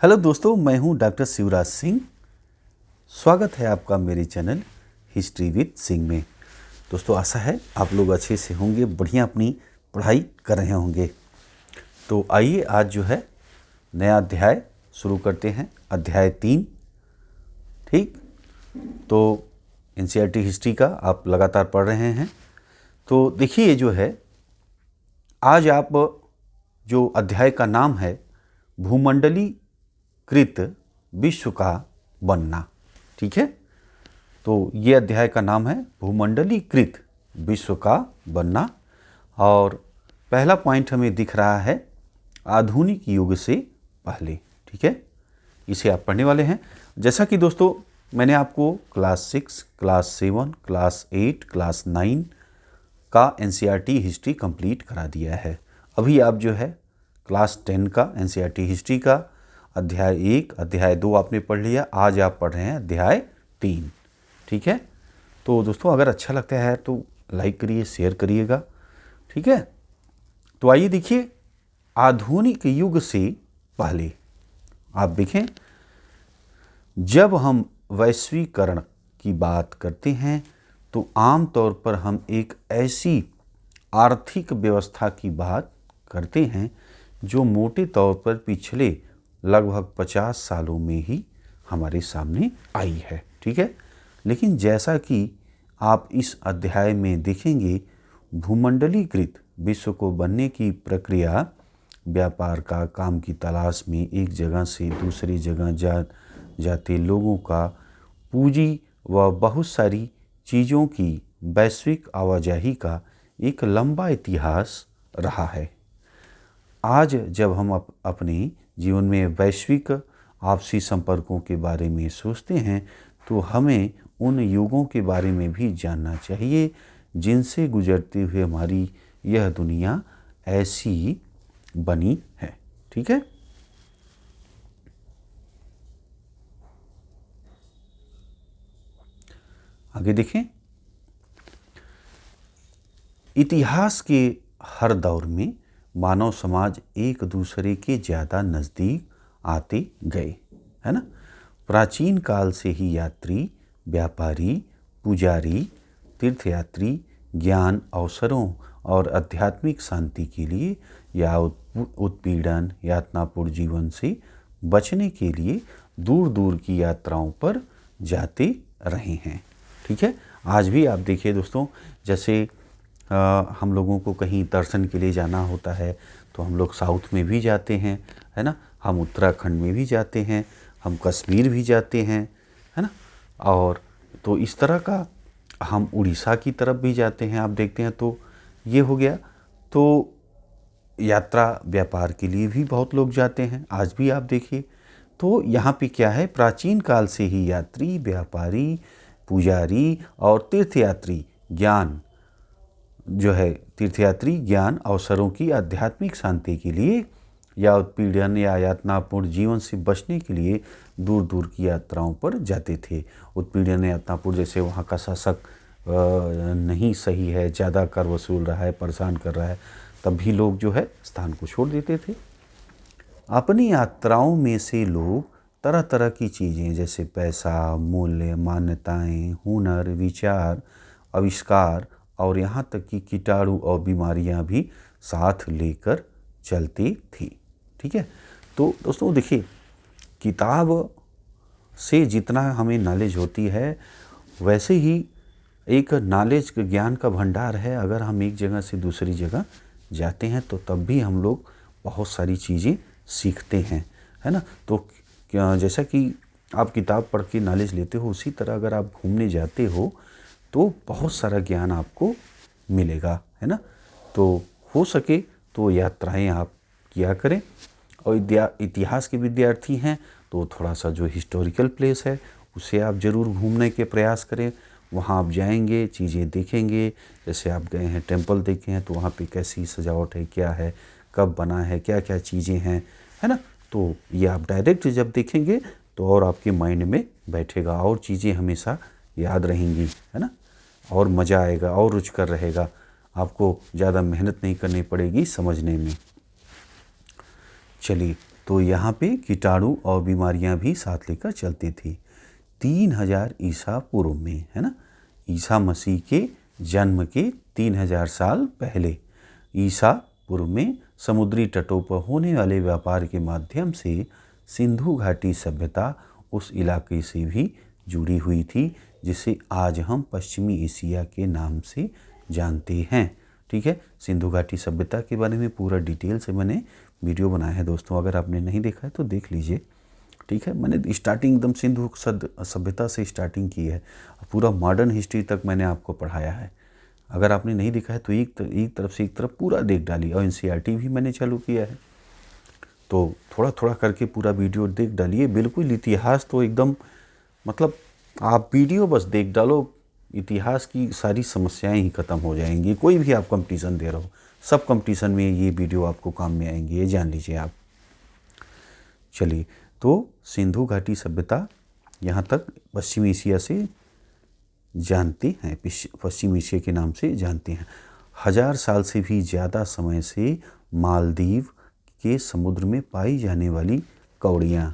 Hello दोस्तों, मैं हूं डॉक्टर शिवराज सिंह। स्वागत है आपका मेरे चैनल हिस्ट्री विद सिंह में। दोस्तों, आशा है आप लोग अच्छे से होंगे, बढ़िया अपनी पढ़ाई कर रहे होंगे। तो आइए आज जो है नया अध्याय शुरू करते हैं, अध्याय 3। ठीक, तो एनसीईआरटी हिस्ट्री का आप लगातार पढ़ रहे हैं। तो देखिए जो है, आज आप जो अध्याय का नाम है भूमंडली कृत विश्व का बनना। ठीक है, तो ये अध्याय का नाम है भूमंडलीकृत विश्व का बनना। और पहला पॉइंट हमें दिख रहा है आधुनिक युग से पहले। ठीक है, इसे आप पढ़ने वाले हैं। जैसा कि दोस्तों मैंने आपको क्लास 6, क्लास 7, क्लास 8, क्लास 9 का एनसीईआरटी हिस्ट्री कंप्लीट करा दिया है। अभी आप जो है क्लास 10 का एनसीईआरटी हिस्ट्री का अध्याय 1, अध्याय 2 आपने पढ़ लिया। आज आप पढ़ रहे हैं अध्याय 3। ठीक है, तो दोस्तों अगर अच्छा लगता है तो लाइक करिए, शेयर करिएगा। ठीक है, तो आइए देखिए, आधुनिक युग से पहले आप देखें, जब हम वैश्वीकरण की बात करते हैं तो आम तौर पर हम एक ऐसी आर्थिक व्यवस्था की बात करते हैं जो मोटे तौर पर पिछले लगभग 50 सालों में ही हमारे सामने आई है। ठीक है, लेकिन जैसा कि आप इस अध्याय में देखेंगे, भूमंडलीकृत विश्व को बनने की प्रक्रिया व्यापार का, काम की तलाश में एक जगह से दूसरी जगह जाते लोगों का, पूंजी व बहुत सारी चीज़ों की वैश्विक आवाजाही का एक लंबा इतिहास रहा है। आज जब हम अपने जीवन में वैश्विक आपसी संपर्कों के बारे में सोचते हैं तो हमें उन युगों के बारे में भी जानना चाहिए जिनसे गुजरते हुए हमारी यह दुनिया ऐसी बनी है। ठीक है, आगे देखें। इतिहास के हर दौर में मानव समाज एक दूसरे के ज़्यादा नज़दीक आते गए, है ना। प्राचीन काल से ही यात्री, व्यापारी, पुजारी, तीर्थयात्री ज्ञान, अवसरों और आध्यात्मिक शांति के लिए या उत्पीड़न, यातनापूर्ण जीवन से बचने के लिए दूर दूर की यात्राओं पर जाते रहे हैं। ठीक है, आज भी आप देखिए दोस्तों, जैसे हम लोगों को कहीं दर्शन के लिए जाना होता है तो हम लोग साउथ में भी जाते हैं, है ना। हम उत्तराखंड में भी जाते हैं, हम कश्मीर भी जाते हैं, है ना। और तो इस तरह का हम उड़ीसा की तरफ भी जाते हैं, आप देखते हैं। तो ये हो गया। तो यात्रा व्यापार के लिए भी बहुत लोग जाते हैं, आज भी आप देखिए। तो यहाँ पे क्या है, प्राचीन काल से ही यात्री, व्यापारी, पुजारी और तीर्थयात्री ज्ञान जो है, तीर्थयात्री ज्ञान अवसरों की आध्यात्मिक शांति के लिए या उत्पीड़न या यातनापूर्ण जीवन से बचने के लिए दूर दूर की यात्राओं पर जाते थे। उत्पीड़न यातनापूर्ण, जैसे वहाँ का शासक नहीं सही है, ज़्यादा कर वसूल रहा है, परेशान कर रहा है, तब भी लोग जो है स्थान को छोड़ देते थे। अपनी यात्राओं में से लोग तरह तरह की चीज़ें जैसे पैसा, मूल्य, मान्यताएं, हुनर, विचार, आविष्कार और यहाँ तक कि कीटाणु और बीमारियाँ भी साथ लेकर चलती थी। ठीक है, तो दोस्तों देखिए, किताब से जितना हमें नॉलेज होती है वैसे ही एक नॉलेज ज्ञान का भंडार है। अगर हम एक जगह से दूसरी जगह जाते हैं तो तब भी हम लोग बहुत सारी चीज़ें सीखते हैं, है ना। तो जैसा कि आप किताब पढ़ के नॉलेज लेते हो, उसी तरह अगर आप घूमने जाते हो तो बहुत सारा ज्ञान आपको मिलेगा, है ना। तो हो सके तो यात्राएं आप किया करें। और इतिहास के विद्यार्थी हैं तो थोड़ा सा जो हिस्टोरिकल प्लेस है उसे आप ज़रूर घूमने के प्रयास करें। वहाँ आप जाएंगे, चीज़ें देखेंगे। जैसे आप गए हैं, टेम्पल देखे हैं, तो वहाँ पे कैसी सजावट है, क्या है, कब बना है, क्या क्या चीज़ें हैं, है ना। तो ये आप डायरेक्ट जब देखेंगे तो और आपके माइंड में बैठेगा और चीज़ें हमेशा याद रहेंगी, है ना। और मज़ा आएगा और रुचिकर रहेगा, आपको ज़्यादा मेहनत नहीं करनी पड़ेगी समझने में। चलिए, तो यहाँ पे कीटाणु और बीमारियाँ भी साथ लेकर चलती थी। 3000 ईसा पूर्व में, है ना, ईसा मसीह के जन्म के 3000 साल पहले ईसा पूर्व में समुद्री तटों पर होने वाले व्यापार के माध्यम से सिंधु घाटी सभ्यता उस इलाके से भी जुड़ी हुई थी जिसे आज हम पश्चिमी एशिया के नाम से जानते हैं। ठीक है, सिंधु घाटी सभ्यता के बारे में पूरा डिटेल से मैंने वीडियो बनाया है दोस्तों, अगर आपने नहीं देखा है तो देख लीजिए। ठीक है, मैंने स्टार्टिंग एकदम सिंधु सभ्यता से स्टार्टिंग की है, पूरा मॉडर्न हिस्ट्री तक मैंने आपको पढ़ाया है। अगर आपने नहीं देखा है तो एक तरफ से एक तरफ पूरा देख डालिए, और एनसीईआरटी भी मैंने चालू किया है, तो थोड़ा थोड़ा करके पूरा वीडियो देख डालिए। बिल्कुल इतिहास तो एकदम, मतलब आप वीडियो बस देख डालो, इतिहास की सारी समस्याएं ही खत्म हो जाएंगी। कोई भी आप कंपटीशन दे रहे हो, सब कंपटीशन में ये वीडियो आपको काम में आएंगे, ये जान लीजिए आप। चलिए, तो सिंधु घाटी सभ्यता यहाँ तक पश्चिम एशिया से जानते हैं, पश्चिम एशिया के नाम से जानते हैं। 1000 साल से भी ज़्यादा समय से मालदीव के समुद्र में पाई जाने वाली कौड़ियाँ,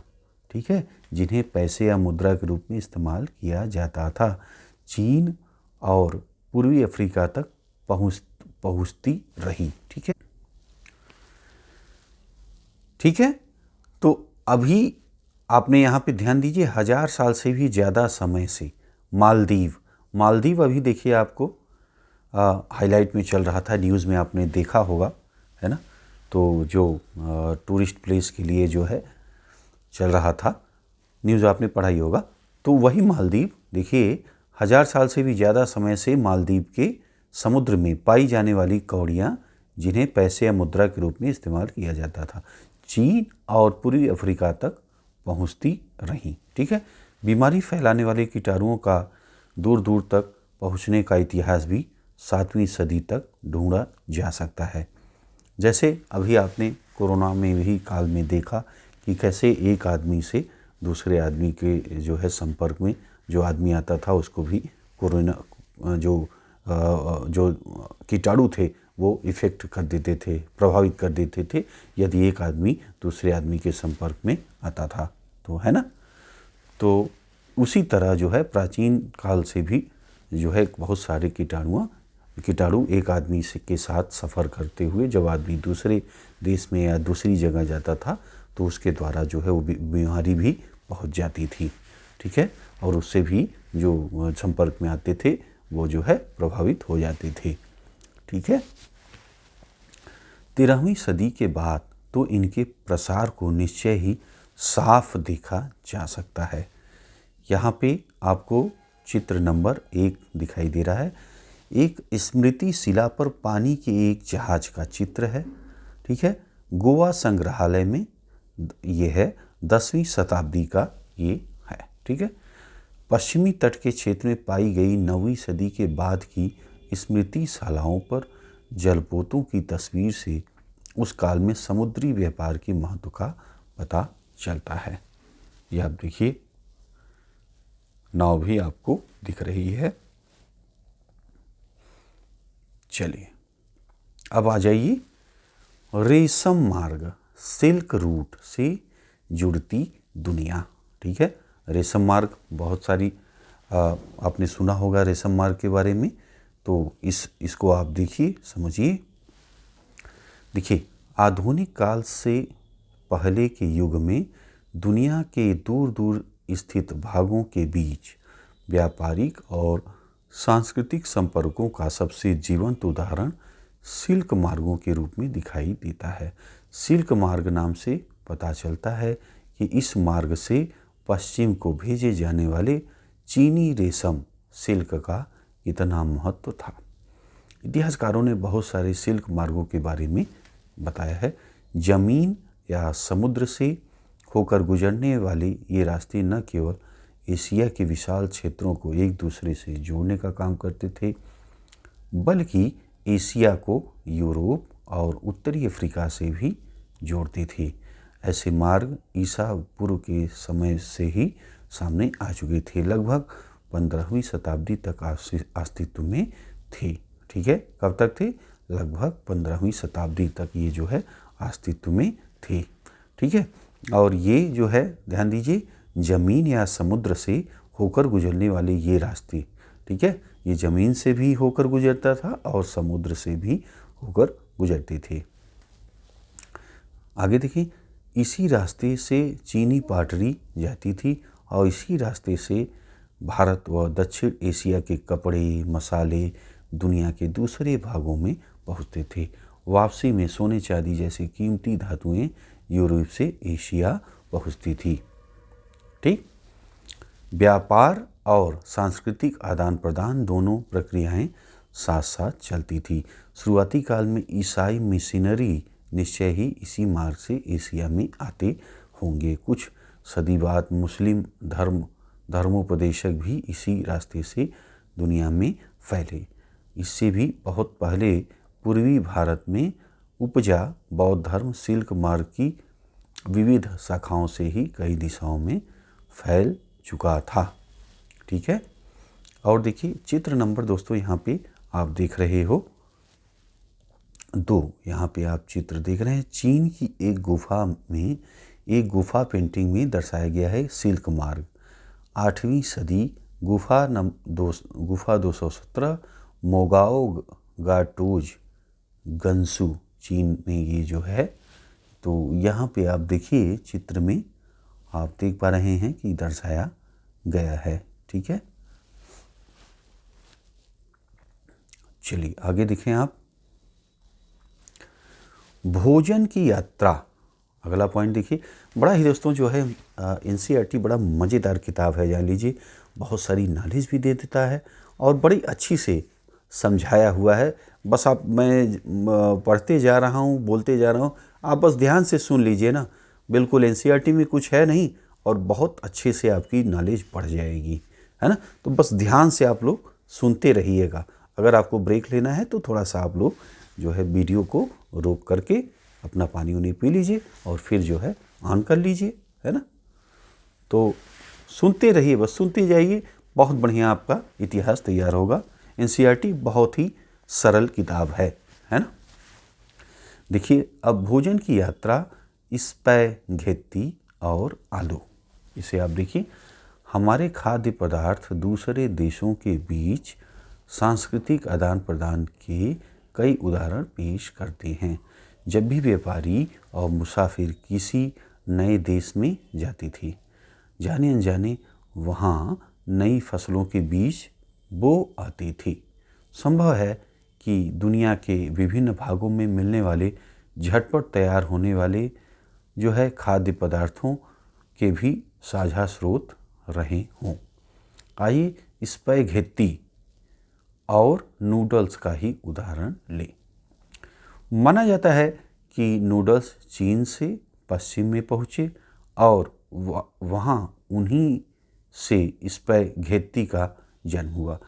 ठीक है, जिन्हें पैसे या मुद्रा के रूप में इस्तेमाल किया जाता था, चीन और पूर्वी अफ्रीका तक पहुँचती रही। ठीक है, ठीक है। तो अभी आपने यहाँ पे ध्यान दीजिए, 1000 साल से भी ज़्यादा समय से मालदीव अभी देखिए आपको हाईलाइट में चल रहा था, न्यूज़ में आपने देखा होगा, है ना। तो जो टूरिस्ट प्लेस के लिए जो है चल रहा था, न्यूज़ आपने पढ़ाई होगा। तो वही मालदीव देखिए, 1000 साल से भी ज़्यादा समय से मालदीव के समुद्र में पाई जाने वाली कौड़ियाँ, जिन्हें पैसे या मुद्रा के रूप में इस्तेमाल किया जाता था, चीन और पूर्वी अफ्रीका तक पहुँचती रहीं। ठीक है, बीमारी फैलाने वाले कीटाणुओं का दूर दूर तक पहुँचने का इतिहास भी 7वीं सदी तक ढूंढा जा सकता है। जैसे अभी आपने कोरोना में भी काल में देखा कि कैसे एक आदमी से दूसरे आदमी के जो है संपर्क में जो आदमी आता था उसको भी कोरोना जो कीटाणु थे वो इफ़ेक्ट कर देते थे, प्रभावित कर देते थे, यदि एक आदमी दूसरे आदमी के संपर्क में आता था तो, है ना। तो उसी तरह जो है प्राचीन काल से भी जो है बहुत सारे कीटाणु एक आदमी के साथ सफ़र करते हुए जब आदमी दूसरे देश में या दूसरी जगह जाता था तो उसके द्वारा जो है वो बीमारी भी पहुंच जाती थी। ठीक है, और उससे भी जो संपर्क में आते थे वो जो है प्रभावित हो जाते थे। ठीक है, 13वीं सदी के बाद तो इनके प्रसार को निश्चय ही साफ देखा जा सकता है। यहाँ पे आपको चित्र नंबर 1 दिखाई दे रहा है, एक स्मृति शिला पर पानी के एक जहाज का चित्र है। ठीक है, गोवा संग्रहालय में ये है, 10वीं शताब्दी का ये है। ठीक है, पश्चिमी तट के क्षेत्र में पाई गई 9वीं सदी के बाद की स्मृति शालाओं पर जलपोतों की तस्वीर से उस काल में समुद्री व्यापार के महत्व का पता चलता है। यह आप देखिए, नाव भी आपको दिख रही है। चलिए, अब आ जाइए, रेशम मार्ग, सिल्क रूट से जुड़ती दुनिया। ठीक है, रेशम मार्ग बहुत सारी आपने सुना होगा रेशम मार्ग के बारे में, तो इसको आप देखिए, समझिए। देखिए, आधुनिक काल से पहले के युग में दुनिया के दूर दूर स्थित भागों के बीच व्यापारिक और सांस्कृतिक संपर्कों का सबसे जीवंत उदाहरण सिल्क मार्गों के रूप में दिखाई देता है। सिल्क मार्ग नाम से पता चलता है कि इस मार्ग से पश्चिम को भेजे जाने वाले चीनी रेशम सिल्क का इतना महत्व था। इतिहासकारों ने बहुत सारे सिल्क मार्गों के बारे में बताया है। जमीन या समुद्र से होकर गुजरने वाले ये रास्ते न केवल एशिया के विशाल क्षेत्रों को एक दूसरे से जोड़ने का काम करते थे, बल्कि एशिया को यूरोप और उत्तरी अफ्रीका से भी जोड़ते थे। ऐसे मार्ग ईसा पूर्व के समय से ही सामने आ चुके थे, लगभग 15वीं शताब्दी तक अस्तित्व में थे। ठीक है, कब तक थे? लगभग 15वीं शताब्दी तक ये जो है अस्तित्व में थे। ठीक है, और ये जो है ध्यान दीजिए, ज़मीन या समुद्र से होकर गुजरने वाले ये रास्ते, ठीक है, ये ज़मीन से भी होकर गुजरता था और समुद्र से भी होकर गुजरते थे। आगे देखिए, इसी रास्ते से चीनी पाटरी जाती थी और इसी रास्ते से भारत व दक्षिण एशिया के कपड़े, मसाले दुनिया के दूसरे भागों में पहुँचते थे। वापसी में सोने चांदी जैसी कीमती धातुएं यूरोप से एशिया पहुँचती थी। ठीक, व्यापार और सांस्कृतिक आदान प्रदान दोनों प्रक्रियाएं साथ साथ चलती थी। शुरुआती काल में ईसाई मिशनरी निश्चय ही इसी मार्ग से एशिया में आते होंगे। कुछ सदी बाद मुस्लिम धर्मोपदेशक भी इसी रास्ते से दुनिया में फैले। इससे भी बहुत पहले पूर्वी भारत में उपजा बौद्ध धर्म सिल्क मार्ग की विविध शाखाओं से ही कई दिशाओं में फैल चुका था। ठीक है, और देखिए चित्र नंबर दोस्तों यहाँ पे आप देख रहे हो 2, यहाँ पे आप चित्र देख रहे हैं। चीन की एक गुफा पेंटिंग में दर्शाया गया है सिल्क मार्ग। 8वीं सदी गुफा 217 मोगाओ गाटोज गंसू चीन में ये जो है। तो यहाँ पे आप देखिए चित्र में आप देख पा रहे हैं कि दर्शाया गया है। ठीक है, चलिए आगे देखें आप। भोजन की यात्रा, अगला पॉइंट देखिए। बड़ा ही दोस्तों जो है एनसीईआरटी बड़ा मज़ेदार किताब है, जान लीजिए। बहुत सारी नॉलेज भी दे देता है और बड़ी अच्छी से समझाया हुआ है। बस आप, मैं पढ़ते जा रहा हूँ, बोलते जा रहा हूँ, आप बस ध्यान से सुन लीजिए ना। बिल्कुल एनसीईआरटी में कुछ है नहीं और बहुत अच्छे से आपकी नॉलेज बढ़ जाएगी, है ना। तो बस ध्यान से आप लोग सुनते रहिएगा। अगर आपको ब्रेक लेना है तो थोड़ा सा आप लोग जो है वीडियो को रोक करके अपना पानी उनी पी लीजिए और फिर जो है ऑन कर लीजिए, है ना। तो सुनते रहिए, बस सुनते जाइए, बहुत बढ़िया आपका इतिहास तैयार होगा। एनसीईआरटी बहुत ही सरल किताब है ना। देखिए अब भोजन की यात्रा, स्पैघेत्ती और आलू, इसे आप देखिए। हमारे खाद्य पदार्थ दूसरे देशों के बीच सांस्कृतिक आदान प्रदान के कई उदाहरण पेश करते हैं। जब भी व्यापारी और मुसाफिर किसी नए देश में जाती थी, जाने अनजाने वहाँ नई फसलों के बीज बो आती थी। संभव है कि दुनिया के विभिन्न भागों में मिलने वाले झटपट तैयार होने वाले जो है खाद्य पदार्थों के भी साझा स्रोत रहे हों। आइए स्पैघेत्ती और नूडल्स का ही उदाहरण लें। माना जाता है कि नूडल्स चीन से पश्चिम में पहुँचे और वहाँ उन्हीं से स्पैघेत्ती का जन्म हुआ।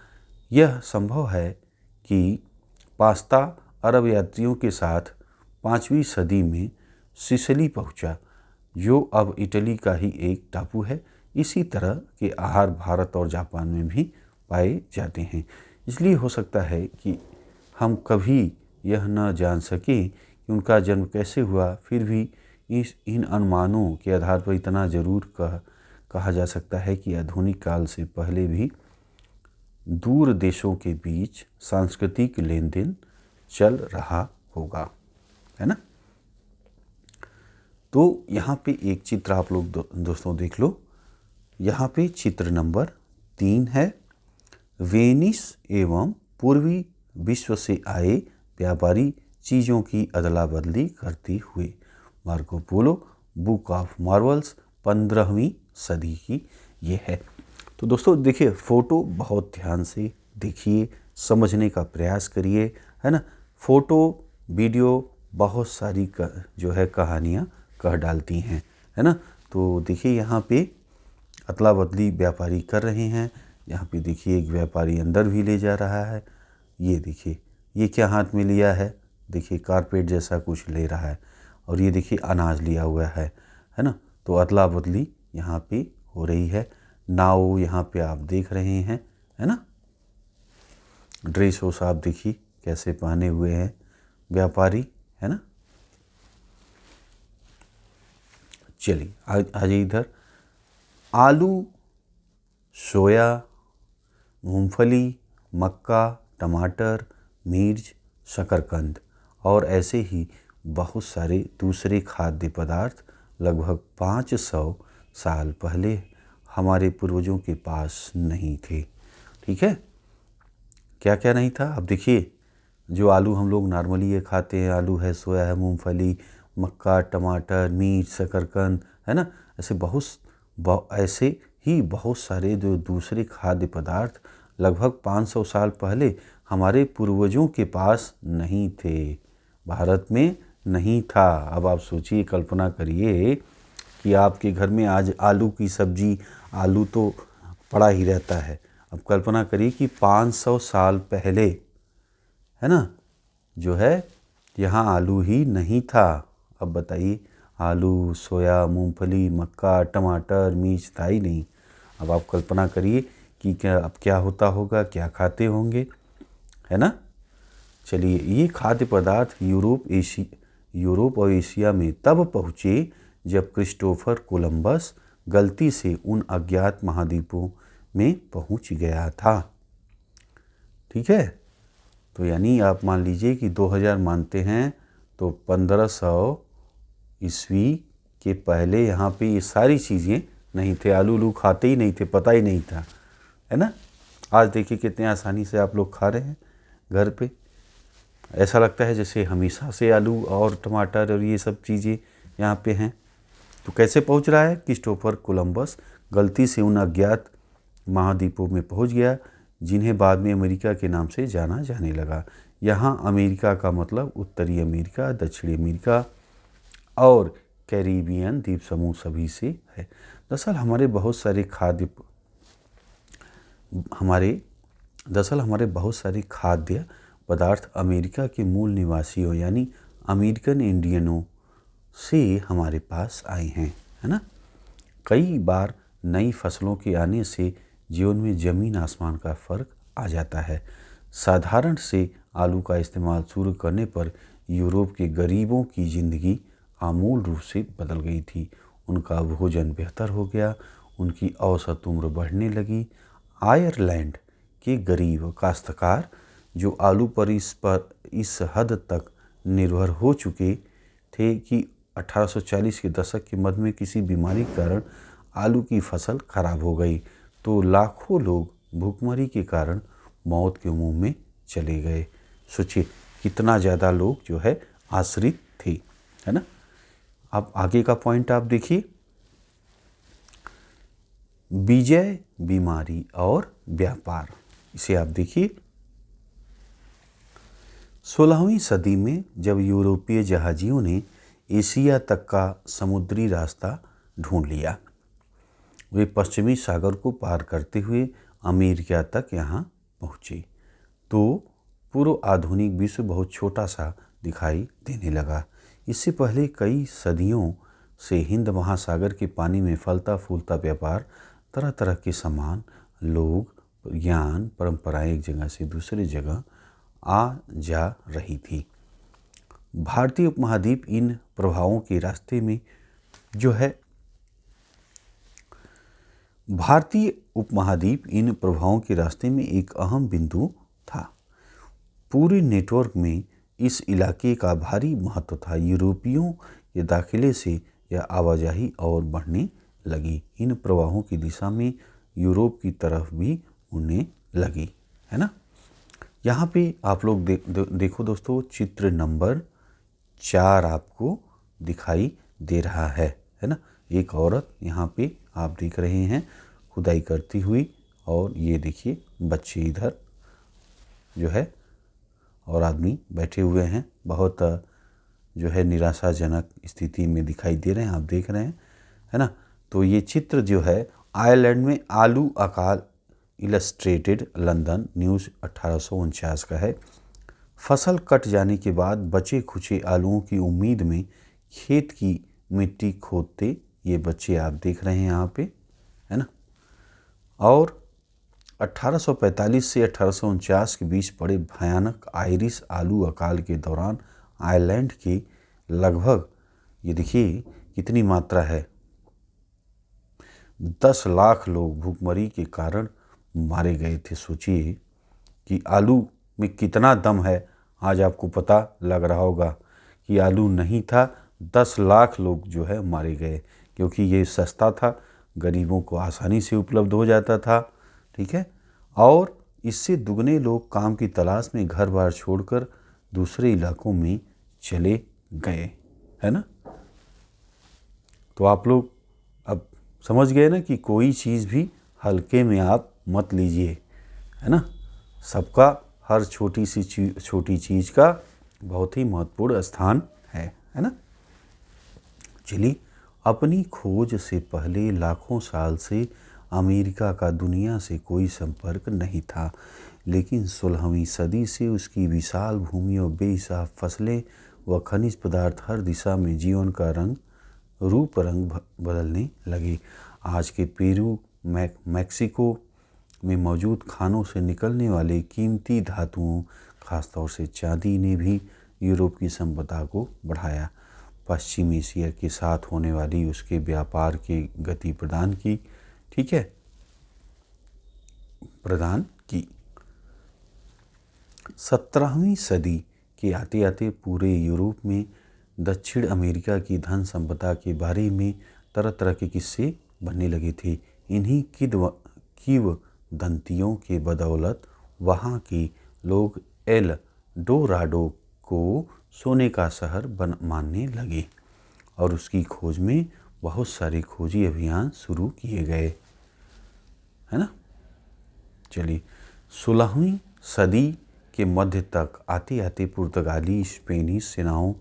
यह संभव है कि पास्ता अरब यात्रियों के साथ 5वीं सदी में सिसिली पहुँचा, जो अब इटली का ही एक टापू है। इसी तरह के आहार भारत और जापान में भी पाए जाते हैं। इसलिए हो सकता है कि हम कभी यह न जान सकें कि उनका जन्म कैसे हुआ, फिर भी इन अनुमानों के आधार पर इतना ज़रूर कहा जा सकता है कि आधुनिक काल से पहले भी दूर देशों के बीच सांस्कृतिक लेन देन चल रहा होगा, है ना। तो यहाँ पे एक चित्र आप लोग दोस्तों देख लो। यहाँ पे चित्र नंबर 3 है। वेनिस एवं पूर्वी विश्व से आए व्यापारी चीज़ों की अदला बदली करते हुए। Marco Polo, book of marvels, 15वीं सदी की ये है। तो दोस्तों देखिए, फ़ोटो बहुत ध्यान से देखिए, समझने का प्रयास करिए, है ना। फ़ोटो वीडियो बहुत सारी जो है कहानियाँ कह डालती हैं, है ना। तो देखिए यहाँ पे अदला बदली व्यापारी कर रहे हैं। यहाँ पे देखिए एक व्यापारी अंदर भी ले जा रहा है। ये देखिए ये क्या हाथ में लिया है, देखिए कारपेट जैसा कुछ ले रहा है। और ये देखिए अनाज लिया हुआ है ना। तो अदला बदली यहाँ पे हो रही है। नाव यहाँ पे आप देख रहे हैं, है ना। ड्रेस हो साहब देखिए कैसे पहने हुए हैं व्यापारी, है ना। चलिए आ जाइए इधर। आलू, सोया, मूंगफली, मक्का, टमाटर, मिर्च, शकरकंद और ऐसे ही बहुत सारे दूसरे खाद्य पदार्थ लगभग 500 साल पहले हमारे पूर्वजों के पास नहीं थे। ठीक है, क्या क्या नहीं था? अब देखिए, जो आलू हम लोग नॉर्मली ये खाते हैं, आलू है, सोया है, मूंगफली, मक्का, टमाटर, मिर्च, शकरकंद, है ना, ऐसे ही बहुत सारे जो दूसरे खाद्य पदार्थ लगभग 500 साल पहले हमारे पूर्वजों के पास नहीं थे, भारत में नहीं था। अब आप सोचिए, कल्पना करिए कि आपके घर में आज आलू की सब्जी, आलू तो पड़ा ही रहता है। अब कल्पना करिए कि 500 साल पहले, है ना, जो है यहाँ आलू ही नहीं था। अब बताइए, आलू, सोया, मूंगफली, मक्का, टमाटर, मिर्च था ही नहीं। अब आप कल्पना करिए कि अब क्या होता होगा, क्या खाते होंगे, है ना। चलिए, ये खाद्य पदार्थ यूरोप और एशिया में तब पहुँचे जब क्रिस्टोफर कोलंबस गलती से उन अज्ञात महाद्वीपों में पहुँच गया था। ठीक है, तो यानी आप मान लीजिए कि 2000 मानते हैं, तो 1500 ईस्वी के पहले यहाँ पे ये सारी चीज़ें नहीं थे। आलू खाते ही नहीं थे, पता ही नहीं था, है ना। आज देखिए कितने आसानी से आप लोग खा रहे हैं घर पे। ऐसा लगता है जैसे हमेशा से आलू और टमाटर और ये सब चीज़ें यहाँ पे हैं। तो कैसे पहुँच रहा है? क्रिस्टोफर कोलंबस गलती से उन अज्ञात महाद्वीपों में पहुँच गया जिन्हें बाद में अमेरिका के नाम से जाना जाने लगा। यहाँ अमेरिका का मतलब उत्तरी अमेरिका, दक्षिणी अमेरिका और कैरिबियन द्वीप समूह सभी से है। दरअसल हमारे बहुत सारे खाद्य पदार्थ अमेरिका के मूल निवासियों यानी अमेरिकन इंडियनों से हमारे पास आए हैं, है ना। कई बार नई फसलों के आने से जीवन में ज़मीन आसमान का फ़र्क आ जाता है। साधारण से आलू का इस्तेमाल शुरू करने पर यूरोप के गरीबों की ज़िंदगी आमूल रूप से बदल गई थी। उनका भोजन बेहतर हो गया, उनकी औसत उम्र बढ़ने लगी। आयरलैंड के गरीब काश्तकार जो आलू पर इस हद तक निर्भर हो चुके थे कि 1840 के दशक के मध्य में किसी बीमारी के कारण आलू की फसल खराब हो गई तो लाखों लोग भूखमरी के कारण मौत के मुंह में चले गए। सोचिए कितना ज़्यादा लोग जो है आश्रित थे, है ना। अब आगे का पॉइंट आप देखिए, विजय, बीमारी और व्यापार। इसे आप देखिए, 16वीं सदी में जब यूरोपीय जहाजियों ने एशिया तक का समुद्री रास्ता ढूंढ लिया, वे पश्चिमी सागर को पार करते हुए अमेरिका तक यहाँ पहुँचे तो पूर्व आधुनिक विश्व बहुत छोटा सा दिखाई देने लगा। इससे पहले कई सदियों से हिंद महासागर के पानी में फलता फूलता व्यापार, तरह तरह के सामान, लोग, ज्ञान, परंपराएं एक जगह से दूसरी जगह आ जा रही थी। भारतीय उपमहाद्वीप इन प्रभावों के रास्ते में एक अहम बिंदु था। पूरे नेटवर्क में इस इलाके का भारी महत्व था। यूरोपियों के दाखिले से यह आवाजाही और बढ़ने लगी। इन प्रवाहों की दिशा में यूरोप की तरफ भी मुड़ने लगी, है ना। यहाँ पे आप लोग देखो दोस्तों, चित्र नंबर 4 आपको दिखाई दे रहा है ना। एक औरत यहाँ पे आप देख रहे हैं खुदाई करती हुई, और ये देखिए बच्चे इधर जो है और आदमी बैठे हुए हैं। बहुत जो है निराशाजनक स्थिति में दिखाई दे रहे हैं, आप देख रहे हैं, है ना। तो ये चित्र जो है आयरलैंड में आलू अकाल इलस्ट्रेटेड लंदन न्यूज़ 1849 का है। फसल कट जाने के बाद बचे खुचे आलूओं की उम्मीद में खेत की मिट्टी खोदते ये बच्चे आप देख रहे हैं यहाँ पे, है ना। और 1845 से 1849 के बीच पड़े भयानक आयरिश आलू अकाल के दौरान आयरलैंड के लगभग, ये देखिए कितनी मात्रा है, 10 लाख लोग भूखमरी के कारण मारे गए थे। सोचिए कि आलू में कितना दम है। आज आपको पता लग रहा होगा कि आलू नहीं था, 10 लाख लोग जो है मारे गए, क्योंकि ये सस्ता था, गरीबों को आसानी से उपलब्ध हो जाता था। ठीक है, और इससे दुगने लोग काम की तलाश में घर बार छोड़कर दूसरे इलाकों में चले गए, है ना। तो आप लोग अब समझ गए ना कि कोई चीज़ भी हल्के में आप मत लीजिए, है ना। सबका हर छोटी चीज़ का बहुत ही महत्वपूर्ण स्थान है ना। चलिए, अपनी खोज से पहले लाखों साल से अमेरिका का दुनिया से कोई संपर्क नहीं था, लेकिन 16वीं सदी से उसकी विशाल भूमि और बेहिसाब फसलें व खनिज पदार्थ हर दिशा में जीवन का रूप रंग बदलने लगे। आज के पेरू, मैक्सिको में मौजूद खानों से निकलने वाले कीमती धातुओं, खासतौर से चांदी, ने भी यूरोप की संपदा को बढ़ाया। पश्चिम एशिया के साथ होने वाली उसके व्यापार की गति प्रदान की। ठीक है, प्रदान की। 17वीं सदी के आते आते पूरे यूरोप में दक्षिण अमेरिका की धन संपदा के बारे में तरह तरह के किस्से बनने लगे थे। इन्हीं किंवदंतियों के बदौलत वहाँ के लोग एल डोराडो को सोने का शहर मानने लगे और उसकी खोज में बहुत सारे खोजी अभियान शुरू किए गए, है ना। चलिए, 16वीं सदी के मध्य तक आते आते पुर्तगाली स्पेनिश सेनाओं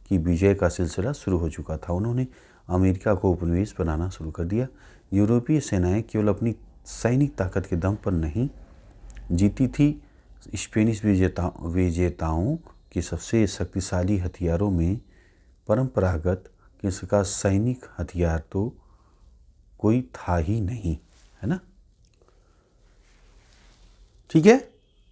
की विजय का सिलसिला शुरू हो चुका था। उन्होंने अमेरिका को उपनिवेश बनाना शुरू कर दिया। यूरोपीय सेनाएं केवल अपनी सैनिक ताकत के दम पर नहीं जीती थी। स्पेनिश विजेताओं के सबसे शक्तिशाली हथियारों में परंपरागत किसी का सैनिक हथियार तो कोई था ही नहीं, है ना। ठीक है,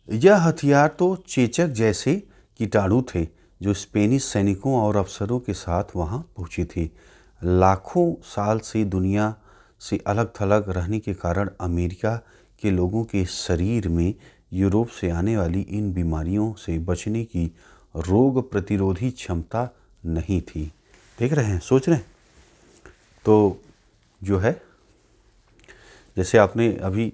यह हथियार तो चेचक जैसे कीटाणु थे जो स्पेनिश सैनिकों और अफसरों के साथ वहां पहुंचे थे। लाखों साल से दुनिया से अलग थलग रहने के कारण अमेरिका के लोगों के शरीर में यूरोप से आने वाली इन बीमारियों से बचने की रोग प्रतिरोधी क्षमता नहीं थी। देख रहे हैं, सोच रहे हैं। तो जो है, जैसे आपने अभी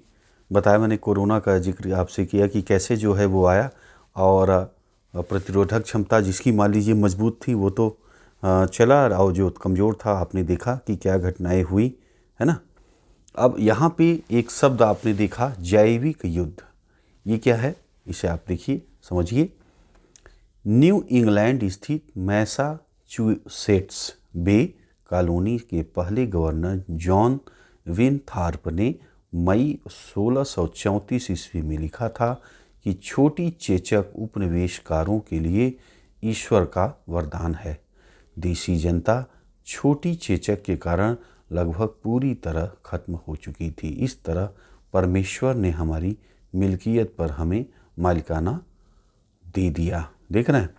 बताया, मैंने कोरोना का जिक्र आपसे किया कि कैसे जो है वो आया, और प्रतिरोधक क्षमता जिसकी मान लीजिए मजबूत थी वो तो चला, और जो कमज़ोर था आपने देखा कि क्या घटनाएं हुई, है ना। अब यहाँ पे एक शब्द आपने देखा, जैविक युद्ध। ये क्या है, इसे आप देखिए, समझिए। न्यू इंग्लैंड स्थित मैसाचुसेट्स बे कॉलोनी के पहले गवर्नर जॉन विनथॉर्प ने मई 1634 ईस्वी में लिखा था कि छोटी चेचक उपनिवेशकारों के लिए ईश्वर का वरदान है। देशी जनता छोटी चेचक के कारण लगभग पूरी तरह खत्म हो चुकी थी। इस तरह परमेश्वर ने हमारी मिल्कियत पर हमें मालिकाना दे दिया। देख रहे हैं।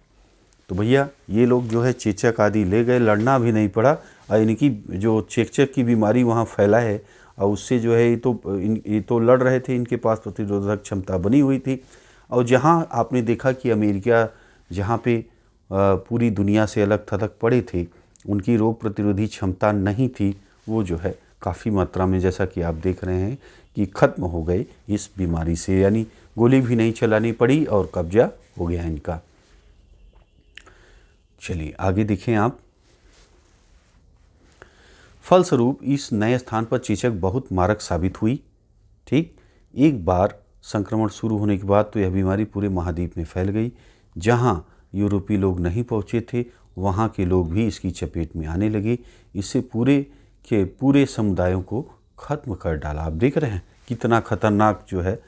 तो भैया ये लोग जो है चेचक आदि ले गए, लड़ना भी नहीं पड़ा, और इनकी जो चेचक की बीमारी वहाँ फैला है, और उससे जो है ये तो लड़ रहे थे, इनके पास प्रतिरोधक क्षमता बनी हुई थी। और जहाँ आपने देखा कि अमेरिका जहाँ पे पूरी दुनिया से अलग थलग पड़े थे, उनकी रोग प्रतिरोधी क्षमता नहीं थी, वो जो है काफ़ी मात्रा में, जैसा कि आप देख रहे हैं, कि ख़त्म हो गए इस बीमारी से। यानी गोली भी नहीं चलानी पड़ी और कब्जा हो गया इनका। चलिए आगे देखें आप। फलस्वरूप इस नए स्थान पर चेचक बहुत मारक साबित हुई। ठीक, एक बार संक्रमण शुरू होने के बाद तो यह बीमारी पूरे महाद्वीप में फैल गई। जहां यूरोपीय लोग नहीं पहुंचे थे, वहां के लोग भी इसकी चपेट में आने लगे। इससे पूरे समुदायों को खत्म कर डाला। आप देख रहे हैं कितना खतरनाक जो है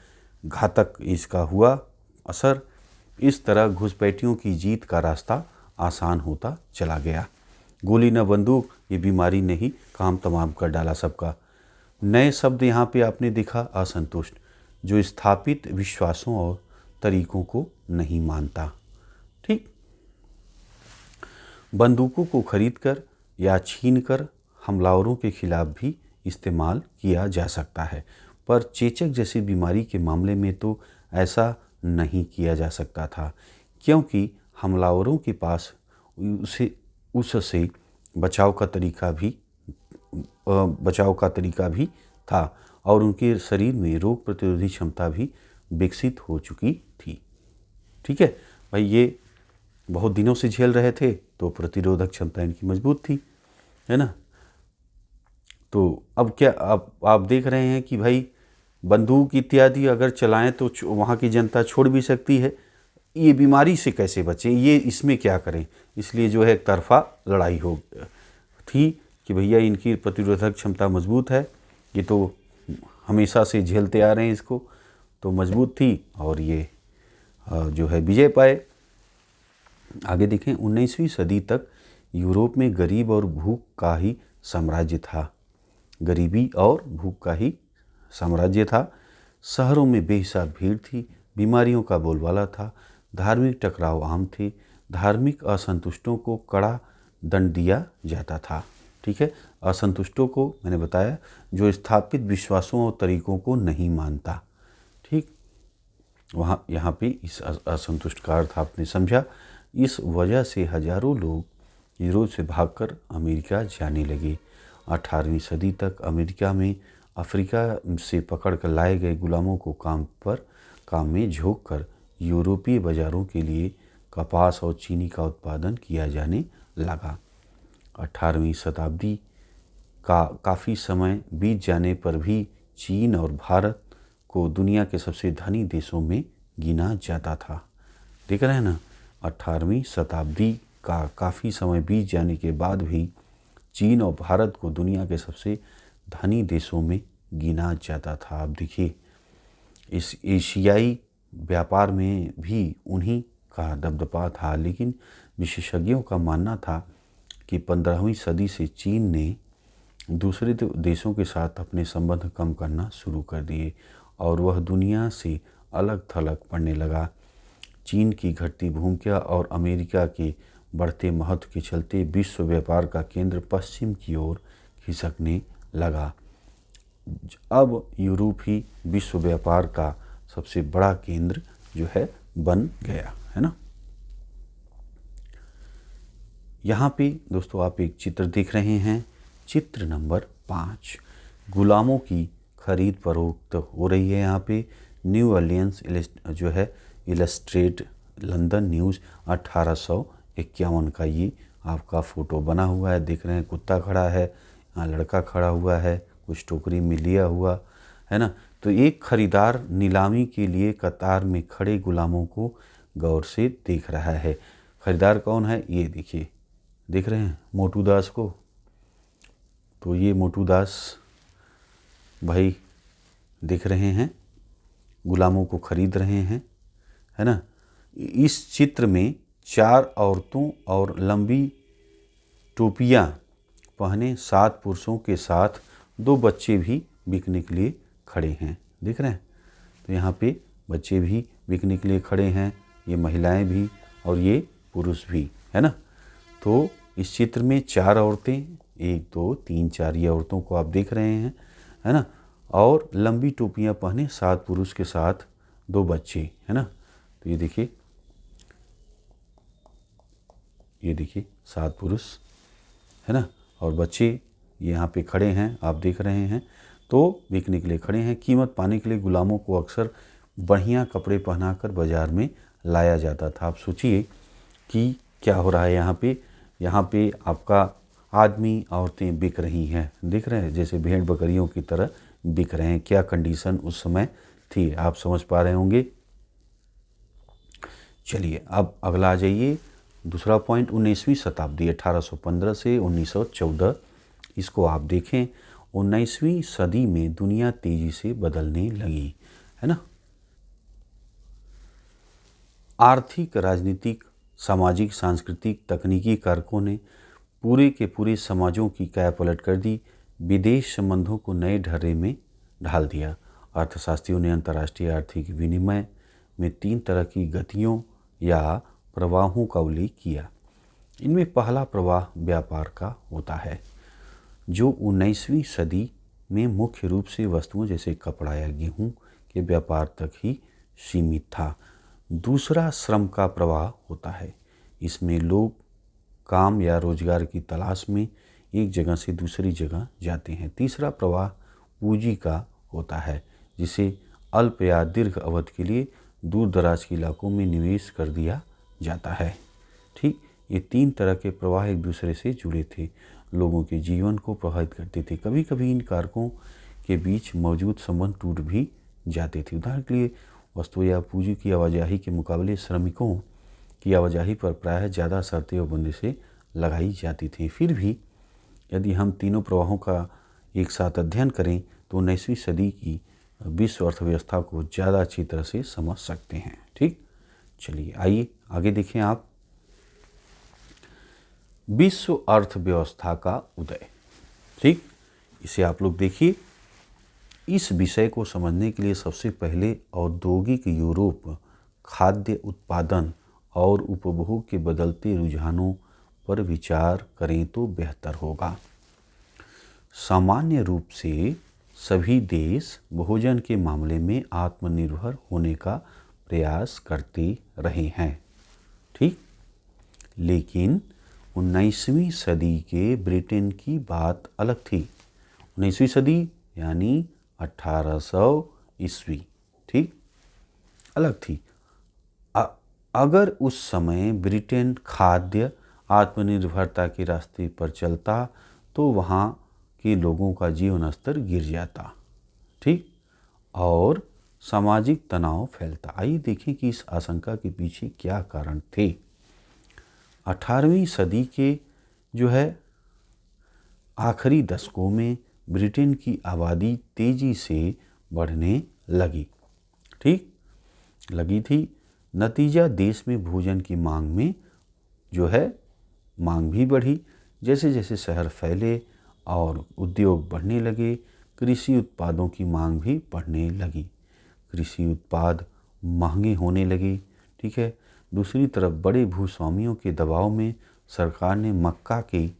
घातक इसका हुआ असर। इस तरह घुसपैठियों की जीत का रास्ता आसान होता चला गया। गोली न बंदूक, ये बीमारी ने ही काम तमाम कर डाला सबका। नए शब्द यहाँ पे आपने देखा, असंतुष्ट, जो स्थापित विश्वासों और तरीकों को नहीं मानता। ठीक, बंदूकों को खरीदकर या छीनकर हमलावरों के खिलाफ भी इस्तेमाल किया जा सकता है, पर चेचक जैसी बीमारी के मामले में तो ऐसा नहीं किया जा सकता था, क्योंकि हमलावरों के पास उससे बचाव का तरीका भी था और उनके शरीर में रोग प्रतिरोधी क्षमता भी विकसित हो चुकी थी। ठीक है भाई, ये बहुत दिनों से झेल रहे थे तो प्रतिरोधक क्षमता इनकी मजबूत थी, है ना। तो अब क्या आप देख रहे हैं कि भाई बंदूक इत्यादि अगर चलाएं तो वहाँ की जनता छोड़ भी सकती है, ये बीमारी से कैसे बचें, ये इसमें क्या करें। इसलिए जो है एक तरफा लड़ाई हो थी कि भैया इनकी प्रतिरोधक क्षमता मजबूत है, ये तो हमेशा से झेलते आ रहे हैं इसको, तो मजबूत थी और ये जो है विजय पाए। आगे देखें, 19वीं सदी तक यूरोप में गरीब और भूख का ही साम्राज्य था। गरीबी और भूख का ही साम्राज्य था। शहरों में बेहिसाब भीड़ थी, बीमारियों का बोलबाला था, धार्मिक टकराव आम थे, धार्मिक असंतुष्टों को कड़ा दंड दिया जाता था। ठीक है, असंतुष्टों को मैंने बताया जो स्थापित विश्वासों और तरीकों को नहीं मानता। ठीक, वहाँ यहाँ पे इस असंतुष्ट का अर्थ आपने समझा। इस वजह से हजारों लोग यूरोप से भागकर अमेरिका जाने लगे। 18वीं सदी तक अमेरिका में अफ्रीका से पकड़ कर लाए गए गुलामों को काम में झोंक कर यूरोपीय बाज़ारों के लिए कपास और चीनी का उत्पादन किया जाने लगा। 18वीं शताब्दी का काफ़ी समय बीत जाने पर भी चीन और भारत को दुनिया के सबसे धनी देशों में गिना जाता था। देख रहे हैं ना, 18वीं शताब्दी का काफ़ी समय बीत जाने के बाद भी चीन और भारत को दुनिया के सबसे धनी देशों में गिना जाता था। अब देखिए, इस एशियाई व्यापार में भी उन्हीं का दबदबा था, लेकिन विशेषज्ञों का मानना था कि 15वीं सदी से चीन ने दूसरे देशों के साथ अपने संबंध कम करना शुरू कर दिए और वह दुनिया से अलग थलग पड़ने लगा। चीन की घटती भूमिका और अमेरिका के बढ़ते महत्व के चलते विश्व व्यापार का केंद्र पश्चिम की ओर खिसकने लगा। अब यूरोप ही विश्व व्यापार का सबसे बड़ा केंद्र जो है बन गया, है ना। यहाँ पे दोस्तों आप एक चित्र देख रहे हैं, चित्र नंबर 5। गुलामों की खरीद फरोख्त हो रही है। यहाँ पे न्यू ऑरलियंस जो है इलस्ट्रेट लंदन न्यूज़ 1851 का ये आपका फ़ोटो बना हुआ है। देख रहे हैं कुत्ता खड़ा है, यहाँ लड़का खड़ा हुआ है, कुछ टोकरी में लिया हुआ है ना। तो एक खरीदार नीलामी के लिए कतार में खड़े गुलामों को गौर से देख रहा है। खरीदार कौन है, ये देखिए, देख रहे हैं मोटू दास को। तो ये मोटू दास भाई देख रहे हैं, गुलामों को खरीद रहे हैं, है ना। इस चित्र में 4 औरतों और लंबी टोपियाँ पहने 7 पुरुषों के साथ 2 बच्चे भी बिकने के लिए खड़े हैं। देख रहे हैं, तो यहाँ पे बच्चे भी बिकने के लिए खड़े हैं, ये महिलाएं भी और ये पुरुष भी, है ना। तो इस चित्र में 4 औरतें, 1 2 3 4 ये औरतों को आप देख रहे हैं, है ना। और लंबी टोपियाँ पहने 7 पुरुष के साथ 2 बच्चे, है ना। तो ये देखिए 7 पुरुष, है ना, और बच्चे यहाँ पे खड़े हैं, आप देख रहे हैं। तो बिकने के लिए खड़े हैं। कीमत पाने के लिए गुलामों को अक्सर बढ़िया कपड़े पहनाकर बाज़ार में लाया जाता था। आप सोचिए कि क्या हो रहा है यहाँ पे आपका आदमी औरतें बिक रही हैं, दिख रहे हैं, जैसे भेड़ बकरियों की तरह बिक रहे हैं। क्या कंडीशन उस समय थी, आप समझ पा रहे होंगे। चलिए अब अगला आ जाइए, दूसरा पॉइंट 19वीं शताब्दी 1815 से 1914। इसको आप देखें, 19वीं सदी में दुनिया तेजी से बदलने लगी, है ना। आर्थिक, राजनीतिक, सामाजिक, सांस्कृतिक, तकनीकी कारकों ने पूरे के पूरे समाजों की काया पलट कर दी। विदेश संबंधों को नए ढर्रे में ढाल दिया। अर्थशास्त्रियों ने अंतर्राष्ट्रीय आर्थिक विनिमय में 3 तरह की गतियों या प्रवाहों का उल्लेख किया। इनमें पहला प्रवाह व्यापार का होता है, जो 19वीं सदी में मुख्य रूप से वस्तुओं जैसे कपड़ा या गेहूं के व्यापार तक ही सीमित था। दूसरा श्रम का प्रवाह होता है। इसमें लोग काम या रोजगार की तलाश में एक जगह से दूसरी जगह जाते हैं। तीसरा प्रवाह पूंजी का होता है, जिसे अल्प या दीर्घ अवधि के लिए दूर दराज के इलाकों में निवेश कर दिया जाता है। ठीक, ये तीन तरह के प्रवाह एक दूसरे से जुड़े थे, लोगों के जीवन को प्रभावित करते थे। कभी कभी इन कारकों के बीच मौजूद संबंध टूट भी जाते थे। उदाहरण के लिए वस्तु या पूंजी की आवाजाही के मुकाबले श्रमिकों की आवाजाही पर प्रायः ज़्यादा शर्तें और बंदिशें लगाई जाती थी। फिर भी यदि हम तीनों प्रवाहों का एक साथ अध्ययन करें तो 19वीं सदी की विश्व अर्थव्यवस्था को ज़्यादा अच्छी तरह से समझ सकते हैं। ठीक, चलिए आइए आगे देखें आप। विश्व अर्थव्यवस्था का उदय। ठीक, इसे आप लोग देखिए। इस विषय को समझने के लिए सबसे पहले औद्योगिक यूरोप, खाद्य उत्पादन और उपभोग के बदलते रुझानों पर विचार करें तो बेहतर होगा। सामान्य रूप से सभी देश भोजन के मामले में आत्मनिर्भर होने का प्रयास करते रहे हैं। ठीक, लेकिन 19वीं सदी के ब्रिटेन की बात अलग थी। 19वीं सदी यानी 1800 ईस्वी, ठीक, अलग थी। अगर उस समय ब्रिटेन खाद्य आत्मनिर्भरता के रास्ते पर चलता तो वहाँ के लोगों का जीवन स्तर गिर जाता। ठीक, और सामाजिक तनाव फैलता। आइए देखें कि इस आशंका के पीछे क्या कारण थे। 18वीं सदी के आखिरी दशकों में ब्रिटेन की आबादी तेजी से बढ़ने लगी। ठीक, लगी थी। नतीजा देश में भोजन की मांग में मांग भी बढ़ी। जैसे जैसे शहर फैले और उद्योग बढ़ने लगे, कृषि उत्पादों की मांग भी बढ़ने लगी। कृषि उत्पाद महंगे होने लगे। ठीक है। दूसरी तरफ बड़े भूस्वामियों के दबाव में सरकार ने मक्का के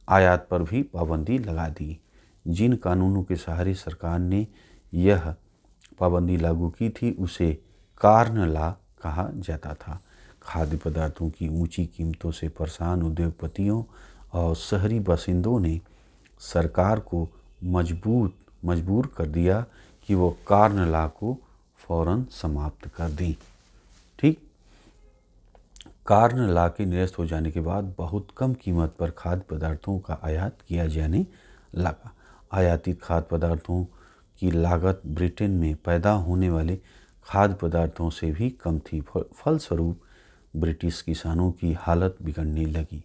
आयात पर भी पाबंदी लगा दी। जिन कानूनों के सहारे सरकार ने यह पाबंदी लागू की थी उसे कार्न लॉ कहा जाता था। खाद्य पदार्थों की ऊंची कीमतों से परेशान उद्योगपतियों और शहरी बासिंदों ने सरकार को मजबूर कर दिया कि वो कार्न लॉ को फौरन समाप्त कर दें। ठीक, कार्न लॉ के निरस्त हो जाने के बाद बहुत कम कीमत पर खाद्य पदार्थों का आयात किया जाने लगा। आयातित खाद्य पदार्थों की लागत ब्रिटेन में पैदा होने वाले खाद्य पदार्थों से भी कम थी। फलस्वरूप ब्रिटिश किसानों की हालत बिगड़ने लगी।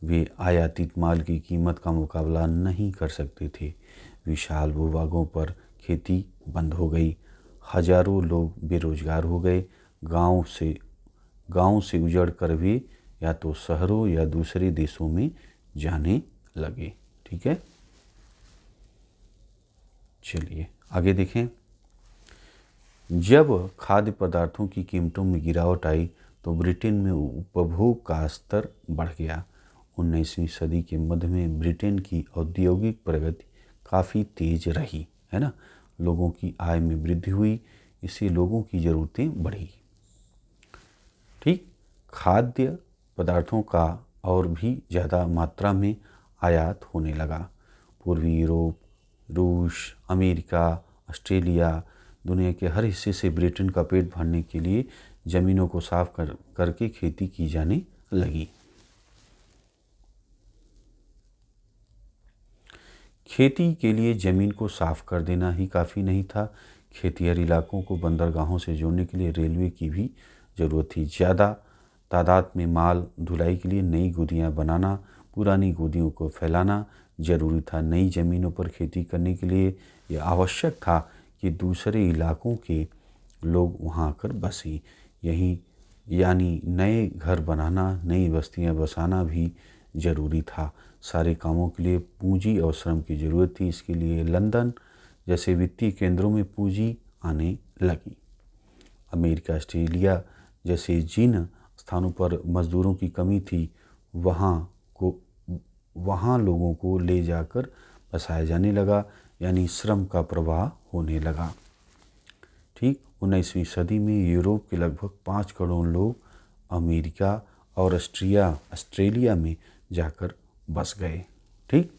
वे आयातित माल की कीमत का मुकाबला नहीं कर सकते थे। विशाल भूभागों पर खेती बंद हो गई। हजारों लोग बेरोजगार हो गए। गांव से उजड़ कर वे या तो शहरों या दूसरे देशों में जाने लगे। ठीक है, चलिए आगे देखें। जब खाद्य पदार्थों की कीमतों में गिरावट आई तो ब्रिटेन में उपभोग का स्तर बढ़ गया। 19वीं सदी के मध्य में ब्रिटेन की औद्योगिक प्रगति काफ़ी तेज रही, है ना। लोगों की आय में वृद्धि हुई, इससे लोगों की ज़रूरतें बढ़ी। ठीक, खाद्य पदार्थों का और भी ज़्यादा मात्रा में आयात होने लगा। पूर्वी यूरोप, रूस, अमेरिका, ऑस्ट्रेलिया, दुनिया के हर हिस्से से ब्रिटेन का पेट भरने के लिए ज़मीनों को साफ करके खेती की जाने लगी। खेती के लिए ज़मीन को साफ कर देना ही काफ़ी नहीं था। खेतिहर इलाकों को बंदरगाहों से जोड़ने के लिए रेलवे की भी ज़रूरत थी। ज़्यादा तादाद में माल ढुलाई के लिए नई गोदियाँ बनाना, पुरानी गोदियों को फैलाना ज़रूरी था। नई ज़मीनों पर खेती करने के लिए यह आवश्यक था कि दूसरे इलाकों के लोग वहाँ आकर बसें। यही यानी नए घर बनाना, नई बस्तियाँ बसाना भी ज़रूरी था। सारे कामों के लिए पूंजी और श्रम की ज़रूरत थी। इसके लिए लंदन जैसे वित्तीय केंद्रों में पूंजी आने लगी। अमेरिका, ऑस्ट्रेलिया जैसे जिन स्थानों पर मज़दूरों की कमी थी वहाँ लोगों को ले जाकर बसाया जाने लगा, यानी श्रम का प्रवाह होने लगा। ठीक, 19वीं सदी में यूरोप के लगभग 5 करोड़ लोग अमेरिका और ऑस्ट्रेलिया में जाकर बस गए। ठीक,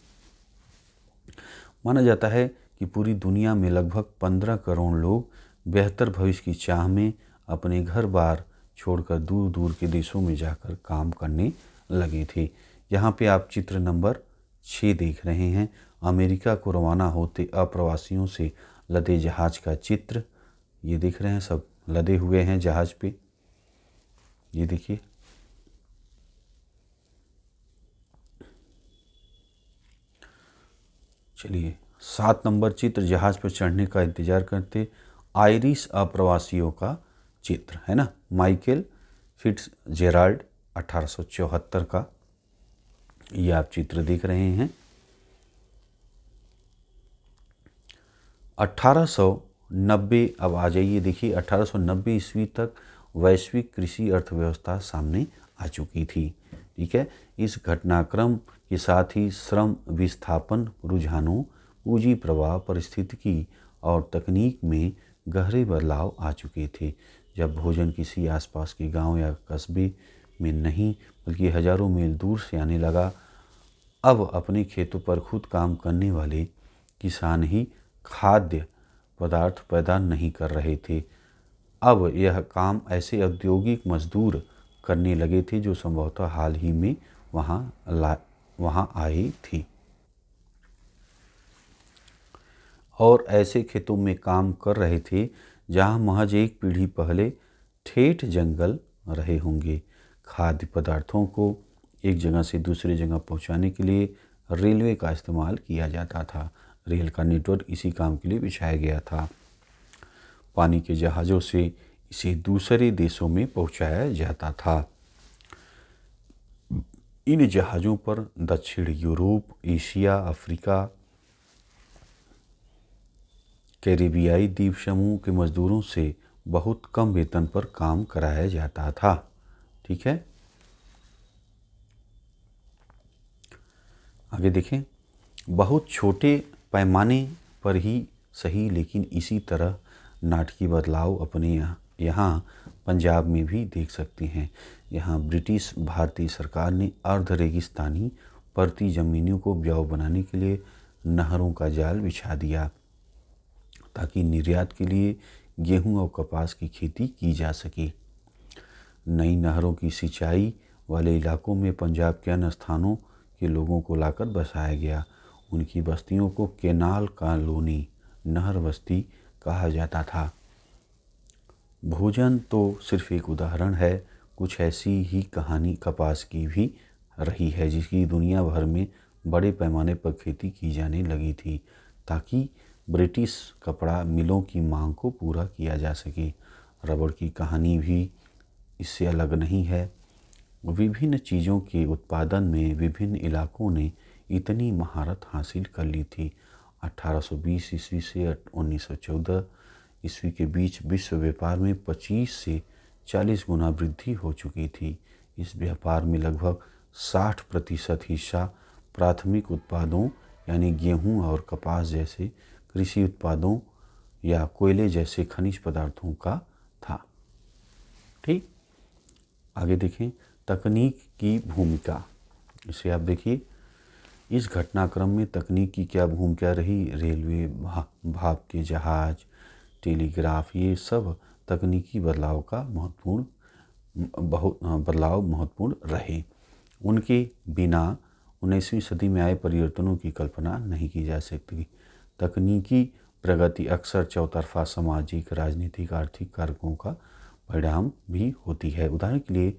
माना जाता है कि पूरी दुनिया में लगभग 15 करोड़ लोग बेहतर भविष्य की चाह में अपने घर बार छोड़कर दूर दूर के देशों में जाकर काम करने लगे थे। यहाँ पे आप चित्र नंबर 6 देख रहे हैं, अमेरिका को रवाना होते अप्रवासियों से लदे जहाज का चित्र। ये देख रहे हैं, सब लदे हुए हैं जहाज पे, ये देखिए। चलिए 7 नंबर चित्र, जहाज पर चढ़ने का इंतजार करते आयरिश अप्रवासियों का चित्र है ना, माइकल फिट्जजेराल्ड 1874 का ये आप चित्र देख रहे हैं। 1890, अब आ जाइए, देखिए 1890 ईस्वी तक वैश्विक कृषि अर्थव्यवस्था सामने आ चुकी थी। ठीक है, इस घटनाक्रम के साथ ही श्रम विस्थापन रुझानों, पूंजी प्रवाह, पारिस्थितिकी और तकनीक में गहरे बदलाव आ चुके थे। जब भोजन किसी आसपास के गांव या कस्बे में नहीं बल्कि हजारों मील दूर से आने लगा, अब अपने खेतों पर खुद काम करने वाले किसान ही खाद्य पदार्थ पैदा नहीं कर रहे थे। अब यह काम ऐसे औद्योगिक मजदूर करने लगे थे जो संभवतः हाल ही में वहाँ आई थी और ऐसे खेतों में काम कर रहे थे जहाँ महज एक पीढ़ी पहले ठेठ जंगल रहे होंगे। खाद्य पदार्थों को एक जगह से दूसरी जगह पहुँचाने के लिए रेलवे का इस्तेमाल किया जाता था। रेल का नेटवर्क इसी काम के लिए बिछाया गया था। पानी के जहाज़ों से इसे दूसरे देशों में पहुँचाया जाता था। इन जहाज़ों पर दक्षिण यूरोप, एशिया, अफ्रीका, कैरिबियाई द्वीप समूह के मजदूरों से बहुत कम वेतन पर काम कराया जाता था। ठीक है, आगे देखें। बहुत छोटे पैमाने पर ही सही, लेकिन इसी तरह नाटकीय बदलाव अपने यहाँ पंजाब में भी देख सकते हैं। यहाँ ब्रिटिश भारतीय सरकार ने अर्ध रेगिस्तानी परती ज़मीनों को उपजाऊ बनाने के लिए नहरों का जाल बिछा दिया ताकि निर्यात के लिए गेहूं और कपास की खेती की जा सके। नई नहरों की सिंचाई वाले इलाकों में पंजाब के अन्य स्थानों के लोगों को लाकर बसाया गया। उनकी बस्तियों को केनाल कॉलोनी, नहर बस्ती कहा जाता था। भोजन तो सिर्फ एक उदाहरण है, कुछ ऐसी ही कहानी कपास की भी रही है जिसकी दुनिया भर में बड़े पैमाने पर खेती की जाने लगी थी ताकि ब्रिटिश कपड़ा मिलों की मांग को पूरा किया जा सके। रबड़ की कहानी भी इससे अलग नहीं है। विभिन्न चीज़ों के उत्पादन में विभिन्न इलाकों ने इतनी महारत हासिल कर ली थी। 1820 ईस्वी से 1914 ईस्वी के बीच विश्व व्यापार में 25 से 40 गुना वृद्धि हो चुकी थी। इस व्यापार में लगभग 60% हिस्सा प्राथमिक उत्पादों यानी गेहूं और कपास जैसे कृषि उत्पादों या कोयले जैसे खनिज पदार्थों का था। ठीक, आगे देखें। तकनीक की भूमिका, इसे आप देखिए। इस घटनाक्रम में तकनीक की क्या भूमिका रही? रेलवे, भाप के जहाज, टेलीग्राफ, ये सब तकनीकी बदलाव का महत्वपूर्ण रहे। उनके बिना 19वीं सदी में आए परिवर्तनों की कल्पना नहीं की जा सकती। तकनीकी प्रगति अक्सर चौतरफा सामाजिक, राजनीतिक, आर्थिक कारकों का परिणाम भी होती है। उदाहरण के लिए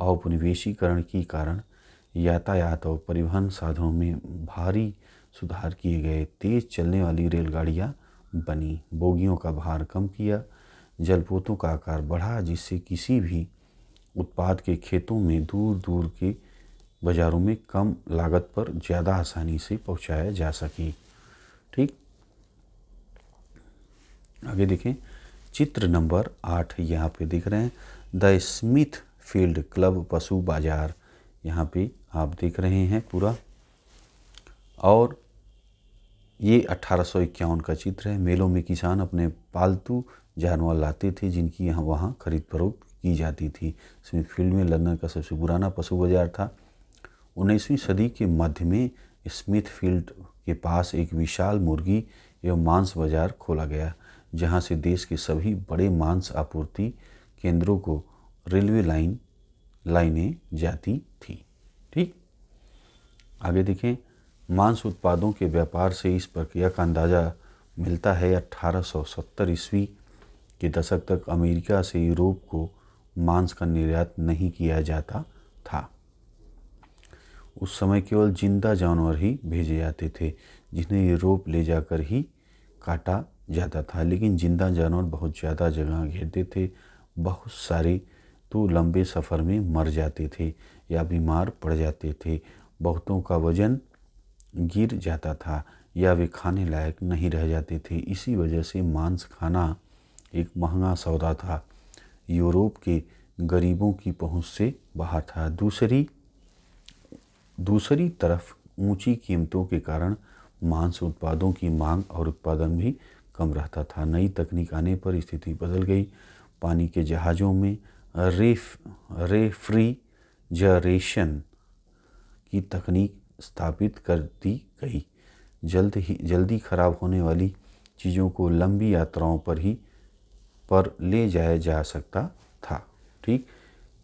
औपनिवेशीकरण के कारण यातायात और परिवहन साधनों में भारी सुधार किए गए। तेज चलने वाली रेलगाड़ियाँ बनी, बोगियों का भार कम किया, जलपोतों का आकार बढ़ा जिससे किसी भी उत्पाद के खेतों में दूर दूर के बाज़ारों में कम लागत पर ज़्यादा आसानी से पहुंचाया जा सके। ठीक, आगे देखें। चित्र नंबर 8 यहाँ पे देख रहे हैं, द स्मिथ फील्ड क्लब पशु बाजार। यहाँ पे आप देख रहे हैं पूरा, और ये 1851 का चित्र है। मेलों में किसान अपने पालतू जानवर लाते थे जिनकी यहाँ वहाँ खरीद फरोख्त की जाती थी। स्मिथफील्ड में लंदन का सबसे पुराना पशु बाजार था। 19वीं सदी के मध्य में स्मिथफील्ड के पास एक विशाल मुर्गी एवं मांस बाजार खोला गया, जहाँ से देश के सभी बड़े मांस आपूर्ति केंद्रों को रेलवे लाइनें जाती थी। ठीक, आगे देखें। मांस उत्पादों के व्यापार से इस प्रक्रिया का अंदाज़ा मिलता है। 1870 ईस्वी के दशक तक अमेरिका से यूरोप को मांस का निर्यात नहीं किया जाता था। उस समय केवल जिंदा जानवर ही भेजे जाते थे जिन्हें यूरोप ले जाकर ही काटा जाता था, लेकिन जिंदा जानवर बहुत ज़्यादा जगह घेरते थे। बहुत सारे तो लंबे सफ़र में मर जाते थे या बीमार पड़ जाते थे। बहुतों का वजन गिर जाता था या वे खाने लायक नहीं रह जाते थे। इसी वजह से मांस खाना एक महंगा सौदा था, यूरोप के गरीबों की पहुंच से बाहर था। दूसरी तरफ ऊंची कीमतों के कारण मांस उत्पादों की मांग और उत्पादन भी कम रहता था। नई तकनीक आने पर स्थिति बदल गई। पानी के जहाज़ों में रेफ्रिजरेशन की तकनीक स्थापित कर दी गई। जल्दी खराब होने वाली चीज़ों को लंबी यात्राओं पर ले जाया जा सकता था। ठीक,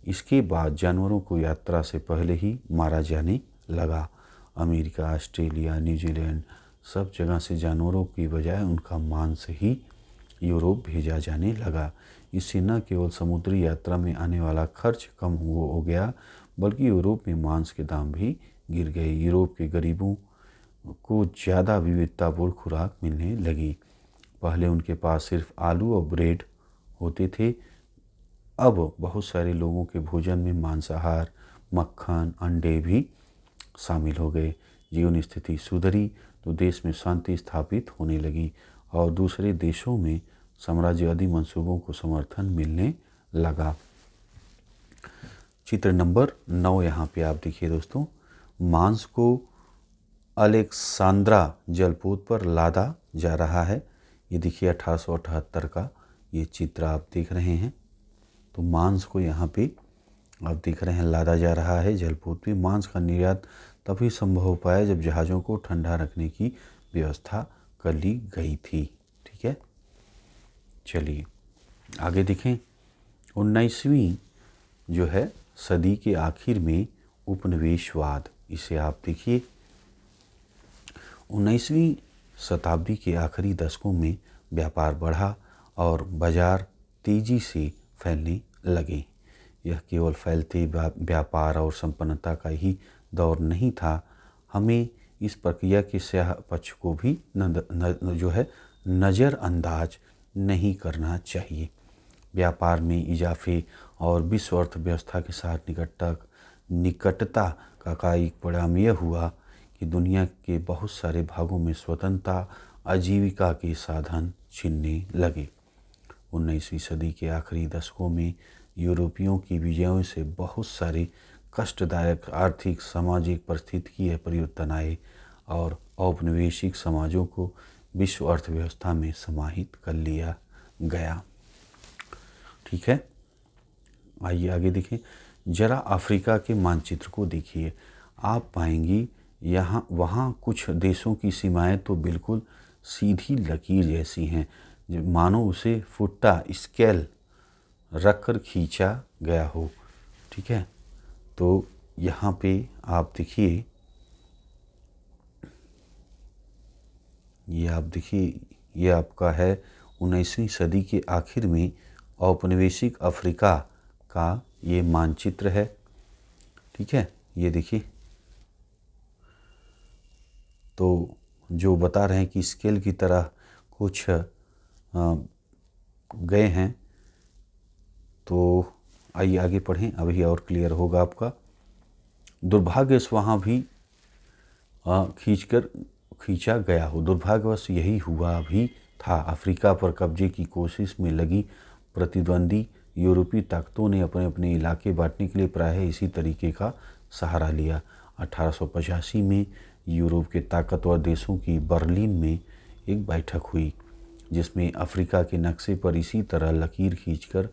इसके बाद जानवरों को यात्रा से पहले ही मारा जाने लगा। अमेरिका, ऑस्ट्रेलिया, न्यूजीलैंड सब जगह से जानवरों की बजाय उनका मांस ही यूरोप भेजा जाने लगा। इससे न केवल समुद्री यात्रा में आने वाला खर्च कम हो गया, बल्कि यूरोप में मांस के दाम भी गिर गए। यूरोप के गरीबों को ज़्यादा विविधतापूर्ण खुराक मिलने लगी। पहले उनके पास सिर्फ आलू और ब्रेड होते थे, अब बहुत सारे लोगों के भोजन में मांसाहार, मक्खन, अंडे भी शामिल हो गए। जीवन स्थिति सुधरी तो देश में शांति स्थापित होने लगी और दूसरे देशों में साम्राज्यवादी मंसूबों को समर्थन मिलने लगा। चित्र नंबर 9 यहाँ पे आप देखिए दोस्तों। मांस को अलेक्सांद्रा जलपोत पर लादा जा रहा है। ये देखिए 1878 का ये चित्र आप देख रहे हैं। तो मांस को यहाँ पे आप देख रहे हैं लादा जा रहा है जलपोत पे। मांस का निर्यात तभी संभव हो पाया जब जहाज़ों को ठंडा रखने की व्यवस्था कर ली गई थी। ठीक है, चलिए आगे देखें। 19वीं जो है सदी के आखिर में उपनिवेशवाद, इसे आप देखिए। 19वीं शताब्दी के आखिरी दशकों में व्यापार बढ़ा और बाजार तेजी से फैलने लगे। यह केवल फैलते व्यापार और संपन्नता का ही दौर नहीं था। हमें इस प्रक्रिया के स्याह पक्ष को भी नज़रअंदाज नहीं करना चाहिए। व्यापार में इजाफे और विश्व अर्थव्यवस्था के साथ निकटता का एक परिणाम यह हुआ कि दुनिया के बहुत सारे भागों में स्वतंत्रता आजीविका के साधन छिनने लगे। 19वीं सदी के आखिरी दशकों में यूरोपियों की विजयों से बहुत सारे कष्टदायक आर्थिक सामाजिक परिस्थितिकीय परिवर्तन आए और औपनिवेशिक समाजों को विश्व अर्थव्यवस्था में समाहित कर लिया गया। ठीक है, आइए आगे देखें। जरा अफ्रीका के मानचित्र को देखिए। आप पाएंगी वहाँ कुछ देशों की सीमाएं तो बिल्कुल सीधी लकीर जैसी हैं, मानो उसे फुट्टा स्केल रखकर खींचा गया हो। ठीक है, तो यहाँ पे आप देखिए, ये आपका है 19वीं सदी के आखिर में औपनिवेशिक अफ्रीका का ये मानचित्र है। ठीक है, ये देखिए। तो जो बता रहे हैं कि स्केल की तरह कुछ गए हैं। तो आइए आगे पढ़ें, अभी और क्लियर होगा आपका। दुर्भाग्यवश वहाँ भी खींचा गया हो। दुर्भाग्यवश यही हुआ भी था। अफ्रीका पर कब्जे की कोशिश में लगी प्रतिद्वंदी यूरोपीय ताकतों ने अपने अपने इलाके बांटने के लिए प्रायः इसी तरीके का सहारा लिया। 1885 में यूरोप के ताकतवर देशों की बर्लिन में एक बैठक हुई, जिसमें अफ्रीका के नक्शे पर इसी तरह लकीर खींचकर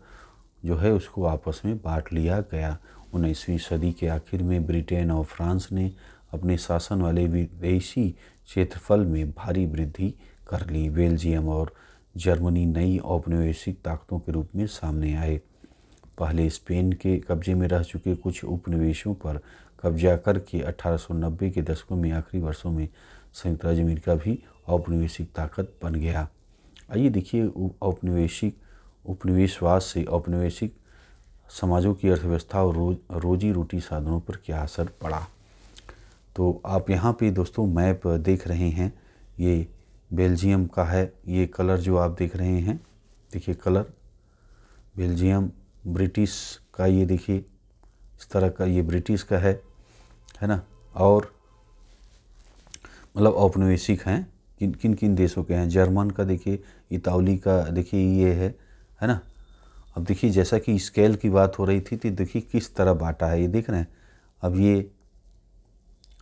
जो है उसको आपस में बांट लिया गया। 19वीं सदी के आखिर में ब्रिटेन और फ्रांस ने अपने शासन वाले विदेशी क्षेत्रफल में भारी वृद्धि कर ली। बेल्जियम और जर्मनी नई औपनिवेशिक ताकतों के रूप में सामने आए। पहले स्पेन के कब्जे में रह चुके कुछ उपनिवेशों पर कब्जा करके 1890 के दशकों में आखिरी वर्षों में संयुक्त राज्य अमेरिका भी औपनिवेशिक ताकत बन गया। आइए देखिए उपनिवेशवाद से औपनिवेशिक समाजों की अर्थव्यवस्था और रोजी रोटी साधनों पर क्या असर पड़ा। तो आप यहाँ पे दोस्तों मैप देख रहे हैं, ये बेल्जियम का है। ये कलर जो आप देख रहे हैं, देखिए कलर बेल्जियम, ब्रिटिश का ये देखिए इस तरह का, ये ब्रिटिश का है ना। और मतलब औपनिवेशिक हैं किन किन देशों के हैं। जर्मन का देखिए, इतावली का देखिए ये है ना। अब देखिए जैसा कि स्केल की बात हो रही थी तो देखिए किस तरह बांटा है, ये देख रहे हैं। अब ये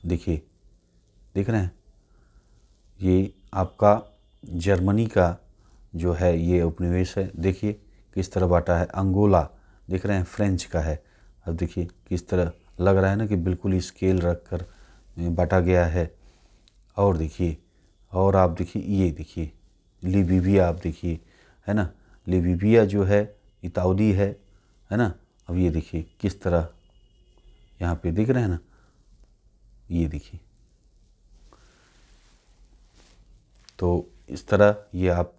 देखिए, देख रहे हैं, ये आपका जर्मनी का जो है ये उपनिवेश है, देखिए किस तरह बांटा है। अंगोला देख रहे हैं, फ्रेंच का है। अब देखिए किस तरह लग रहा है ना कि बिल्कुल स्केल रख कर बांटा गया है। और देखिए, और आप देखिए, ये देखिए लिबिया, आप देखिए है ना, लिबिया जो है इतावली है ना। अब ये देखिए किस तरह यहाँ पे दिख रहे हैं ना, ये देखिए। तो इस तरह ये आप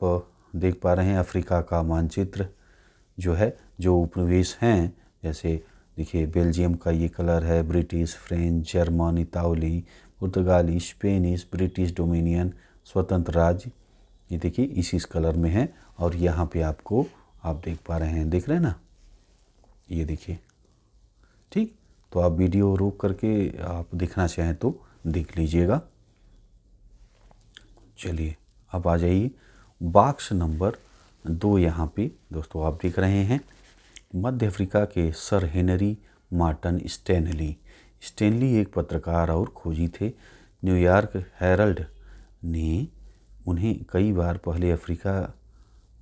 देख पा रहे हैं अफ्रीका का मानचित्र जो है, जो उपनिवेश हैं। जैसे देखिए बेल्जियम का ये कलर है, ब्रिटिश, फ्रेंच, जर्मन, इतावली, पुर्तगाली, स्पेनिश, ब्रिटिश डोमिनियन, स्वतंत्र राज्य, ये देखिए इसी कलर में है। और यहाँ पे आपको आप देख पा रहे हैं, देख रहे हैं ना, ये देखिए। ठीक, तो आप वीडियो रोक करके आप देखना चाहें तो देख लीजिएगा। चलिए अब आ जाइए बॉक्स नंबर 2। यहाँ पे दोस्तों आप देख रहे हैं मध्य अफ्रीका के सर हेनरी मार्टन स्टैनली एक पत्रकार और खोजी थे। न्यूयॉर्क हेरल्ड ने उन्हें कई बार पहले अफ्रीका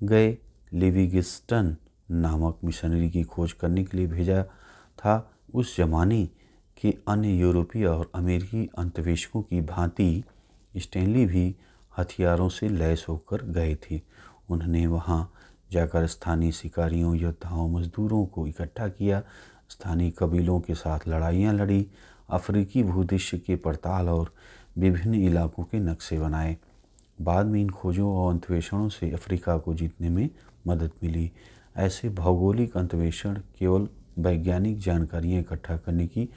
गए लिविंगस्टन नामक मिशनरी की खोज करने के लिए भेजा था। उस जमाने के अन्य यूरोपीय और अमेरिकी अन्वेषकों की भांति स्टैनली भी हथियारों से लैस होकर गए थे। उन्होंने वहां जाकर स्थानीय शिकारियों, योद्धाओं, मजदूरों को इकट्ठा किया, स्थानीय कबीलों के साथ लड़ाइयाँ लड़ी, अफ्रीकी भूदृश्य के पड़ताल और विभिन्न इलाकों के नक्शे बनाए। बाद में इन खोजों और अन्वेषणों से अफ्रीका को जीतने में मदद मिली। ऐसे भौगोलिक अन्वेषण केवल वैज्ञानिक जानकारियाँ इकट्ठा करने की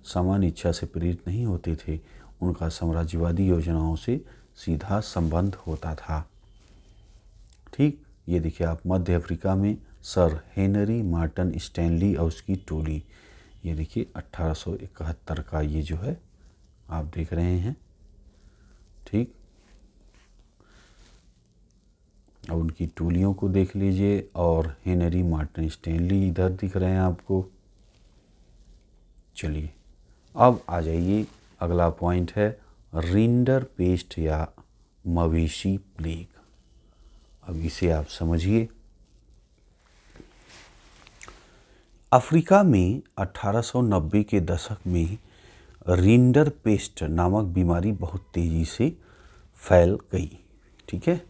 सामान्य इच्छा से प्रेरित नहीं होते थे, उनका साम्राज्यवादी योजनाओं से सीधा संबंध होता था। ठीक, ये देखिए आप मध्य अफ्रीका में सर हेनरी मार्टन स्टैनली और उसकी टोली, ये देखिए 1871 का ये जो है आप देख रहे हैं। ठीक, अब उनकी टोलियों को देख लीजिए और हेनरी मार्टन स्टैनली इधर दिख रहे हैं आपको। चलिए अब आ जाइए, अगला पॉइंट है रिंडर पेस्ट या मवेशी प्लेग। अब इसे आप समझिए। अफ्रीका में 1890 के दशक में रिंडर पेस्ट नामक बीमारी बहुत तेज़ी से फैल गई। ठीक है,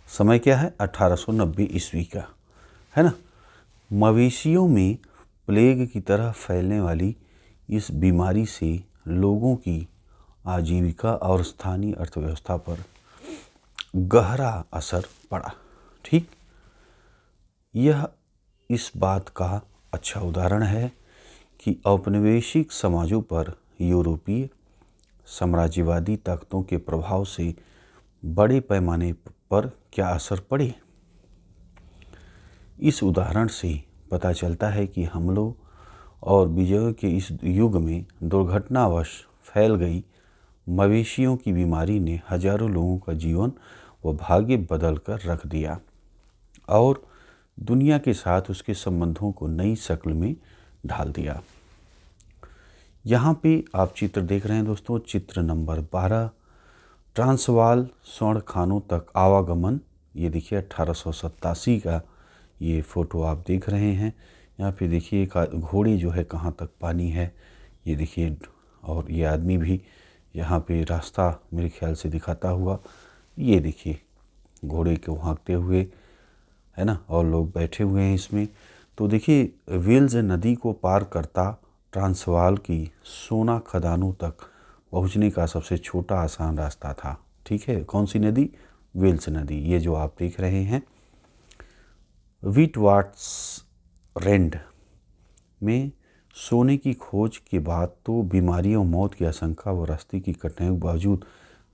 समय क्या है 1890 ईस्वी का, है ना। मवेशियों में प्लेग की तरह फैलने वाली इस बीमारी से लोगों की आजीविका और स्थानीय अर्थव्यवस्था पर गहरा असर पड़ा। ठीक, यह इस बात का अच्छा उदाहरण है कि औपनिवेशिक समाजों पर यूरोपीय साम्राज्यवादी ताकतों के प्रभाव से बड़े पैमाने पर क्या असर पड़े। इस उदाहरण से पता चलता है कि हमलों और विजयों के इस युग में दुर्घटनावश फैल गई मवेशियों की बीमारी ने हजारों लोगों का जीवन व भाग्य बदल कर रख दिया और दुनिया के साथ उसके संबंधों को नई शक्ल में ढाल दिया। यहाँ पे आप चित्र देख रहे हैं दोस्तों, चित्र नंबर 12, ट्रांसवाल स्वर्ण खानों तक आवागमन। ये देखिए 1887 का ये फ़ोटो आप देख रहे हैं। यहाँ पे देखिए एक घोड़ी जो है कहाँ तक पानी है, ये देखिए, और ये आदमी भी यहाँ पे रास्ता मेरे ख्याल से दिखाता हुआ, ये देखिए घोड़े को हाँकते हुए, है ना, और लोग बैठे हुए हैं इसमें। तो देखिए वेल्स नदी को पार करता ट्रांसवाल की सोना खदानों तक पहुंचने का सबसे छोटा आसान रास्ता था। ठीक है, कौन सी नदी? वेल्स नदी। ये जो आप देख रहे हैं विटवाट्स रेंड में सोने की खोज के बाद तो बीमारी और मौत की आशंका व रास्ते की कठिनाई के बावजूद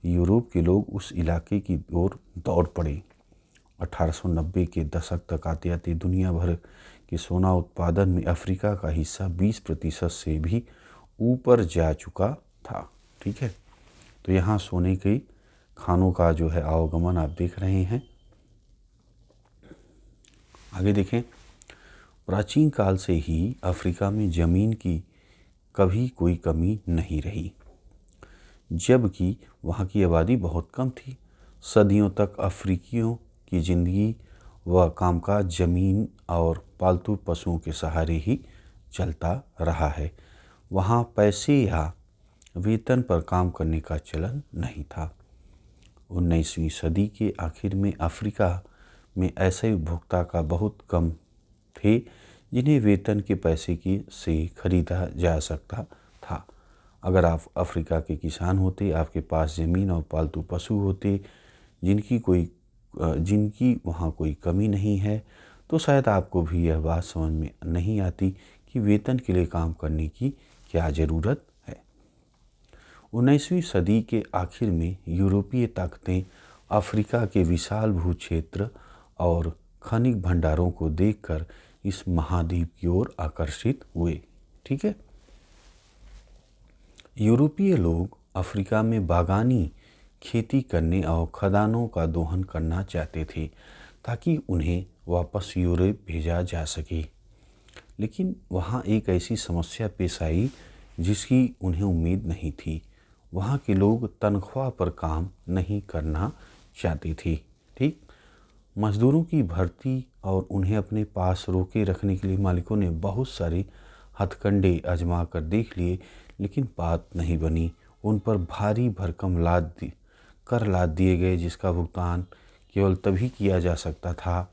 यूरोप के लोग उस इलाके की ओर दौड़ पड़े। 1890 के दशक तक आते आते दुनिया भर के सोना उत्पादन में अफ्रीका का हिस्सा 20% से भी ऊपर जा चुका था। ठीक है, तो यहाँ सोने के खानों का जो है आवागमन आप देख रहे हैं। आगे देखें, प्राचीन काल से ही अफ्रीका में ज़मीन की कभी कोई कमी नहीं रही, जबकि वहाँ की आबादी बहुत कम थी। सदियों तक अफ्रीकियों की ज़िंदगी व कामकाज ज़मीन और पालतू पशुओं के सहारे ही चलता रहा है। वहाँ पैसे या वेतन पर काम करने का चलन नहीं था। 19वीं सदी के आखिर में अफ्रीका में ऐसे उपभोक्ता का बहुत कम थे जिन्हें वेतन के पैसे की से खरीदा जा सकता था। अगर आप अफ्रीका के किसान होते, आपके पास ज़मीन और पालतू पशु होते जिनकी वहाँ कोई कमी नहीं है, तो शायद आपको भी यह बात समझ में नहीं आती कि वेतन के लिए काम करने की क्या ज़रूरत है। 19वीं सदी के आखिर में यूरोपीय ताकतें अफ्रीका के विशाल भूक्षेत्र और खनिज भंडारों को देखकर इस महाद्वीप की ओर आकर्षित हुए। ठीक है, यूरोपीय लोग अफ्रीका में बागानी खेती करने और खदानों का दोहन करना चाहते थे ताकि उन्हें वापस यूरोप भेजा जा सके। लेकिन वहाँ एक ऐसी समस्या पेश आई जिसकी उन्हें उम्मीद नहीं थी। वहाँ के लोग तनख्वाह पर काम नहीं करना चाहते थे। ठीक, मजदूरों की भर्ती और उन्हें अपने पास रोके रखने के लिए मालिकों ने बहुत सारे हथकंडे आजमा कर देख लिए, लेकिन बात नहीं बनी। उन पर भारी भरकम कर लाद दिए गए, जिसका भुगतान केवल तभी किया जा सकता था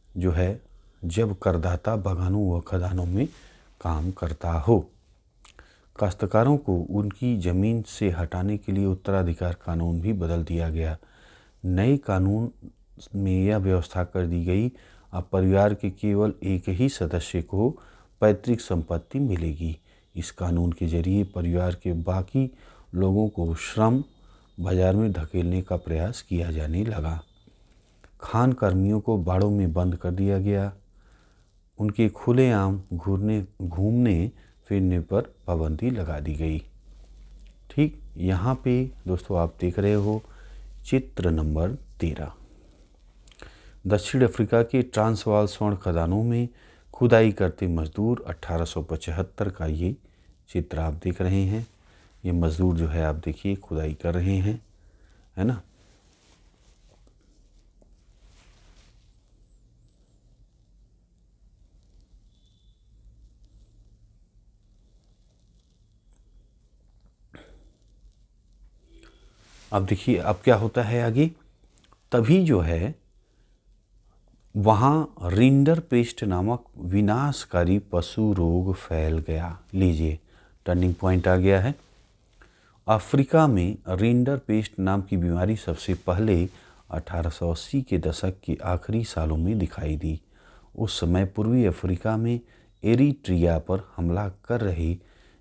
जो है जब करदाता बागानों व खदानों में काम करता हो। काश्तकारों को उनकी ज़मीन से हटाने के लिए उत्तराधिकार कानून भी बदल दिया गया। नए कानून में यह व्यवस्था कर दी गई, अब परिवार के केवल एक ही सदस्य को पैतृक संपत्ति मिलेगी। इस कानून के जरिए परिवार के बाकी लोगों को श्रम बाजार में धकेलने का प्रयास किया जाने लगा। खान कर्मियों को बाड़ों में बंद कर दिया गया। उनके खुलेआम घूमने फिरने पर पाबंदी लगा दी गई। ठीक, यहाँ पे दोस्तों आप देख रहे हो चित्र नंबर 13। दक्षिण अफ्रीका के ट्रांसवाल स्वर्ण खदानों में खुदाई करते मजदूर 1875 का ये चित्र आप देख रहे हैं। ये मजदूर जो है आप देखिए खुदाई कर रहे हैं, है ना। अब देखिए अब क्या होता है आगे। तभी जो है वहाँ रिंडर पेस्ट नामक विनाशकारी पशु रोग फैल गया। लीजिए टर्निंग पॉइंट आ गया है। अफ्रीका में रिंडर पेस्ट नाम की बीमारी सबसे पहले 1880 के दशक के आखिरी सालों में दिखाई दी। उस समय पूर्वी अफ्रीका में एरिट्रिया पर हमला कर रहे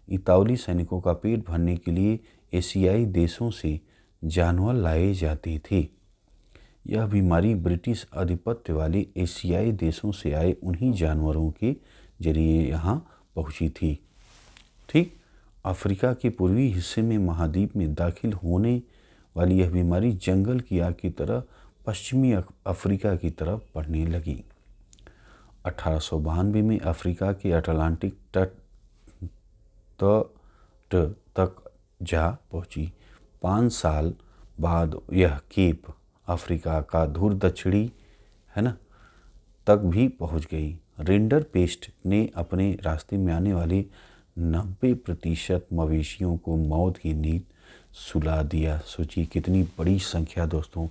इतालवी सैनिकों का पेट भरने के लिए एशियाई देशों से जानवर लाए जाते थे। यह बीमारी ब्रिटिश आधिपत्य वाले एशियाई देशों से आए उन्हीं जानवरों के जरिए यहाँ पहुँची थी। ठीक, अफ्रीका के पूर्वी हिस्से में महाद्वीप में दाखिल होने वाली यह बीमारी जंगल की आग की तरह पश्चिमी अफ्रीका की तरफ बढ़ने लगी। 1892 में अफ्रीका के अटलांटिक तट तक जा पहुंची। 5 साल बाद यह केप अफ्रीका का दूर दक्षिणी है ना तक भी पहुंच गई। रेंडर पेस्ट ने अपने रास्ते में आने वाले 90% मवेशियों को मौत की नींद सुला दिया। सोचिए कितनी बड़ी संख्या दोस्तों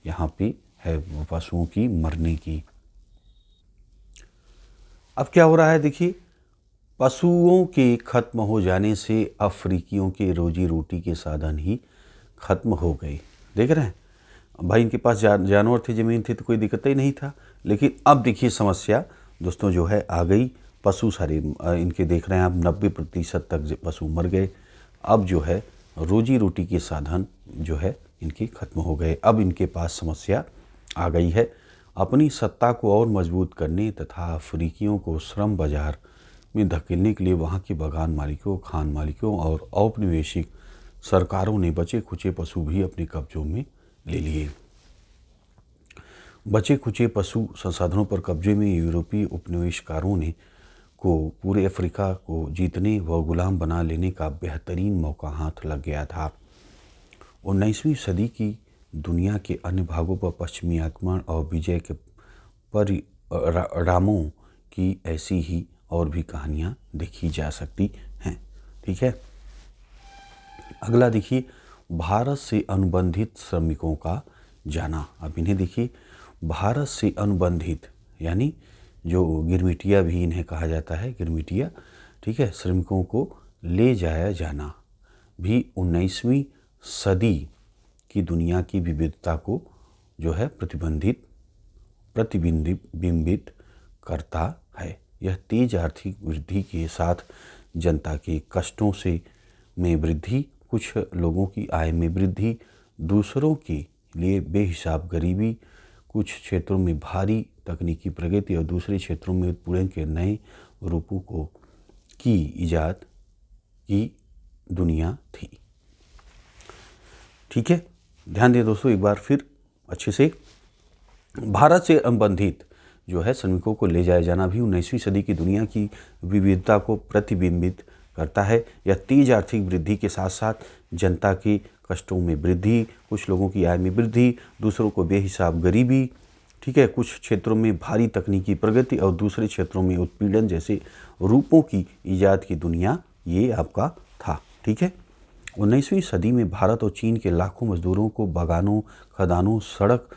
यहाँ पे है पशुओं की मरने की। अब क्या हो रहा है देखिए, पशुओं के खत्म हो जाने से अफ्रीकियों के रोजी रोटी के साधन ही खत्म हो गए। देख रहे हैं भाई, इनके पास जानवर थे, ज़मीन थी, तो कोई दिक्कत ही नहीं था। लेकिन अब देखिए समस्या दोस्तों जो है आ गई। पशु सारे इनके देख रहे हैं आप 90% तक पशु मर गए। अब जो है रोजी रोटी के साधन जो है इनके खत्म हो गए। अब इनके पास समस्या आ गई है। अपनी सत्ता को और मजबूत करने तथा अफ्रीकियों को श्रम बाजार में धकेलने के लिए वहाँ के बागान मालिकों, खान मालिकों और औपनिवेशिक सरकारों ने बचे खुचे पशु भी अपने कब्जों में ले लिए। बचे खुचे पशु संसाधनों पर कब्जे में यूरोपीय उपनिवेशकारों ने को पूरे अफ्रीका को जीतने व गुलाम बना लेने का बेहतरीन मौका हाथ लग गया था। 19वीं सदी की दुनिया के अन्य भागों पर पश्चिमी आक्रमण और विजय के परिणामों की ऐसी ही और भी कहानियाँ देखी जा सकती हैं। ठीक है, अगला देखिए, भारत से अनुबंधित श्रमिकों का जाना। अब इन्हें देखिए, भारत से अनुबंधित यानी जो गिरमिटिया भी इन्हें कहा जाता है, गिरमिटिया, ठीक है, श्रमिकों को ले जाया जाना भी 19वीं सदी की दुनिया की विविधता को जो है प्रतिबिंबित करता है। यह तेज आर्थिक वृद्धि के साथ जनता के कष्टों में वृद्धि, कुछ लोगों की आय में वृद्धि, दूसरों के लिए बेहिसाब गरीबी, कुछ क्षेत्रों में भारी तकनीकी प्रगति और दूसरे क्षेत्रों में उत्पीड़न के नए रूपों की इजाद की दुनिया थी। ठीक है, ध्यान दें दोस्तों एक बार फिर अच्छे से। भारत से अनुबंधित जो है श्रमिकों को ले जाया जाना भी 19वीं सदी की दुनिया की विविधता को प्रतिबिंबित करता है। यह तेज आर्थिक वृद्धि के साथ साथ जनता के कष्टों में वृद्धि, कुछ लोगों की आय में वृद्धि, दूसरों को बेहिसाब गरीबी, ठीक है, कुछ क्षेत्रों में भारी तकनीकी प्रगति और दूसरे क्षेत्रों में उत्पीड़न जैसे रूपों की इजाद की दुनिया ये आपका था। ठीक है, 19वीं सदी में भारत और चीन के लाखों मजदूरों को बागानों, खदानों, सड़क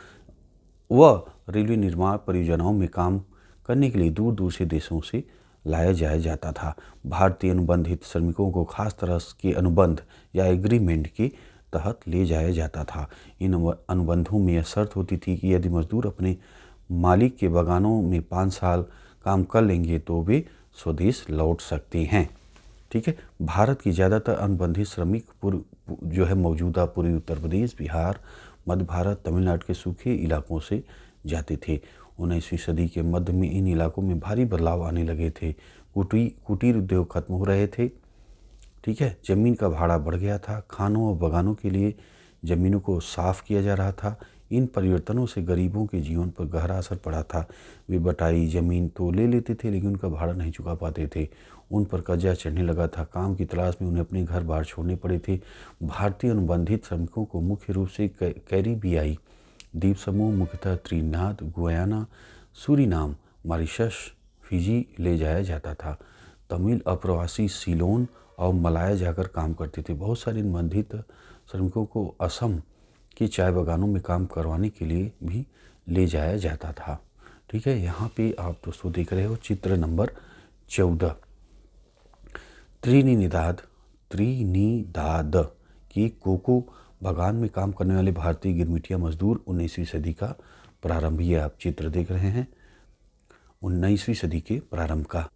व रेलवे निर्माण परियोजनाओं में काम करने के लिए दूर दूर से देशों से लाया जाता था। भारतीय अनुबंधित श्रमिकों को खास तरह के अनुबंध या एग्रीमेंट के तहत ले जाया जाता था। इन अनुबंधों में यह शर्त होती थी कि यदि मजदूर अपने मालिक के बागानों में 5 साल काम कर लेंगे तो वे स्वदेश लौट सकते हैं। ठीक है, भारत की ज़्यादातर अनुबंधित श्रमिक जो है मौजूदा पूर्वी उत्तर प्रदेश, बिहार, मध्य भारत, तमिलनाडु के सूखे इलाकों से जाते थे। 19वीं सदी के मध्य में इन इलाकों में भारी बदलाव आने लगे थे। कुटीर उद्योग खत्म हो रहे थे। ठीक है, ज़मीन का भाड़ा बढ़ गया था। खानों और बागानों के लिए ज़मीनों को साफ किया जा रहा था। इन परिवर्तनों से गरीबों के जीवन पर गहरा असर पड़ा था। वे बटाई ज़मीन तो ले लेते थे लेकिन उनका भाड़ा नहीं चुका पाते थे। उन पर कर्जा चढ़ने लगा था। काम की तलाश में उन्हें अपने घर बाहर छोड़ने पड़े थे। भारतीय अनुबंधित श्रमिकों को मुख्य रूप से कैरिबियाई द्वीप समूह, मुख्यतः Trinidad, Guyana, Suriname, Mauritius, Fiji ले जाया जाता था। तमिल अप्रवासी सीलोन और मलाया जाकर काम करते थे। बहुत सारे अनुबंधित श्रमिकों को असम के चाय बागानों में काम करवाने के लिए भी ले जाया जाता था। ठीक है, यहाँ पे आप दोस्तों देख रहे हो चित्र नंबर 14। त्रिनिदाद के कोको बागान में काम करने वाले भारतीय गिरमिटिया मजदूर 19वीं सदी का प्रारंभ, ये आप चित्र देख रहे हैं 19वीं सदी के प्रारंभ का।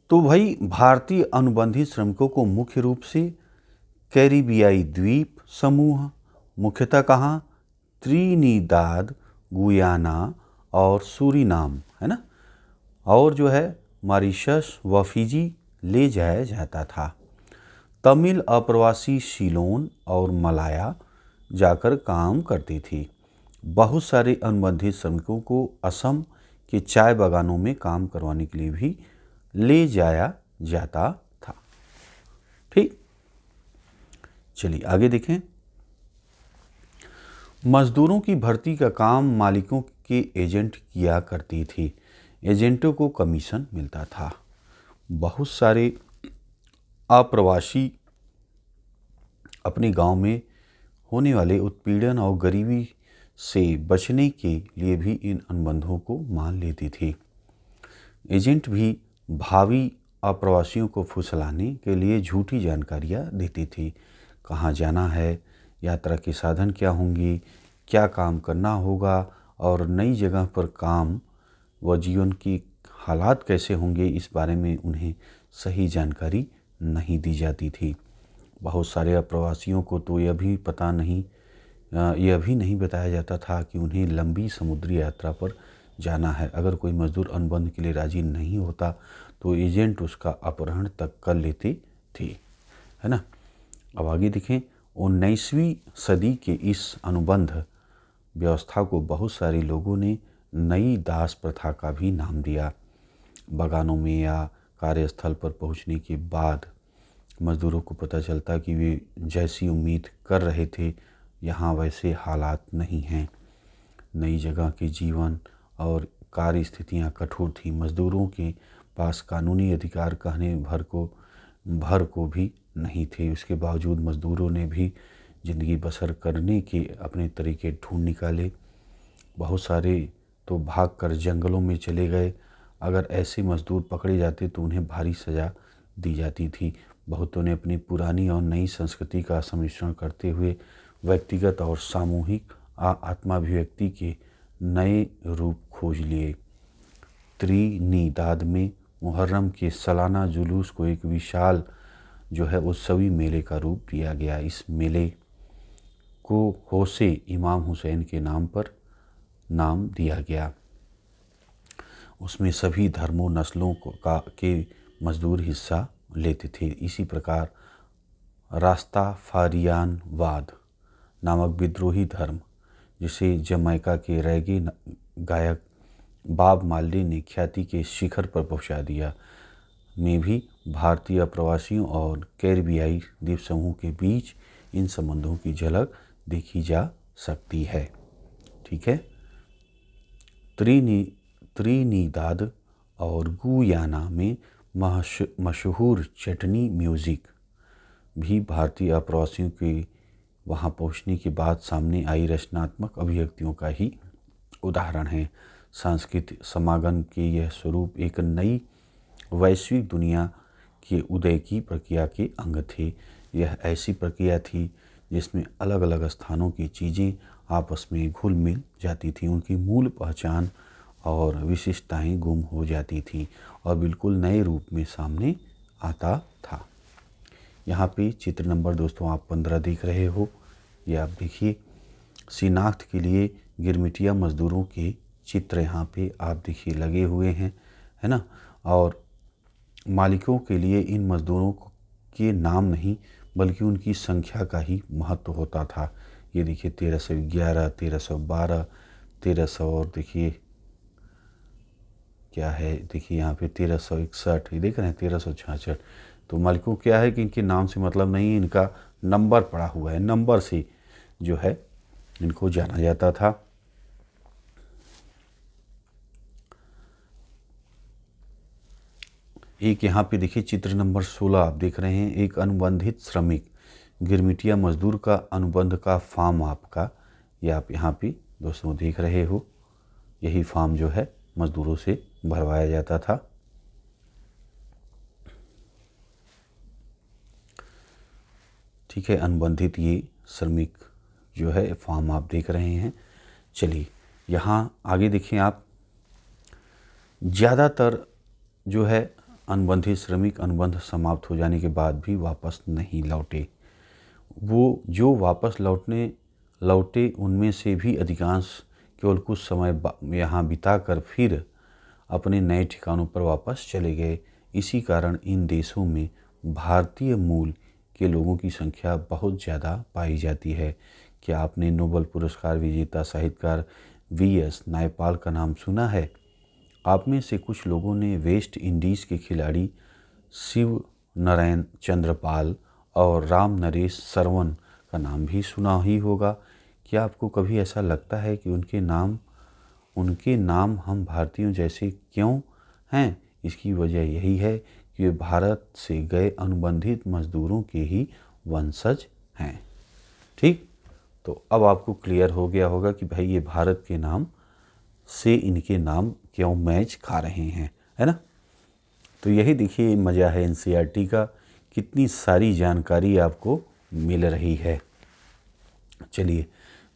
तो भाई भारतीय अनुबंधित श्रमिकों को मुख्य रूप से कैरिबियाई द्वीप समूह, मुख्यतः कहाँ, त्रिनिदाद, गुयाना और सूरीनाम, है ना, और जो है मॉरिशस व फिजी ले जाया जाता था। तमिल अप्रवासी सीलोन और मलाया जाकर काम करती थी। बहुत सारे अनुबंधित श्रमिकों को असम के चाय बागानों में काम करवाने के लिए भी ले जाया जाता था। ठीक, चलिए आगे देखें। मजदूरों की भर्ती का काम मालिकों के एजेंट किया करती थी। एजेंटों को कमीशन मिलता था। बहुत सारे अप्रवासी अपने गांव में होने वाले उत्पीड़न और गरीबी से बचने के लिए भी इन अनुबंधों को मान लेती थी। एजेंट भी भावी अप्रवासियों को फुसलाने के लिए झूठी जानकारियां देती थी। कहाँ जाना है, यात्रा के साधन क्या होंगे, क्या काम करना होगा और नई जगह पर काम व जीवन की हालात कैसे होंगे, इस बारे में उन्हें सही जानकारी नहीं दी जाती थी। बहुत सारे अप्रवासियों को तो यह भी नहीं बताया जाता था कि उन्हें लंबी समुद्री यात्रा पर जाना है। अगर कोई मजदूर अनुबंध के लिए राजी नहीं होता तो एजेंट उसका अपहरण तक कर लेते थे, है ना। अब आगे देखें। 19वीं सदी के इस अनुबंध व्यवस्था को बहुत सारे लोगों ने नई दास प्रथा का भी नाम दिया। बागानों में या कार्यस्थल पर पहुंचने के बाद मजदूरों को पता चलता कि वे जैसी उम्मीद कर रहे थे यहाँ वैसे हालात नहीं हैं। नई जगह के जीवन और कार्य स्थितियाँ कठोर थी। मजदूरों के पास कानूनी अधिकार कहने भर को भी नहीं थे। उसके बावजूद मजदूरों ने भी ज़िंदगी बसर करने के अपने तरीके ढूंढ निकाले। बहुत सारे तो भागकर जंगलों में चले गए। अगर ऐसे मजदूर पकड़े जाते तो उन्हें भारी सज़ा दी जाती थी। बहुतों ने अपनी पुरानी और नई संस्कृति का सम्मिश्रण करते हुए व्यक्तिगत और सामूहिक आत्माभिव्यक्ति के नए रूप खोज लिए। त्रिनिदाद में मुहर्रम के सालाना जुलूस को एक विशाल उत्सवी मेले का रूप दिया गया। इस मेले को होसे इमाम हुसैन के नाम पर नाम दिया गया। उसमें सभी धर्मों नस्लों के मजदूर हिस्सा लेते थे। इसी प्रकार रास्ताफारियानवाद नामक विद्रोही धर्म, जिसे जमैका के रैगे गायक बॉब मार्ली ने ख्याति के शिखर पर पहुंचा दिया, में भी भारतीय प्रवासियों और कैरिबियाई द्वीप समूह के बीच इन संबंधों की झलक देखी जा सकती है। ठीक है। त्रिनिदाद और गुयाना में मशहूर चटनी म्यूज़िक भी भारतीय अप्रवासियों के वहाँ पहुँचने के बाद सामने आई रचनात्मक अभिव्यक्तियों का ही उदाहरण है। सांस्कृतिक समागम के यह स्वरूप एक नई वैश्विक दुनिया के उदय की प्रक्रिया के अंग थे। यह ऐसी प्रक्रिया थी जिसमें अलग अलग स्थानों की चीज़ें आपस में घुल मिल जाती थीं। उनकी मूल पहचान और विशिष्टताएं गुम हो जाती थीं और बिल्कुल नए रूप में सामने आता था। यहाँ पे चित्र नंबर दोस्तों आप 15 देख रहे हो, ये आप देखिए। शिनाख्त के लिए गिरमिटिया मज़दूरों के चित्र यहाँ पे आप देखिए लगे हुए हैं, है ना। और मालिकों के लिए इन मज़दूरों के नाम नहीं बल्कि उनकी संख्या का ही महत्व होता था। ये देखिए 1311, 1312, 1300 और देखिए क्या है, देखिए यहाँ पे 1361, ये देख रहे हैं 1366। तो मालिकों क्या है कि इनके नाम से मतलब नहीं, इनका नंबर पड़ा हुआ है, नंबर से जो है इनको जाना जाता था। एक यहाँ पे देखिए चित्र नंबर 16 आप देख रहे हैं। एक अनुबंधित श्रमिक गिरमिटिया मजदूर का अनुबंध का फॉर्म आपका, ये आप यहाँ पे दोस्तों देख रहे हो। यही फॉर्म जो है मजदूरों से भरवाया जाता था। ठीक है, अनुबंधित ये श्रमिक जो है फॉर्म आप देख रहे हैं। चलिए यहाँ आगे देखें आप। ज़्यादातर जो है अनुबंधित श्रमिक अनुबंध समाप्त हो जाने के बाद भी वापस नहीं लौटे। वो जो वापस लौटे उनमें से भी अधिकांश केवल कुछ समय यहाँ बिताकर फिर अपने नए ठिकानों पर वापस चले गए। इसी कारण इन देशों में भारतीय मूल के लोगों की संख्या बहुत ज़्यादा पाई जाती है। क्या आपने नोबेल पुरस्कार विजेता साहित्यकार V.S. नायपाल का नाम सुना है? आप में से कुछ लोगों ने वेस्ट इंडीज़ के खिलाड़ी शिव नारायण चंद्रपाल और राम नरेश सरवण का नाम भी सुना ही होगा। क्या आपको कभी ऐसा लगता है कि उनके नाम हम भारतीयों जैसे क्यों हैं? इसकी वजह यही है कि वे भारत से गए अनुबंधित मजदूरों के ही वंशज हैं। ठीक, तो अब आपको क्लियर हो गया होगा कि भाई ये भारत के नाम से इनके नाम क्यों मैच खा रहे हैं, है ना। तो यही देखिए मज़ा है एनसीईआरटी का, कितनी सारी जानकारी आपको मिल रही है। चलिए,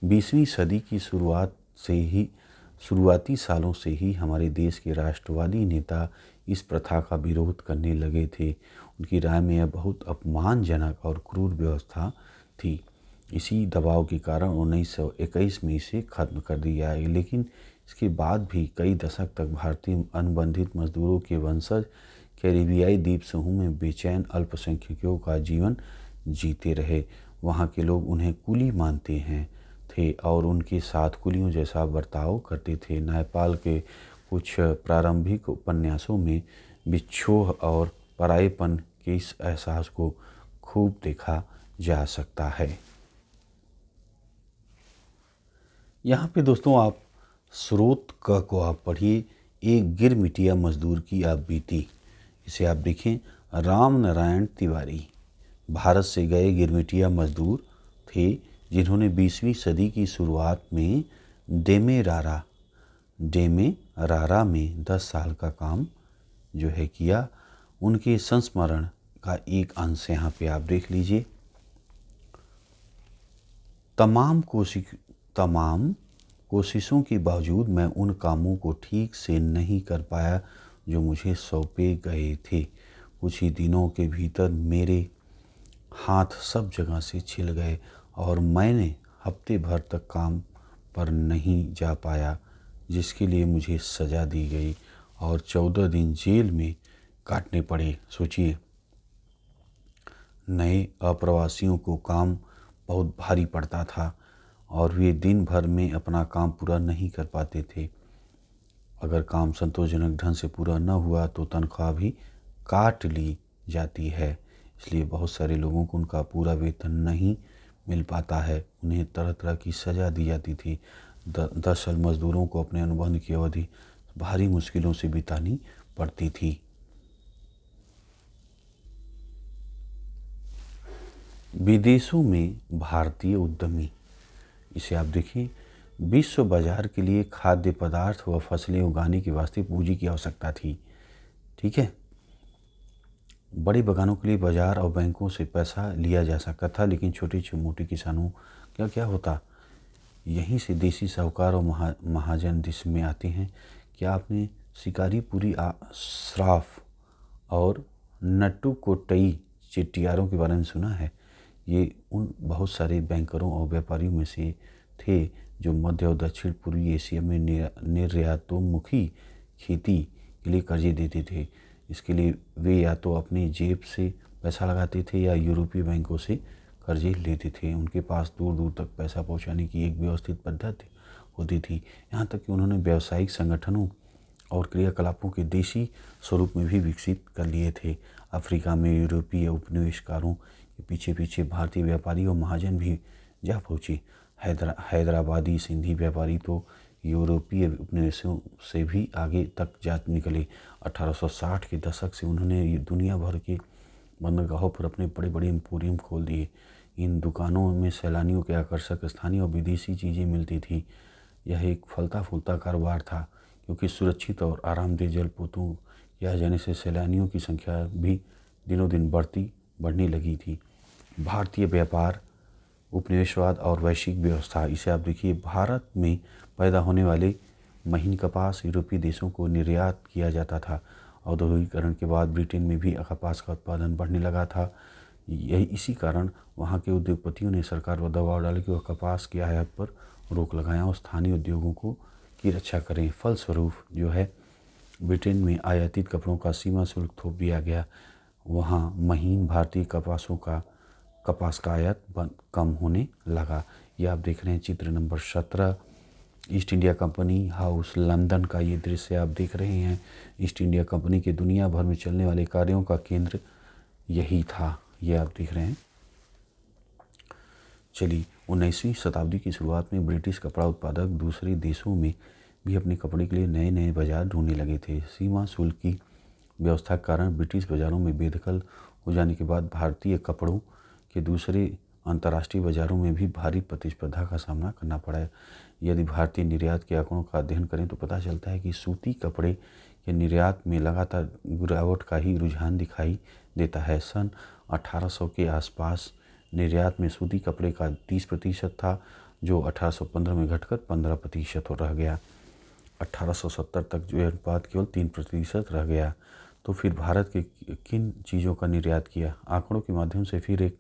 20वीं सदी की शुरुआती सालों से ही हमारे देश के राष्ट्रवादी नेता इस प्रथा का विरोध करने लगे थे। उनकी राय में यह बहुत अपमानजनक और क्रूर व्यवस्था थी। इसी दबाव के कारण 1921 में इसे खत्म कर दिया गया, लेकिन इसके बाद भी कई दशक तक भारतीय अनुबंधित मजदूरों के वंशज कैरिबियाई द्वीप समूह में बेचैन अल्पसंख्यकों का जीवन जीते रहे। वहाँ के लोग उन्हें कुली मानते थे और उनके साथ कुलियों जैसा बर्ताव करते थे। न्यायपाल के कुछ प्रारंभिक उपन्यासों में विक्षोभ और परायेपन के इस एहसास को खूब देखा जा सकता है। यहाँ पे दोस्तों आप स्रोत को आप पढ़िए, एक गिरमिटिया मजदूर की आप बीती। इसे आप देखें, राम नारायण तिवारी भारत से गए गिरमिटिया मजदूर थे जिन्होंने 20वीं सदी की शुरुआत में डेमेरारा में 10 साल का काम जो है किया। उनके संस्मरण का एक अंश यहाँ पे आप देख लीजिए। तमाम कोशिशों के बावजूद मैं उन कामों को ठीक से नहीं कर पाया जो मुझे सौंपे गए थे। कुछ ही दिनों के भीतर मेरे हाथ सब जगह से छिल गए और मैंने हफ्ते भर तक काम पर नहीं जा पाया, जिसके लिए मुझे सज़ा दी गई और 14 दिन जेल में काटने पड़े। सोचिए, नए अप्रवासियों को काम बहुत भारी पड़ता था और वे दिन भर में अपना काम पूरा नहीं कर पाते थे। अगर काम संतोषजनक ढंग से पूरा न हुआ तो तनख्वाह भी काट ली जाती है। इसलिए बहुत सारे लोगों को उनका पूरा वेतन नहीं मिल पाता है। उन्हें तरह तरह की सज़ा दी जाती थी। दरअसल मजदूरों को अपने अनुबंध की अवधि भारी मुश्किलों से बितानी पड़ती थी। विदेशों में भारतीय उद्यमी, इसे आप देखिए, विश्व बाजार के लिए खाद्य पदार्थ व फसलें उगाने के वास्ते पूंजी की आवश्यकता थी। ठीक है, बड़े बगानों के लिए बाजार और बैंकों से पैसा लिया जा सकता था, लेकिन छोटे मोटे किसानों क्या होता, यहीं से देसी साहूकार और महाजन देश में आते हैं। क्या आपने शिकारीपुरी श्राफ और नट्टुकोट्टई चेट्टियारों के बारे में सुना है? ये उन बहुत सारे बैंकरों और व्यापारियों में से थे जो मध्य और दक्षिण पूर्वी एशिया में निर्यातोन्मुखी खेती के लिए कर्जे देते थे। इसके लिए वे या तो अपनी जेब से पैसा लगाते थे या यूरोपीय बैंकों से कर्जे लेते थे। उनके पास दूर दूर तक पैसा पहुंचाने की एक व्यवस्थित पद्धति होती थी। यहाँ तक कि उन्होंने व्यावसायिक संगठनों और क्रियाकलापों के देशी स्वरूप में भी विकसित कर लिए थे। अफ्रीका में यूरोपीय उपनिवेशकारों के पीछे पीछे भारतीय व्यापारी और महाजन भी जा पहुँचे। हैदराबादी सिंधी व्यापारी तो यूरोपीय उपनिवेशों से भी आगे तक जा निकले। 1860 के दशक से उन्होंने दुनिया भर के बंदरगाहों पर अपने बड़े बड़े एम्पोरियम खोल दिए। इन दुकानों में सैलानियों के आकर्षक स्थानीय और विदेशी चीज़ें मिलती थी। यह एक फलता फूलता कारोबार था, क्योंकि सुरक्षित और आरामदेह जलपोतों या जाने से सैलानियों की संख्या भी दिनों दिन बढ़ने लगी थी। भारतीय व्यापार, उपनिवेशवाद और वैश्विक व्यवस्था, इसे आप देखिए, भारत में पैदा होने वाले महीन कपास यूरोपीय देशों को निर्यात किया जाता था। औद्योगिकरण के बाद ब्रिटेन में भी कपास का उत्पादन बढ़ने लगा था। इसी कारण वहाँ के उद्योगपतियों ने सरकार पर दबाव डाला कि वह कपास की आयात पर रोक लगाएं और स्थानीय उद्योगों की रक्षा करें। फलस्वरूप जो है, ब्रिटेन में आयातित कपड़ों का सीमा शुल्क थोप दिया गया। वहाँ महीन भारतीय कपास का आयात कम होने लगा। ये आप देख रहे हैं चित्र number 17। East India company house London का ये दृश्य आप देख रहे हैं। ईस्ट इंडिया कंपनी के दुनिया भर में चलने वाले कार्यों का केंद्र यही था, ये आप देख रहे हैं। चलिए, 19वीं शताब्दी की शुरुआत में ब्रिटिश कपड़ा उत्पादक दूसरे देशों में भी अपने कपड़े के लिए नए नए बाजार ढूंढने लगे थे। सीमा शुल्क की व्यवस्था के कारण ब्रिटिश बाज़ारों में बेदखल हो जाने के बाद भारतीय कपड़ों के दूसरे अंतर्राष्ट्रीय बाज़ारों में भी भारी प्रतिस्पर्धा का सामना करना पड़ा। यदि भारतीय निर्यात के आंकड़ों का अध्ययन करें तो पता चलता है कि सूती कपड़े के निर्यात में लगातार गिरावट का ही रुझान दिखाई देता है। सन 1800 के आसपास निर्यात में सूती कपड़े का 30% था, जो 1815 में घटकर 15% हो रह गया। 1870 तक जो अनुपात केवल 3% रह गया। तो फिर भारत के किन चीज़ों का निर्यात किया? आंकड़ों के माध्यम से फिर एक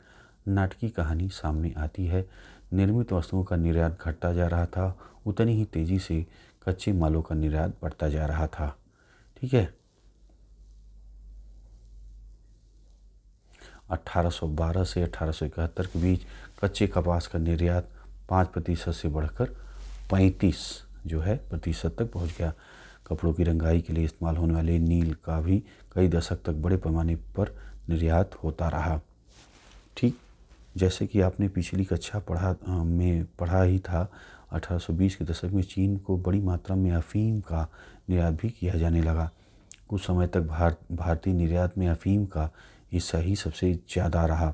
नाटकीय कहानी सामने आती है। निर्मित वस्तुओं का निर्यात घटता जा रहा था, उतनी ही तेज़ी से कच्चे मालों का निर्यात बढ़ता जा रहा था। ठीक है। 1812 से 1871 के बीच कच्चे कपास का निर्यात 5% से बढ़कर 35 जो है प्रतिशत तक पहुंच गया। कपड़ों की रंगाई के लिए इस्तेमाल होने वाले नील का भी कई दशक तक बड़े पैमाने पर निर्यात होता रहा। ठीक जैसे कि आपने पिछली कक्षा पढ़ा ही था, 1820 के दशक में चीन को बड़ी मात्रा में अफीम का निर्यात भी किया जाने लगा। कुछ समय तक भारतीय निर्यात में अफीम का हिस्सा ही सबसे ज़्यादा रहा।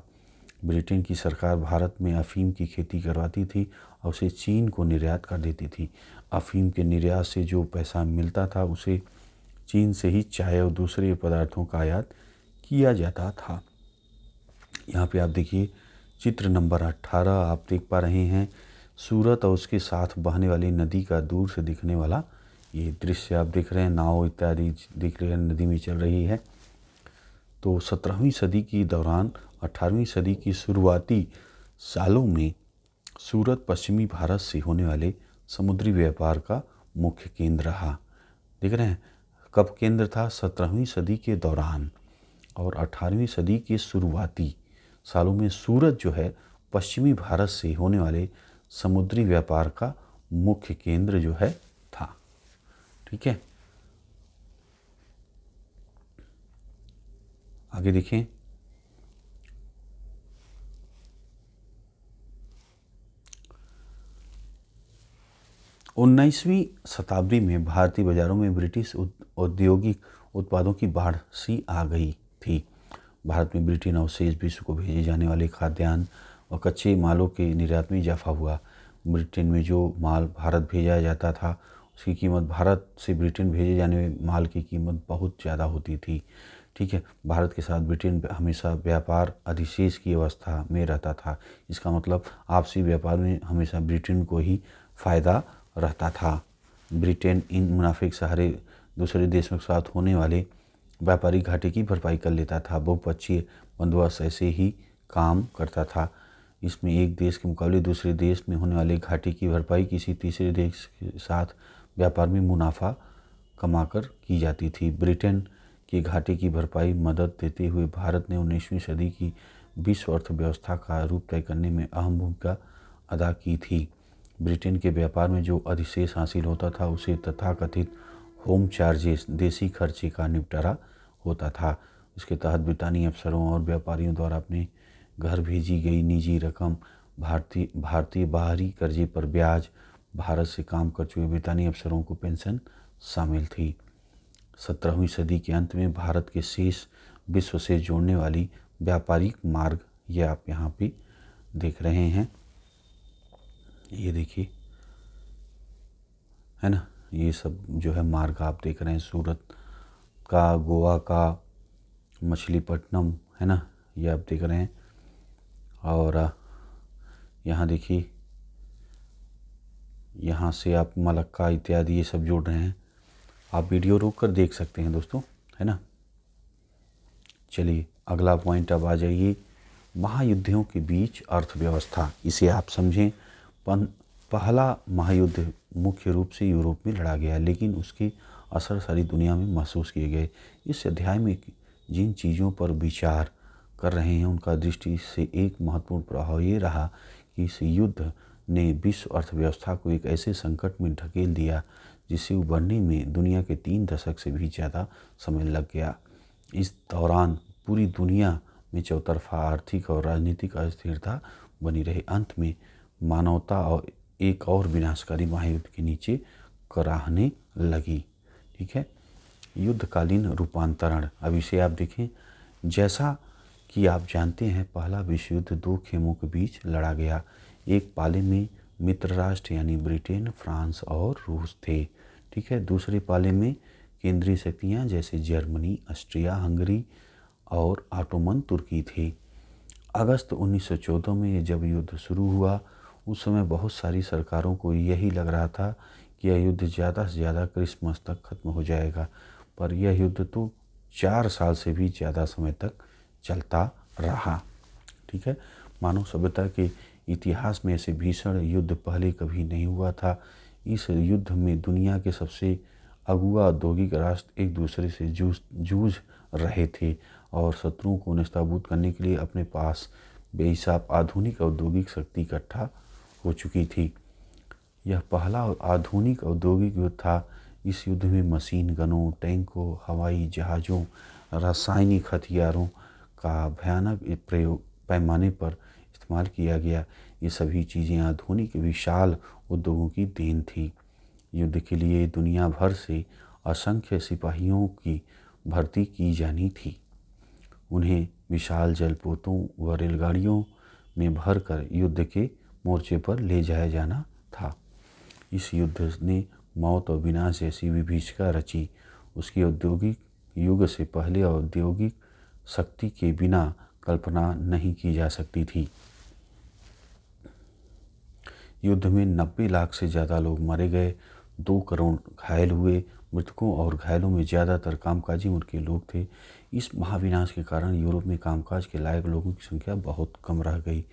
ब्रिटेन की सरकार भारत में अफीम की खेती करवाती थी और उसे चीन को निर्यात कर देती थी। अफीम के निर्यात से जो पैसा मिलता था उसे चीन से ही चाय और दूसरे पदार्थों का आयात किया जाता था। यहाँ पे आप देखिए चित्र नंबर 18 आप देख पा रहे हैं। सूरत और उसके साथ बहने वाली नदी का दूर से दिखने वाला ये दृश्य आप देख रहे हैं। नाव इत्यादि दिख रहे हैं, नदी में चल रही है। तो 17वीं सदी के दौरान 18वीं सदी की शुरुआती सालों में सूरत पश्चिमी भारत से होने वाले समुद्री व्यापार का मुख्य केंद्र रहा। देख रहे हैं कब केंद्र था? 17वीं सदी के दौरान। और 18वीं सदी के शुरुआती सालों में सूरत जो है पश्चिमी भारत से होने वाले समुद्री व्यापार का मुख्य केंद्र जो है था। ठीक है, आगे देखें। उन्नीसवीं शताब्दी में भारतीय बाजारों में ब्रिटिश औद्योगिक उत्पादों की बाढ़ सी आ गई थी। भारत में ब्रिटेन और शेष विश्व को भेजे जाने वाले खाद्यान्न और कच्चे मालों के निर्यात में इजाफा हुआ। ब्रिटेन में जो माल भारत भेजा जाता था उसकी कीमत भारत से ब्रिटेन भेजे जाने वाले माल की कीमत बहुत ज़्यादा होती थी। ठीक है, भारत के साथ ब्रिटेन हमेशा व्यापार अधिशेष की अवस्था में रहता था। इसका मतलब आपसी व्यापार में हमेशा ब्रिटेन को ही फ़ायदा रहता था। ब्रिटेन इन मुनाफे के सहारे दूसरे देशों के साथ होने वाले व्यापारिक घाटे की भरपाई कर लेता था। बहुपक्षीय बंदोबस्त ऐसे ही काम करता था। इसमें एक देश के मुकाबले दूसरे देश में होने वाले घाटे की भरपाई किसी तीसरे देश के साथ व्यापार में मुनाफा कमाकर की जाती थी। ब्रिटेन के घाटे की भरपाई मदद देते हुए भारत ने 19वीं सदी की विश्व अर्थव्यवस्था का रूप तय करने में अहम भूमिका अदा की थी। ब्रिटेन के व्यापार में जो अधिशेष हासिल होता था उसे तथाकथित होम चार्जेस देसी खर्चे का निपटारा होता था। इसके तहत ब्रितानी अफसरों और व्यापारियों द्वारा अपने घर भेजी गई निजी रकम, भारतीय बाहरी कर्जे पर ब्याज, भारत से काम कर चुके ब्रितानी अफसरों को पेंशन शामिल थी। 17वीं सदी के अंत में भारत के शेष विश्व से जोड़ने वाली व्यापारिक मार्ग ये आप यहाँ पे देख रहे हैं। ये देखिए, है ना, ये सब जो है मार्ग आप देख रहे हैं। सूरत का, गोवा का, मछलीपट्टनम, है ना, ये आप देख रहे हैं। और यहाँ देखिए, यहाँ से आप मलक्का इत्यादि ये सब जोड़ रहे हैं। आप वीडियो रोक कर देख सकते हैं दोस्तों, है ना। चलिए अगला पॉइंट अब आ जाइए, महायुद्धों के बीच अर्थव्यवस्था। इसे आप समझें। पहला महायुद्ध मुख्य रूप से यूरोप में लड़ा गया, लेकिन उसके असर सारी दुनिया में महसूस किए गए। इस अध्याय में जिन चीज़ों पर विचार कर रहे हैं उनका दृष्टि से एक महत्वपूर्ण प्रभाव ये रहा कि इस युद्ध ने विश्व अर्थव्यवस्था को एक ऐसे संकट में ढकेल दिया जिसे उबरने में दुनिया के 3 दशक से भी ज़्यादा समय लग गया। इस दौरान पूरी दुनिया में चौतरफा आर्थिक और राजनीतिक अस्थिरता बनी रही। अंत में मानवता और एक और विनाशकारी महायुद्ध के नीचे कराहने लगी। ठीक है, युद्धकालीन रूपांतरण। अब इसे आप देखें, जैसा कि आप जानते हैं पहला विश्व युद्ध 2 खेमों के बीच लड़ा गया। एक पाले में मित्र राष्ट्र यानी ब्रिटेन, फ्रांस और रूस थे। ठीक है, दूसरे पाले में केंद्रीय शक्तियाँ जैसे जर्मनी, ऑस्ट्रिया हंगरी और ऑटोमन तुर्की थी। अगस्त 1914 में जब युद्ध शुरू हुआ उस समय बहुत सारी सरकारों को यही लग रहा था कि यह युद्ध ज़्यादा से ज़्यादा क्रिसमस तक खत्म हो जाएगा, पर यह युद्ध तो 4 साल से भी ज़्यादा समय तक चलता रहा। ठीक है, मानव सभ्यता के इतिहास में ऐसे भीषण युद्ध पहले कभी नहीं हुआ था। इस युद्ध में दुनिया के सबसे अगुआ औद्योगिक राष्ट्र एक दूसरे से जूझ रहे थे और शत्रुओं को नष्टाबूद करने के लिए अपने पास बेहिसाब आधुनिक औद्योगिक शक्ति इकट्ठा हो चुकी थी। यह पहला आधुनिक औद्योगिक युद्ध था। इस युद्ध में मशीन गनों, टैंकों, हवाई जहाज़ों, रासायनिक हथियारों का भयानक प्रयोग पैमाने पर इस्तेमाल किया गया। ये सभी चीज़ें आधुनिक विशाल उद्योगों की देन थी। युद्ध के लिए दुनिया भर से असंख्य सिपाहियों की भर्ती की जानी थी। उन्हें विशाल जलपोतों व रेलगाड़ियों में भरकर युद्ध के मोर्चे पर ले जाया जाना था। इस युद्ध ने मौत और विनाश जैसी विभीषिका रची। उसकी औद्योगिक युग से पहले औद्योगिक शक्ति के बिना कल्पना नहीं की जा सकती थी। युद्ध में 90 लाख से ज़्यादा लोग मारे गए, 2 करोड़ घायल हुए। मृतकों और घायलों में ज़्यादातर कामकाजी वर्ग के लोग थे। इस महाविनाश के कारण यूरोप में कामकाज के लायक लोगों की संख्या बहुत कम रह गई।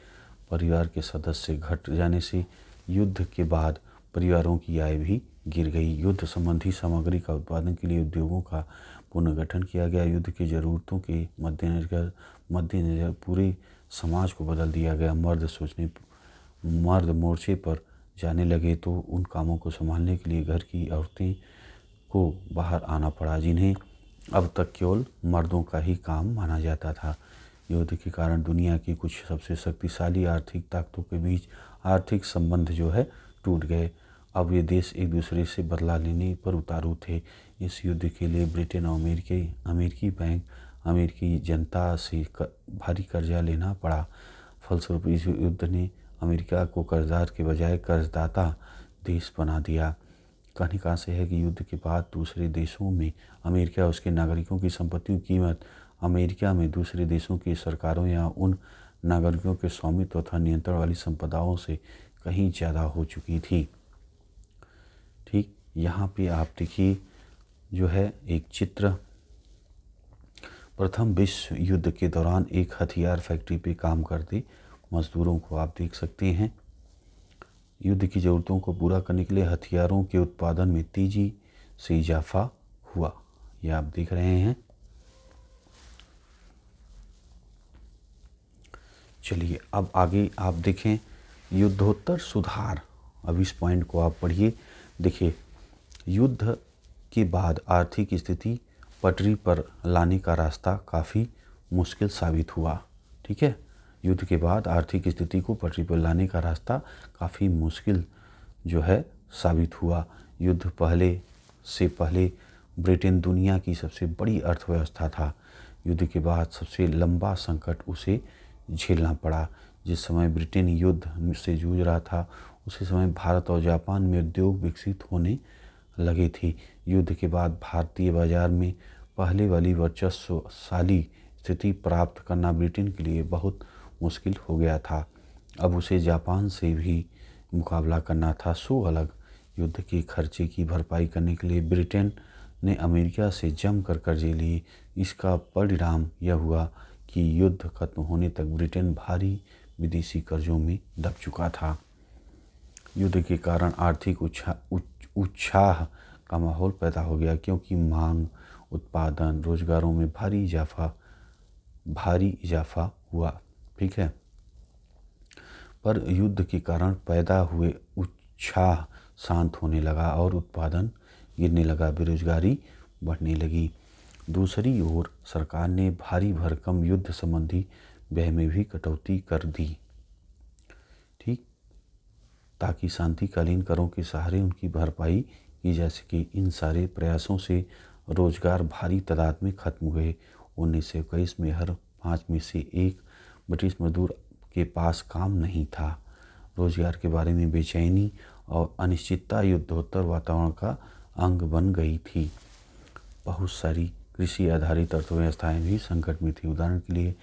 परिवार के सदस्य घट जाने से युद्ध के बाद परिवारों की आय भी गिर गई। युद्ध संबंधी सामग्री का उत्पादन के लिए उद्योगों का पुनर्गठन किया गया। युद्ध की ज़रूरतों के मद्देनज़र पूरे समाज को बदल दिया गया। मर्द मोर्चे पर जाने लगे तो उन कामों को संभालने के लिए घर की औरतें को बाहर आना पड़ा, जिन्हें अब तक केवल मर्दों का ही काम माना जाता था। युद्ध के कारण दुनिया की कुछ सबसे शक्तिशाली आर्थिक ताकतों के बीच आर्थिक संबंध जो है टूट गए। अब ये देश एक दूसरे से बदला लेने पर उतारू थे। इस युद्ध के लिए ब्रिटेन और अमेरिकी बैंक अमेरिकी जनता से भारी कर्जा लेना पड़ा। फलस्वरूप इस युद्ध ने अमेरिका को कर्जदार के बजाय कर्जदाता देश बना दिया। कहने का से है कि युद्ध के बाद दूसरे देशों में अमेरिका और उसके नागरिकों की संपत्तियों की कीमत अमेरिका में दूसरे देशों की सरकारों या उन नागरिकों के स्वामित्व तथा नियंत्रण वाली संपदाओं से कहीं ज़्यादा हो चुकी थी। ठीक, यहाँ पे आप देखिए जो है एक चित्र। प्रथम विश्व युद्ध के दौरान एक हथियार फैक्ट्री पे काम करते मजदूरों को आप देख सकते हैं। युद्ध की ज़रूरतों को पूरा करने के लिए हथियारों के उत्पादन में तेज़ी से इजाफा हुआ, यह आप देख रहे हैं। चलिए अब आगे आप देखें युद्धोत्तर सुधार। अब इस पॉइंट को आप पढ़िए। देखिए, युद्ध के बाद आर्थिक स्थिति पटरी पर लाने का रास्ता काफ़ी मुश्किल साबित हुआ। ठीक है, युद्ध के बाद आर्थिक स्थिति को पटरी पर लाने का रास्ता काफ़ी मुश्किल जो है साबित हुआ। युद्ध से पहले ब्रिटेन दुनिया की सबसे बड़ी अर्थव्यवस्था था। युद्ध के बाद सबसे लंबा संकट उसे झेलना पड़ा। जिस समय ब्रिटेन युद्ध से जूझ रहा था उसी समय भारत और जापान में उद्योग विकसित होने लगे थे। युद्ध के बाद भारतीय बाजार में पहले वाली वर्चस्वशाली स्थिति प्राप्त करना ब्रिटेन के लिए बहुत मुश्किल हो गया था। अब उसे जापान से भी मुकाबला करना था। अलग युद्ध के खर्चे की भरपाई करने के लिए ब्रिटेन ने अमेरिका से जमकर कर्जे लिए। इसका परिणाम यह हुआ कि युद्ध खत्म होने तक ब्रिटेन भारी विदेशी कर्जों में दब चुका था। युद्ध के कारण आर्थिक उत्साह का माहौल पैदा हो गया, क्योंकि मांग, उत्पादन, रोजगारों में भारी इजाफा हुआ। ठीक है, पर युद्ध के कारण पैदा हुए उत्साह शांत होने लगा और उत्पादन गिरने लगा, बेरोजगारी बढ़ने लगी। दूसरी ओर सरकार ने भारी भरकम युद्ध संबंधी व्यय में भी कटौती कर दी, ठीक, ताकि शांतिकालीन करों के सहारे उनकी भरपाई की जा सके। इन सारे प्रयासों से रोजगार भारी तादाद में खत्म हुए। 1921 में हर 5 में से एक ब्रिटिश मजदूर के पास काम नहीं था। रोजगार के बारे में बेचैनी और अनिश्चितता युद्धोत्तर वातावरण का अंग बन गई थी। बहुत सारी कृषि आधारित अर्थव्यवस्थाएं भी संकट में थी। उदाहरण के लिए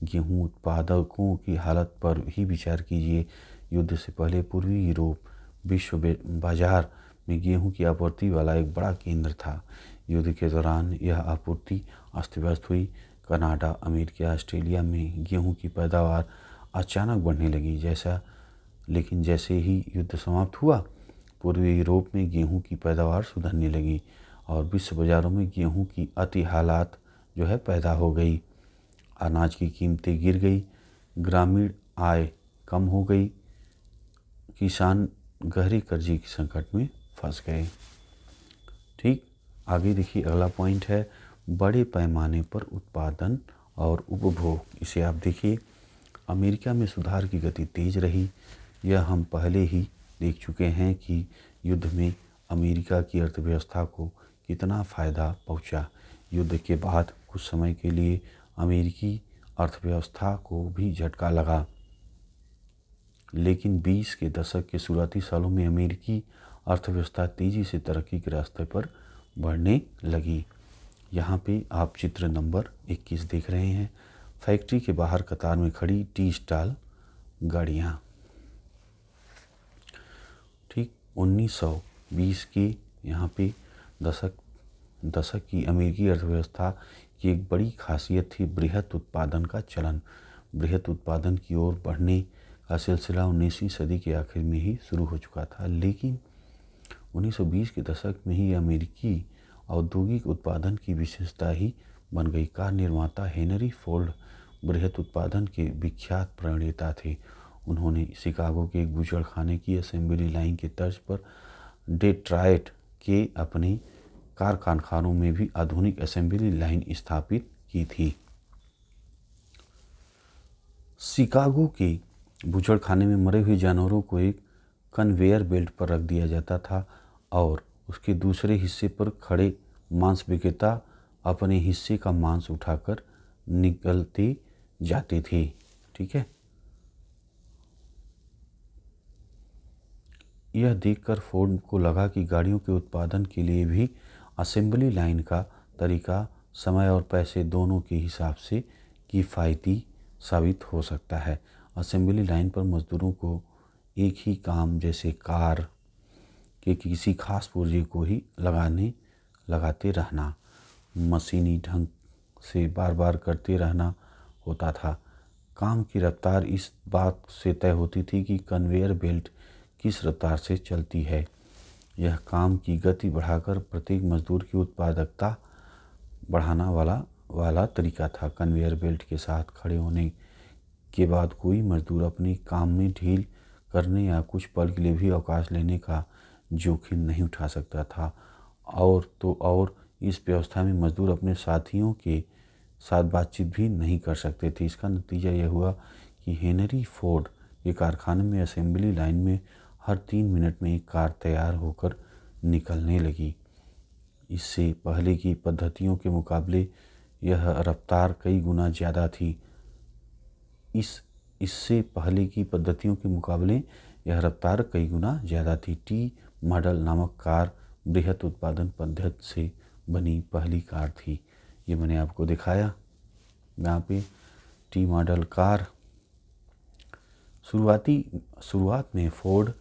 गेहूं उत्पादकों की हालत पर ही विचार कीजिए। युद्ध से पहले पूर्वी यूरोप विश्व बाजार में गेहूं की आपूर्ति वाला एक बड़ा केंद्र था। युद्ध के दौरान यह आपूर्ति अस्त व्यस्त हुई। कनाडा, अमेरिका, ऑस्ट्रेलिया में गेहूं की पैदावार अचानक बढ़ने लगी। लेकिन जैसे ही युद्ध समाप्त हुआ, पूर्वी यूरोप में गेहूं की पैदावार सुधरने लगी और विश्व बाजारों में गेहूं की अति हालात पैदा हो गई। अनाज की कीमतें गिर गई, ग्रामीण आय कम हो गई, किसान गहरे कर्जे के संकट में फंस गए। ठीक, आगे देखिए अगला पॉइंट है बड़े पैमाने पर उत्पादन और उपभोग। इसे आप देखिए, अमेरिका में सुधार की गति तेज रही। यह हम पहले ही देख चुके हैं कि युद्ध में अमेरिका की अर्थव्यवस्था को कितना फ़ायदा पहुंचा। युद्ध के बाद कुछ समय के लिए अमेरिकी अर्थव्यवस्था को भी झटका लगा, लेकिन 20 के दशक के शुरुआती सालों में अमेरिकी अर्थव्यवस्था तेज़ी से तरक्की के रास्ते पर बढ़ने लगी। यहाँ पे आप चित्र नंबर 21 देख रहे हैं। फैक्ट्री के बाहर कतार में खड़ी टी स्टॉल गाड़ियाँ। ठीक, 1920 के यहाँ पे दशक की अमेरिकी अर्थव्यवस्था की एक बड़ी खासियत थी बृहत उत्पादन का चलन। बृहत उत्पादन की ओर बढ़ने का सिलसिला 19वीं सदी के आखिर में ही शुरू हो चुका था, लेकिन 1920 के दशक में ही अमेरिकी औद्योगिक उत्पादन की विशेषता ही बन गई। कार निर्माता हेनरी फोर्ड बृहत उत्पादन के विख्यात प्रणेता थे। उन्होंने शिकागो के एक बूचड़खाने की असेंबली लाइन के तर्ज पर डेट्रॉयट के अपने कारखानों में भी आधुनिक असेंबली लाइन स्थापित की थी। शिकागो के बूचड़खाने में मरे हुए जानवरों को एक कन्वेयर बेल्ट पर रख दिया जाता था और उसके दूसरे हिस्से पर खड़े मांस विक्रेता अपने हिस्से का मांस उठाकर निकलते जाते थे। ठीक है, यह देखकर फोर्ड को लगा कि गाड़ियों के उत्पादन के लिए भी असेंबली लाइन का तरीका समय और पैसे दोनों के हिसाब से किफ़ायती साबित हो सकता है। असेंबली लाइन पर मजदूरों को एक ही काम जैसे कार के किसी खास पुर्जे को ही लगाते रहना, मशीनी ढंग से बार बार करते रहना होता था। काम की रफ्तार इस बात से तय होती थी कि कन्वेयर बेल्ट किस रफ्तार से चलती है। यह काम की गति बढ़ाकर प्रत्येक मजदूर की उत्पादकता बढ़ाना वाला तरीका था। कन्वेयर बेल्ट के साथ खड़े होने के बाद कोई मजदूर अपने काम में ढील करने या कुछ पल के लिए भी अवकाश लेने का जोखिम नहीं उठा सकता था। और इस व्यवस्था में मजदूर अपने साथियों के साथ बातचीत भी नहीं कर सकते थे। इसका नतीजा यह हुआ कि हेनरी फोर्ड के कारखाने में असेंबली लाइन में हर 3 मिनट में एक कार तैयार होकर निकलने लगी। इससे पहले की पद्धतियों के मुकाबले यह रफ्तार कई गुना ज़्यादा थी। इससे पहले की पद्धतियों के मुकाबले यह रफ्तार कई गुना ज़्यादा थी। टी मॉडल नामक कार बृहत उत्पादन पद्धति से बनी पहली कार थी। ये मैंने आपको दिखाया यहाँ पे टी मॉडल कार। शुरुआत में फोर्ड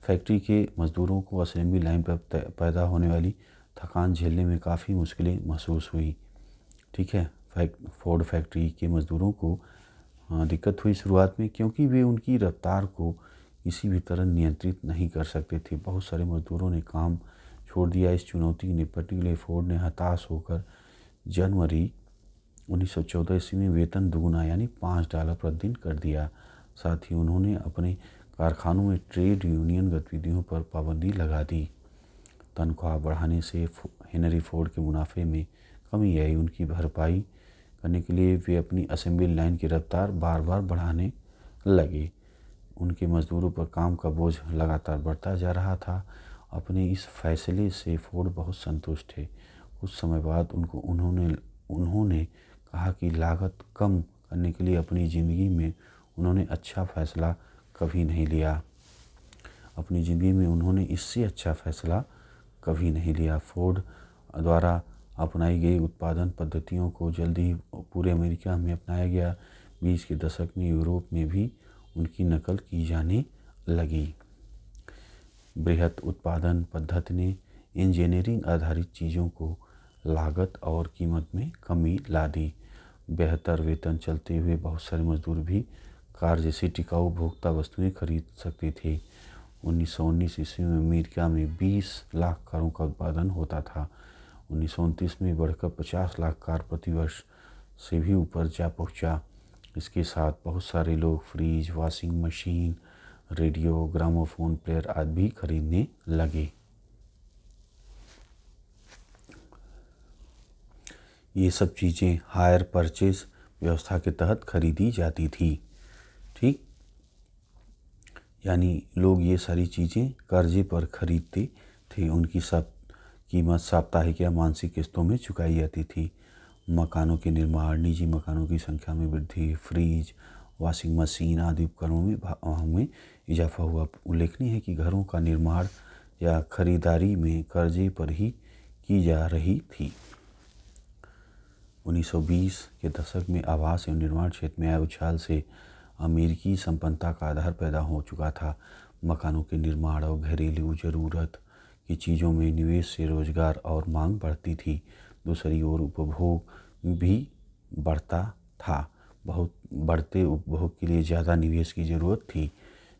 फैक्ट्री के मज़दूरों को असेंबली लाइन पर पैदा होने वाली थकान झेलने में काफ़ी मुश्किलें महसूस हुई। ठीक है, फोर्ड फैक्ट्री के मज़दूरों को दिक्कत हुई शुरुआत में, क्योंकि वे उनकी रफ्तार को किसी भी तरह नियंत्रित नहीं कर सकते थे। बहुत सारे मज़दूरों ने काम छोड़ दिया। इस चुनौती से निपटने के लिए फोर्ड ने हताश होकर जनवरी 1914 ईस्वी में वेतन दुगुना यानी $5 प्रतिदिन कर दिया। साथ ही उन्होंने अपने कारखानों में ट्रेड यूनियन गतिविधियों पर पाबंदी लगा दी। तनख्वाह बढ़ाने से हेनरी फोर्ड के मुनाफे में कमी आई। उनकी भरपाई करने के लिए वे अपनी असेंबली लाइन की रफ्तार बार बार बढ़ाने लगे। उनके मजदूरों पर काम का बोझ लगातार बढ़ता जा रहा था। अपने इस फैसले से फोर्ड बहुत संतुष्ट थे। कुछ समय बाद उन्होंने कहा कि लागत कम करने के लिए अपनी ज़िंदगी में उन्होंने अच्छा फैसला कभी नहीं लिया। अपनी ज़िंदगी में उन्होंने इससे अच्छा फैसला कभी नहीं लिया। फोर्ड द्वारा अपनाई गई उत्पादन पद्धतियों को जल्दी ही पूरे अमेरिका में अपनाया गया। 20 के दशक में यूरोप में भी उनकी नकल की जाने लगी। बृहत उत्पादन पद्धति ने इंजीनियरिंग आधारित चीज़ों को लागत और कीमत में कमी ला दी। बेहतर वेतन चलते हुए बहुत सारे मजदूर भी कार जैसी टिकाऊ उपभोक्ता वस्तुएं खरीद सकते थे। 1919 ईस्वी में अमेरिका में 20 लाख कारों का उत्पादन होता था। 1929 में बढ़कर 50 लाख कार प्रतिवर्ष से भी ऊपर जा पहुंचा। इसके साथ बहुत सारे लोग fridge, washing machine, radio, gramophone player आदि भी खरीदने लगे। ये सब चीज़ें हायर परचेज व्यवस्था के तहत खरीदी जाती थी। ठीक, यानी लोग ये सारी चीज़ें कर्जे पर खरीदते थे। उनकी सब कीमत साप्ताहिक या मासिक किस्तों में चुकाई जाती थी। मकानों के निर्माण, निजी मकानों की संख्या में वृद्धि, फ्रिज, वॉशिंग मशीन आदि उपकरणों में इजाफा हुआ। उल्लेखनीय है कि घरों का निर्माण या खरीदारी में कर्जे पर ही की जा रही थी। 1920 के दशक में आवास एवं निर्माण क्षेत्र में आए उछाल से अमेरिकी संपन्नता का आधार पैदा हो चुका था। मकानों के निर्माण और घरेलू ज़रूरत की चीज़ों में निवेश से रोजगार और मांग बढ़ती थी। दूसरी ओर उपभोग भी बढ़ता था। बहुत बढ़ते उपभोग के लिए ज़्यादा निवेश की ज़रूरत थी,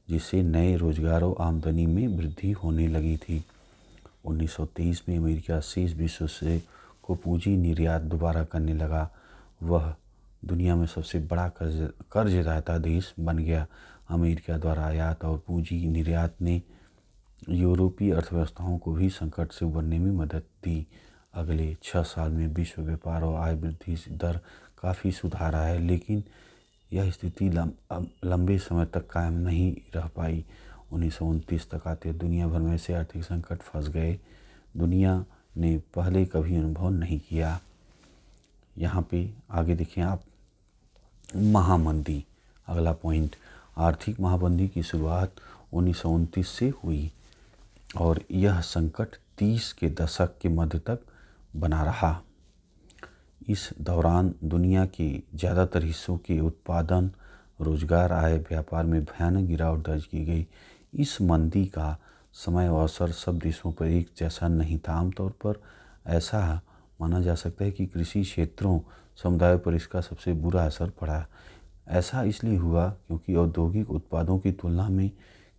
जिससे नए रोजगार और आमदनी में वृद्धि होने लगी थी। 1923 में अमेरिका शेष विश्व से को पूंजी निर्यात दोबारा करने लगा। वह दुनिया में सबसे बड़ा कर्जदाता देश बन गया। अमेरिका द्वारा आयात और पूंजी निर्यात ने यूरोपीय अर्थव्यवस्थाओं को भी संकट से उबरने में मदद दी। अगले 6 साल में विश्व व्यापार और आय वृद्धि दर काफ़ी सुधार आया, लेकिन यह स्थिति लंबे समय तक कायम नहीं रह पाई। 1929 तक आते दुनिया भर में ऐसे आर्थिक संकट फंस गए दुनिया ने पहले कभी अनुभव नहीं किया। यहाँ पे आगे देखें आप, महामंदी। अगला पॉइंट, आर्थिक महामंदी की शुरुआत 1929 से हुई और यह संकट 30 के दशक के मध्य तक बना रहा। इस दौरान दुनिया के ज़्यादातर हिस्सों के उत्पादन, रोजगार, आय, व्यापार में भयानक गिरावट दर्ज की गई। इस मंदी का समय और असर सब देशों पर एक जैसा नहीं था। आमतौर पर ऐसा माना जा सकता है कि कृषि क्षेत्रों समुदायों पर इसका सबसे बुरा असर पड़ा। ऐसा इसलिए हुआ क्योंकि औद्योगिक उत्पादों की तुलना में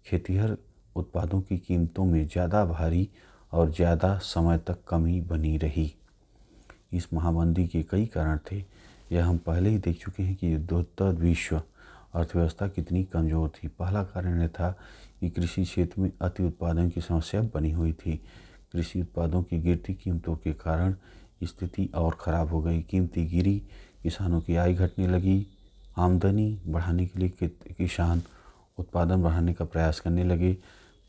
खेतिहर उत्पादों की कीमतों में ज़्यादा भारी और ज़्यादा समय तक कमी बनी रही। इस महामंदी के कई कारण थे। यह हम पहले ही देख चुके हैं कि युद्धोत्तर विश्व अर्थव्यवस्था कितनी कमज़ोर थी। पहला कारण यह था कि कृषि क्षेत्र में अति उत्पादन की समस्या बनी हुई थी। कृषि उत्पादों की गिरती कीमतों के कारण स्थिति और ख़राब हो गई। कीमतें गिरी, किसानों की आय घटने लगी। आमदनी बढ़ाने के लिए किसान उत्पादन बढ़ाने का प्रयास करने लगे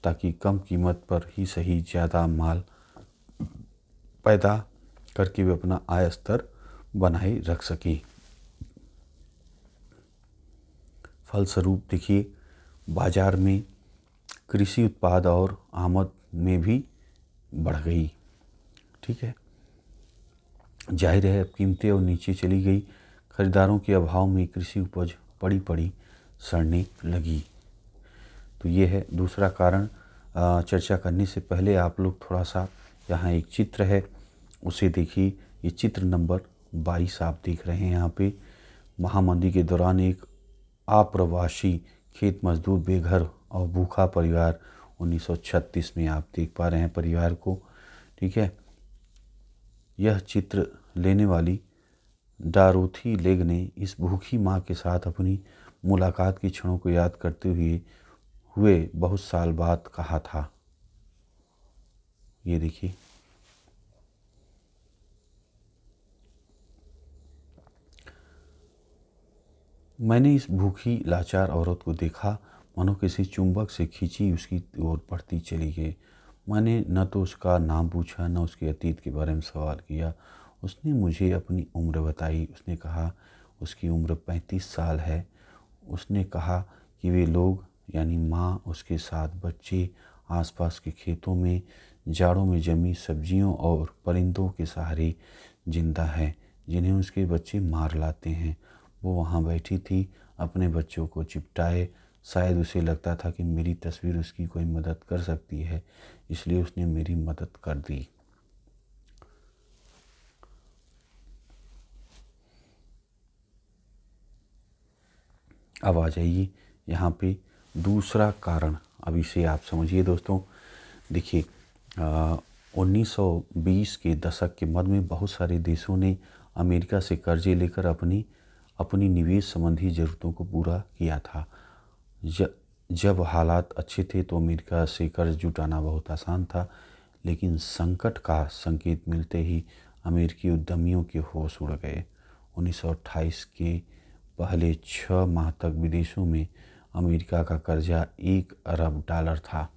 ताकि कम कीमत पर ही सही ज़्यादा माल पैदा करके वे अपना आय स्तर बनाए रख सकें। फलस्वरूप देखिए, बाजार में कृषि उत्पाद और आमद में भी बढ़ गई। ठीक है, जाहिर है अब कीमतें और नीचे चली गई। खरीदारों के अभाव में कृषि उपज पड़ी सड़ने लगी। तो ये है दूसरा कारण। चर्चा करने से पहले आप लोग थोड़ा सा, यहाँ एक चित्र है उसे देखिए। ये चित्र नंबर 22 आप देख रहे हैं। यहाँ पे महामंदी के दौरान एक अप्रवासी खेत मजदूर बेघर और भूखा परिवार 1936 में आप देख पा रहे हैं परिवार को। ठीक है, यह चित्र लेने वाली डोरोथी लेग ने इस भूखी माँ के साथ अपनी मुलाकात की क्षणों को याद करते हुए बहुत साल बाद कहा था। ये देखिए, मैंने इस भूखी लाचार औरत को देखा, मानो किसी चुंबक से खींची उसकी ओर बढ़ती चली गई। मैंने न तो उसका नाम पूछा, न उसके अतीत के बारे में सवाल किया। उसने मुझे अपनी उम्र बताई। उसने कहा उसकी उम्र 35 साल है। उसने कहा कि वे लोग यानी माँ, उसके साथ बच्चे आसपास के खेतों में जाड़ों में जमी सब्जियों और परिंदों के सहारे जिंदा है, जिन्हें उसके बच्चे मार लाते हैं। वो वहाँ बैठी थी, अपने बच्चों को चिपटाए। शायद उसे लगता था कि मेरी तस्वीर उसकी कोई मदद कर सकती है, इसलिए उसने मेरी मदद कर दी। अब आ जाइए यहाँ पे दूसरा कारण। अब इसे आप समझिए दोस्तों। देखिए, 1920 के दशक के मध्य में बहुत सारे देशों ने अमेरिका से कर्जे लेकर अपनी निवेश संबंधी ज़रूरतों को पूरा किया था। जब हालात अच्छे थे तो अमेरिका से कर्ज जुटाना बहुत आसान था, लेकिन संकट का संकेत मिलते ही अमेरिकी उद्यमियों के होश उड़ गए। 1928 के पहले 6 माह तक विदेशों में अमेरिका का कर्जा $1 अरब था।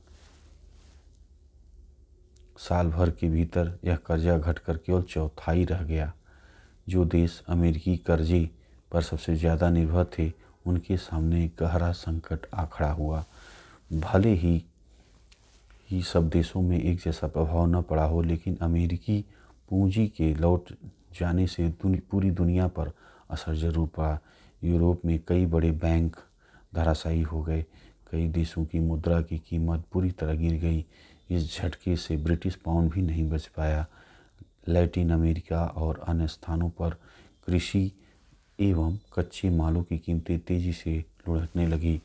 साल भर के भीतर यह कर्जा घटकर केवल चौथाई रह गया। जो देश अमेरिकी कर्जे पर सबसे ज़्यादा निर्भर थे, उनके सामने गहरा संकट आ खड़ा हुआ। भले ही सब देशों में एक जैसा प्रभाव न पड़ा हो, लेकिन अमेरिकी पूंजी के लौट जाने से पूरी दुनिया पर असर जरूर पड़ा। यूरोप में कई बड़े बैंक धराशायी हो गए। कई देशों की मुद्रा की कीमत पूरी तरह गिर गई। इस झटके से ब्रिटिश पाउंड भी नहीं बच पाया। लैटिन अमेरिका और अन्य स्थानों पर कृषि एवं कच्चे मालों की कीमतें तेजी से लुढ़कने लगी।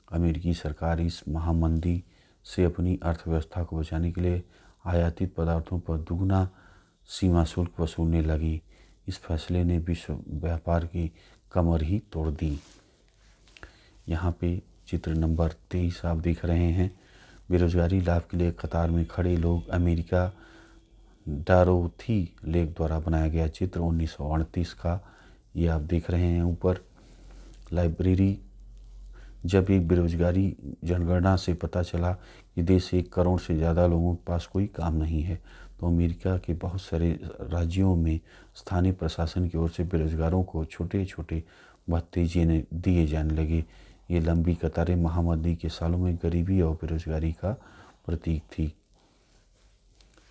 अमेरिकी सरकार इस महामंदी से अपनी अर्थव्यवस्था को बचाने के लिए आयातित पदार्थों पर दुगना सीमा शुल्क वसूलने लगी। इस फैसले ने विश्व व्यापार की कमर ही तोड़ दी। यहाँ पे चित्र नंबर 23 आप देख रहे हैं। बेरोजगारी लाभ के लिए कतार में खड़े लोग। अमेरिका डोरोथी लेक द्वारा बनाया गया चित्र 1938 का, ये आप देख रहे हैं ऊपर। लाइब्रेरी। जब एक बेरोजगारी जनगणना से पता चला कि देश 1 करोड़ से ज़्यादा लोगों के पास कोई काम नहीं है, तो अमेरिका के बहुत सारे राज्यों में स्थानीय प्रशासन की ओर से बेरोजगारों को छोटे छोटे भत्ते दिए जाने लगे। ये लंबी कतारें महामंदी के सालों में गरीबी और बेरोजगारी का प्रतीक थी।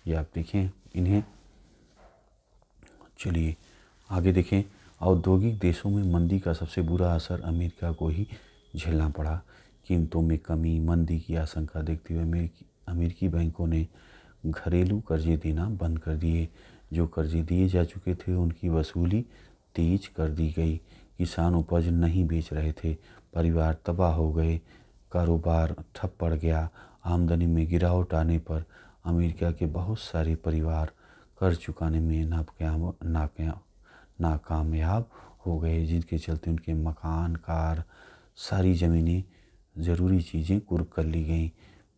ये आप देखें इन्हें। चलिए आगे देखें। औद्योगिक देशों में मंदी का सबसे बुरा असर अमेरिका को ही झेलना पड़ा। कीमतों में कमी, मंदी की आशंका देखते हुए अमेरिकी बैंकों ने घरेलू कर्जे देना बंद कर दिए। जो कर्जे दिए जा चुके थे उनकी वसूली तेज कर दी गई। किसान उपज नहीं बेच रहे थे। परिवार तबाह हो गए। कारोबार ठप पड़ गया। आमदनी में गिरावट आने पर अमेरिका के बहुत सारे परिवार कर्ज चुकाने में नाकामयाब हो गए, जिनके चलते उनके मकान, कार, सारी ज़मीनें, ज़रूरी चीज़ें कुर्क कर ली गईं।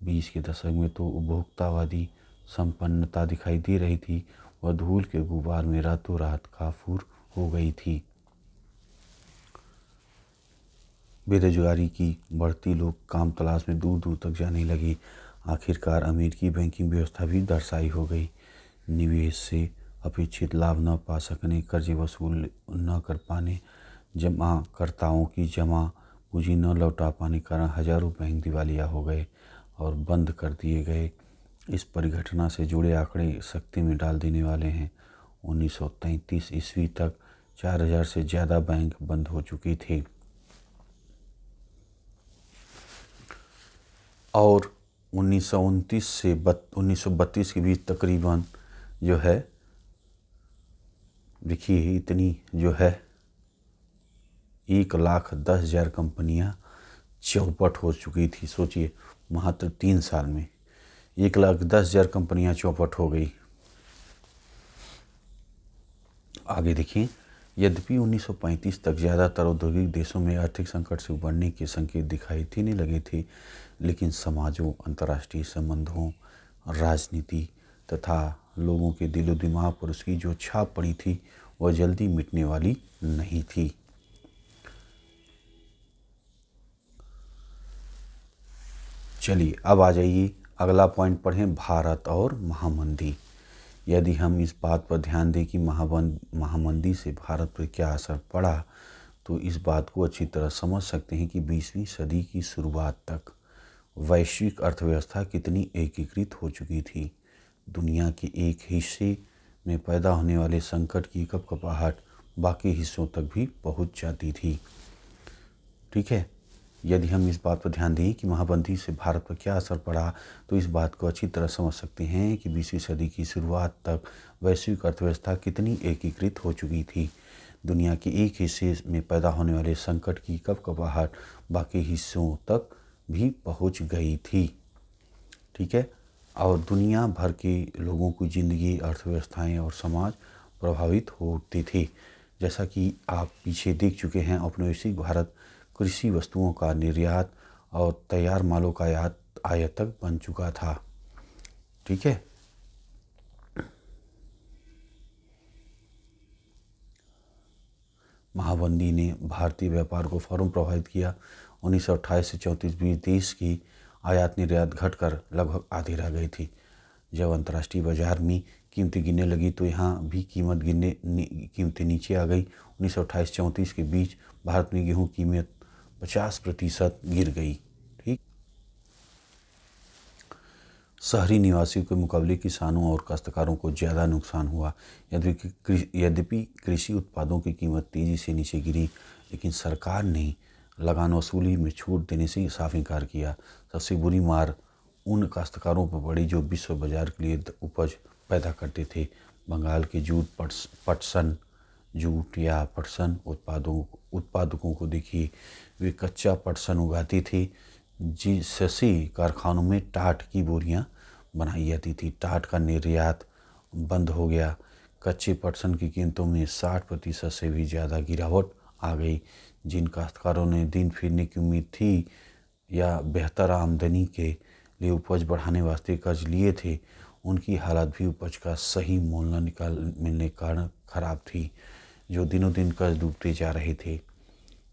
20 के दशक में तो उपभोक्तावादी संपन्नता दिखाई दे रही थी, वह धूल के गुबार में रातों रात काफूर हो गई थी। बेरोजगारी की बढ़ती, लोग काम तलाश में दूर दूर तक जाने लगे। आखिरकार अमेरिकी बैंकिंग व्यवस्था भी धराशायी हो गई। निवेश से अपेक्षित लाभ न पा सकने, कर्जे वसूल न कर पाने, जमाकर्ताओं की जमा पूंजी न लौटा पाने के कारण हजारों बैंक दिवालिया हो गए और बंद कर दिए गए। इस परिघटना से जुड़े आंकड़े सख्ती में डाल देने वाले हैं। 1933 ईस्वी तक 4000 से ज़्यादा बैंक बंद हो चुके थे और 1929 से 1932 के बीच तकरीबन जो है, देखिए इतनी जो है 1,10,000 कंपनियां चौपट हो चुकी थी। सोचिए मात्र 3 साल में 1,10,000 कंपनियां चौपट हो गई। आगे देखिए यद्यपि 1935 तक ज़्यादातर औद्योगिक देशों में आर्थिक संकट से उबरने के संकेत दिखाई देने लगे थे, लेकिन समाजों, अंतर्राष्ट्रीय संबंधों, राजनीति तथा लोगों के दिलो दिमाग पर उसकी जो छाप पड़ी थी वह जल्दी मिटने वाली नहीं थी। चलिए अब आ जाइए, अगला पॉइंट पढ़ें, भारत और महामंदी। यदि हम इस बात पर ध्यान दें कि महामंदी से भारत पर क्या असर पड़ा, तो इस बात को अच्छी तरह समझ सकते हैं कि 20वीं सदी की शुरुआत तक वैश्विक अर्थव्यवस्था कितनी एकीकृत हो चुकी थी। दुनिया के एक हिस्से में पैदा होने वाले संकट की कपकपाहट बाकी हिस्सों तक भी पहुंच जाती थी। ठीक है, यदि हम इस बात पर ध्यान दें कि महामंदी से भारत पर क्या असर पड़ा, तो इस बात को अच्छी तरह समझ सकते हैं कि 20वीं सदी की शुरुआत तक वैश्विक अर्थव्यवस्था कितनी एकीकृत हो चुकी थी। दुनिया के एक हिस्से में पैदा होने वाले संकट की कपकपाहट बाकी हिस्सों तक भी पहुंच गई थी। ठीक है, और दुनिया भर के लोगों की ज़िंदगी, अर्थव्यवस्थाएं और समाज प्रभावित होते थे। जैसा कि आप पीछे देख चुके हैं, औपनिवेशिक भारत कृषि वस्तुओं का निर्यात और तैयार मालों का आयातक बन चुका था। ठीक है, महामंदी ने भारतीय व्यापार को फौरन प्रभावित किया। 1928 से 34 बीच देश की आयात निर्यात घटकर लगभग आधी रह गई थी। जब अंतर्राष्ट्रीय बाजार में कीमतें गिरने लगी तो यहाँ भी कीमतें नीचे आ गई। 1928-34 के बीच भारत में गेहूँ की कीमत 50% गिर गई। ठीक, शहरी निवासियों के मुकाबले किसानों और काश्तकारों को ज़्यादा नुकसान हुआ। यद्यपि कृषि उत्पादों की कीमत तेज़ी से नीचे गिरी, लेकिन सरकार ने लगान वसूली में छूट देने से साफ इनकार किया। सबसे बुरी मार उन काश्तकारों पर पड़ी जो विश्व बाजार के लिए उपज पैदा करते थे। बंगाल के जूट या पटसन उत्पादकों को देखिए, वे कच्चा पटसन उगाते थे जिससे कारखानों में टाट की बोरियां बनाई जाती थी। टाट का निर्यात बंद हो गया। कच्चे पटसन की कीमतों में 60% से भी ज़्यादा गिरावट आ गई। जिन काश्तकारों ने दिन फिरने की उम्मीद थी या बेहतर आमदनी के लिए उपज बढ़ाने वास्ते कर्ज लिए थे, उनकी हालत भी उपज का सही मोल न मिलने के कारण खराब थी। जो दिनों दिन कर्ज डूबते जा रहे थे।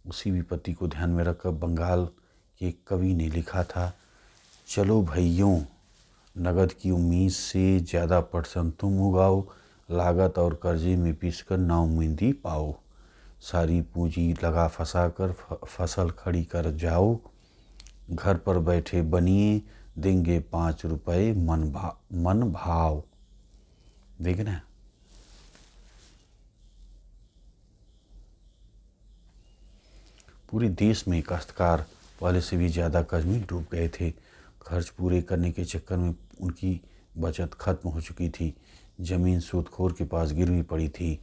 उसी विपत्ति को ध्यान में रखकर बंगाल के कवि ने लिखा था, चलो भैयों नगद की उम्मीद से ज़्यादा पटसन तुम उगाओ, लागत और कर्जे में पीसकर नाउम्मीदी पाओ। सारी पूंजी लगा फंसा कर फसल खड़ी कर जाओ, घर पर बैठे बनिए देंगे 5 रुपए मन भाव। देखना, पूरे देश में काश्तकार पहले से भी ज़्यादा कर्ज में डूब गए थे। खर्च पूरे करने के चक्कर में उनकी बचत खत्म हो चुकी थी। ज़मीन सूदखोर के पास गिरवी पड़ी थी।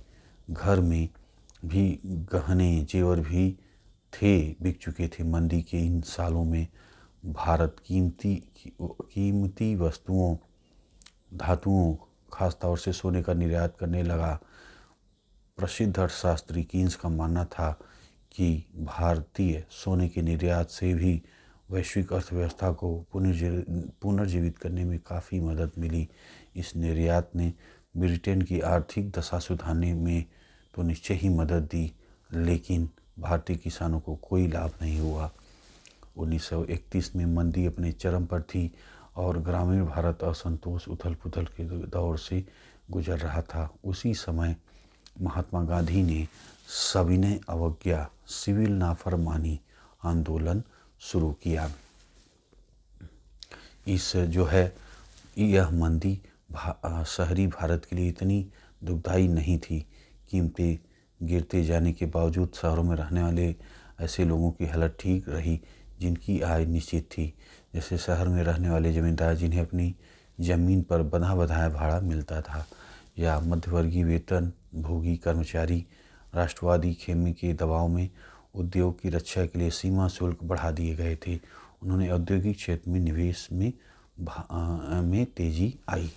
घर में भी गहने जेवर भी थे, बिक चुके थे। मंदी के इन सालों में भारत कीमती वस्तुओं, धातुओं, खास तौर से सोने का निर्यात करने लगा। प्रसिद्ध अर्थशास्त्री कीन्स का मानना था कि भारतीय सोने के निर्यात से भी वैश्विक अर्थव्यवस्था को पुनर्जीवित करने में काफ़ी मदद मिली। इस निर्यात ने ब्रिटेन की आर्थिक दशा सुधारने में तो निश्चय ही मदद दी, लेकिन भारतीय किसानों को कोई लाभ नहीं हुआ। 1931 में मंदी अपने चरम पर थी और ग्रामीण भारत असंतोष, उथल पुथल के दौर से गुजर रहा था। उसी समय महात्मा गांधी ने सविनय अवज्ञा, सिविल नाफरमानी आंदोलन शुरू किया। इस जो है यह मंदी शहरी भारत के लिए इतनी दुखदाई नहीं थी। कीमतें गिरते जाने के बावजूद शहरों में रहने वाले ऐसे लोगों की हालत ठीक रही जिनकी आय निश्चित थी। जैसे शहर में रहने वाले जमींदार जिन्हें अपनी ज़मीन पर बंधा बंधाया भाड़ा मिलता था, या मध्यवर्गीय वेतन भोगी कर्मचारी। राष्ट्रवादी खेमे के दबाव में उद्योग की रक्षा के लिए सीमा शुल्क बढ़ा दिए गए थे। उन्होंने औद्योगिक क्षेत्र में निवेश में तेजी आई।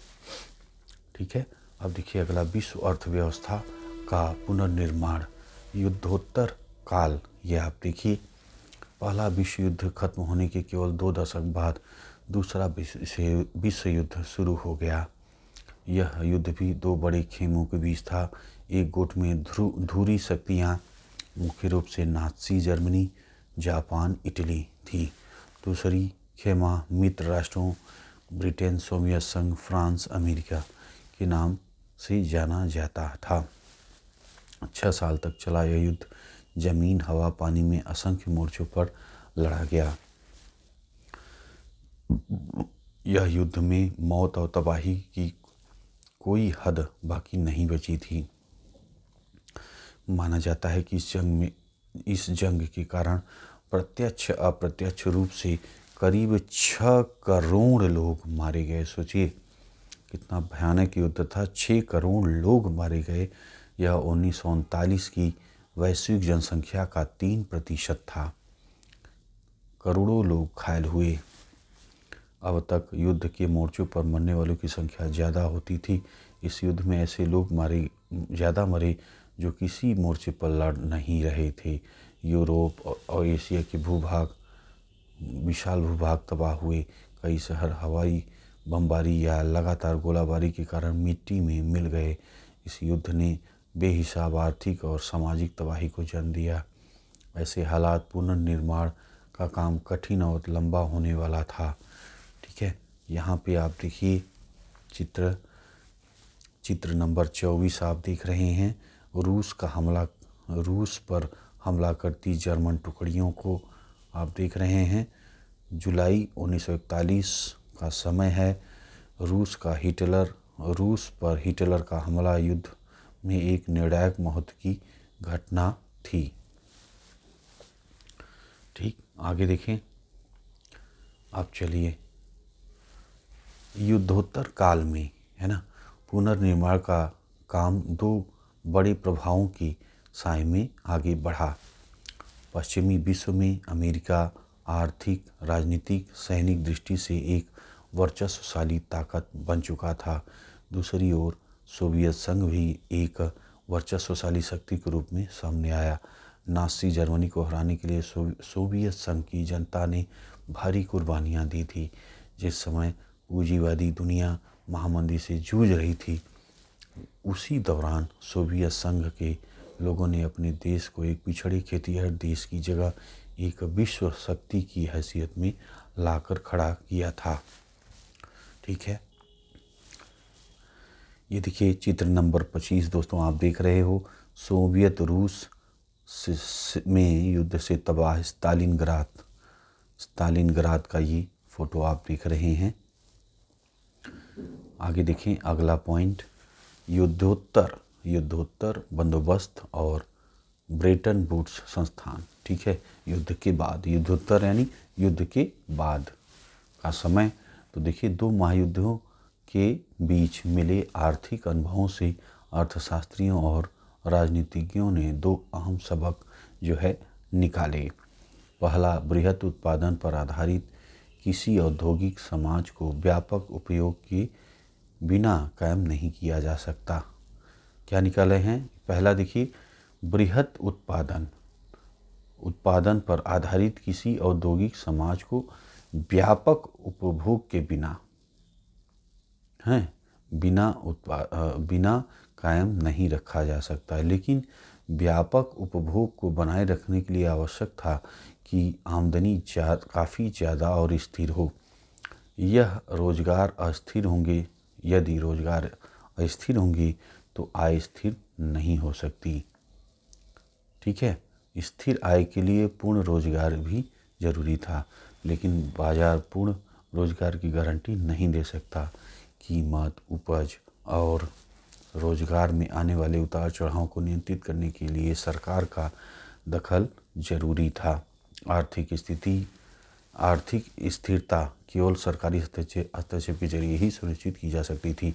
ठीक है, अब देखिए अगला, विश्व अर्थव्यवस्था का पुनर्निर्माण, युद्धोत्तर काल। ये आप देखिए, पहला विश्व युद्ध खत्म होने के केवल 2 दशक बाद दूसरा विश्व युद्ध शुरू हो गया। यह युद्ध भी 2 बड़े खेमों के बीच था। एक गुट में धुरी शक्तियाँ, मुख्य रूप से नाज़ी जर्मनी, जापान, इटली थी। दूसरी खेमा मित्र राष्ट्रों ब्रिटेन, सोवियत संघ, फ्रांस, अमेरिका के नाम से जाना जाता था। 6 साल तक चला यह युद्ध जमीन, हवा, पानी में असंख्य मोर्चों पर लड़ा गया। यह युद्ध में मौत और तबाही की कोई हद बाकी नहीं बची थी। माना जाता है कि इस जंग के कारण प्रत्यक्ष अप्रत्यक्ष रूप से करीब 6 करोड़ लोग मारे गए। सोचिए कितना भयानक युद्ध था। 6 करोड़ लोग मारे गए। यह 1939 की वैश्विक जनसंख्या का 3% था। करोड़ों लोग घायल हुए। अब तक युद्ध के मोर्चों पर मरने वालों की संख्या ज़्यादा होती थी। इस युद्ध में ऐसे लोग ज़्यादा मरे जो किसी मोर्चे पर लड़ नहीं रहे थे। यूरोप और एशिया के विशाल भूभाग तबाह हुए। कई शहर हवाई बमबारी या लगातार गोलाबारी के कारण मिट्टी में मिल गए। इस युद्ध ने बेहिसाब आर्थिक और सामाजिक तबाही को जन्म दिया। ऐसे हालात पुनर्निर्माण का काम कठिन और लंबा होने वाला था। ठीक है, यहाँ पे आप देखिए चित्र नंबर 24 आप देख रहे हैं। रूस पर हमला करती जर्मन टुकड़ियों को आप देख रहे हैं। जुलाई 1941 का समय है। रूस पर हिटलर का हमला युद्ध में एक निर्णायक महत्व की घटना थी। ठीक, आगे देखें। अब चलिए, युद्धोत्तर काल में, है ना, पुनर्निर्माण का काम 2 बड़े प्रभावों की साए में आगे बढ़ा। पश्चिमी विश्व में अमेरिका आर्थिक, राजनीतिक, सैनिक दृष्टि से एक वर्चस्वशाली ताकत बन चुका था। दूसरी ओर सोवियत संघ भी एक वर्चस्वशाली शक्ति के रूप में सामने आया। नाज़ी जर्मनी को हराने के लिए सोवियत संघ की जनता ने भारी कुर्बानियाँ दी थी। जिस समय पूंजीवादी दुनिया महामंदी से जूझ रही थी, उसी दौरान सोवियत संघ के लोगों ने अपने देश को एक पिछड़े खेतीहर देश की जगह एक विश्व शक्ति की हैसियत में लाकर खड़ा किया था। ठीक है, ये देखिए चित्र नंबर 25 दोस्तों आप देख रहे हो। सोवियत रूस में युद्ध से तबाह स्टालिनग्राद का ये फोटो आप देख रहे हैं। आगे देखें अगला पॉइंट, युद्धोत्तर बंदोबस्त और ब्रेटन वुड्स संस्थान। ठीक है, युद्ध के बाद, युद्धोत्तर यानी युद्ध के बाद का समय। तो देखिए 2 महायुद्धों के बीच मिले आर्थिक अनुभवों से अर्थशास्त्रियों और राजनीतिज्ञों ने 2 अहम सबक जो है निकाले। पहला, बृहत उत्पादन पर आधारित किसी औद्योगिक समाज को व्यापक उपयोग के बिना कायम नहीं किया जा सकता। क्या निकाले हैं? पहला देखिए, बृहत उत्पादन पर आधारित किसी औद्योगिक समाज को व्यापक उपभोग के बिना कायम नहीं रखा जा सकता। लेकिन व्यापक उपभोग को बनाए रखने के लिए आवश्यक था कि आमदनी काफ़ी ज़्यादा और स्थिर हो। यदि रोजगार अस्थिर होंगे तो आय स्थिर नहीं हो सकती। ठीक है, स्थिर आय के लिए पूर्ण रोजगार भी जरूरी था, लेकिन बाजार पूर्ण रोजगार की गारंटी नहीं दे सकता। कीमत, उपज और रोजगार में आने वाले उतार चढ़ाव को नियंत्रित करने के लिए सरकार का दखल जरूरी था। आर्थिक स्थिरता केवल सरकारी हस्तक्षेप के जरिए ही सुनिश्चित की जा सकती थी।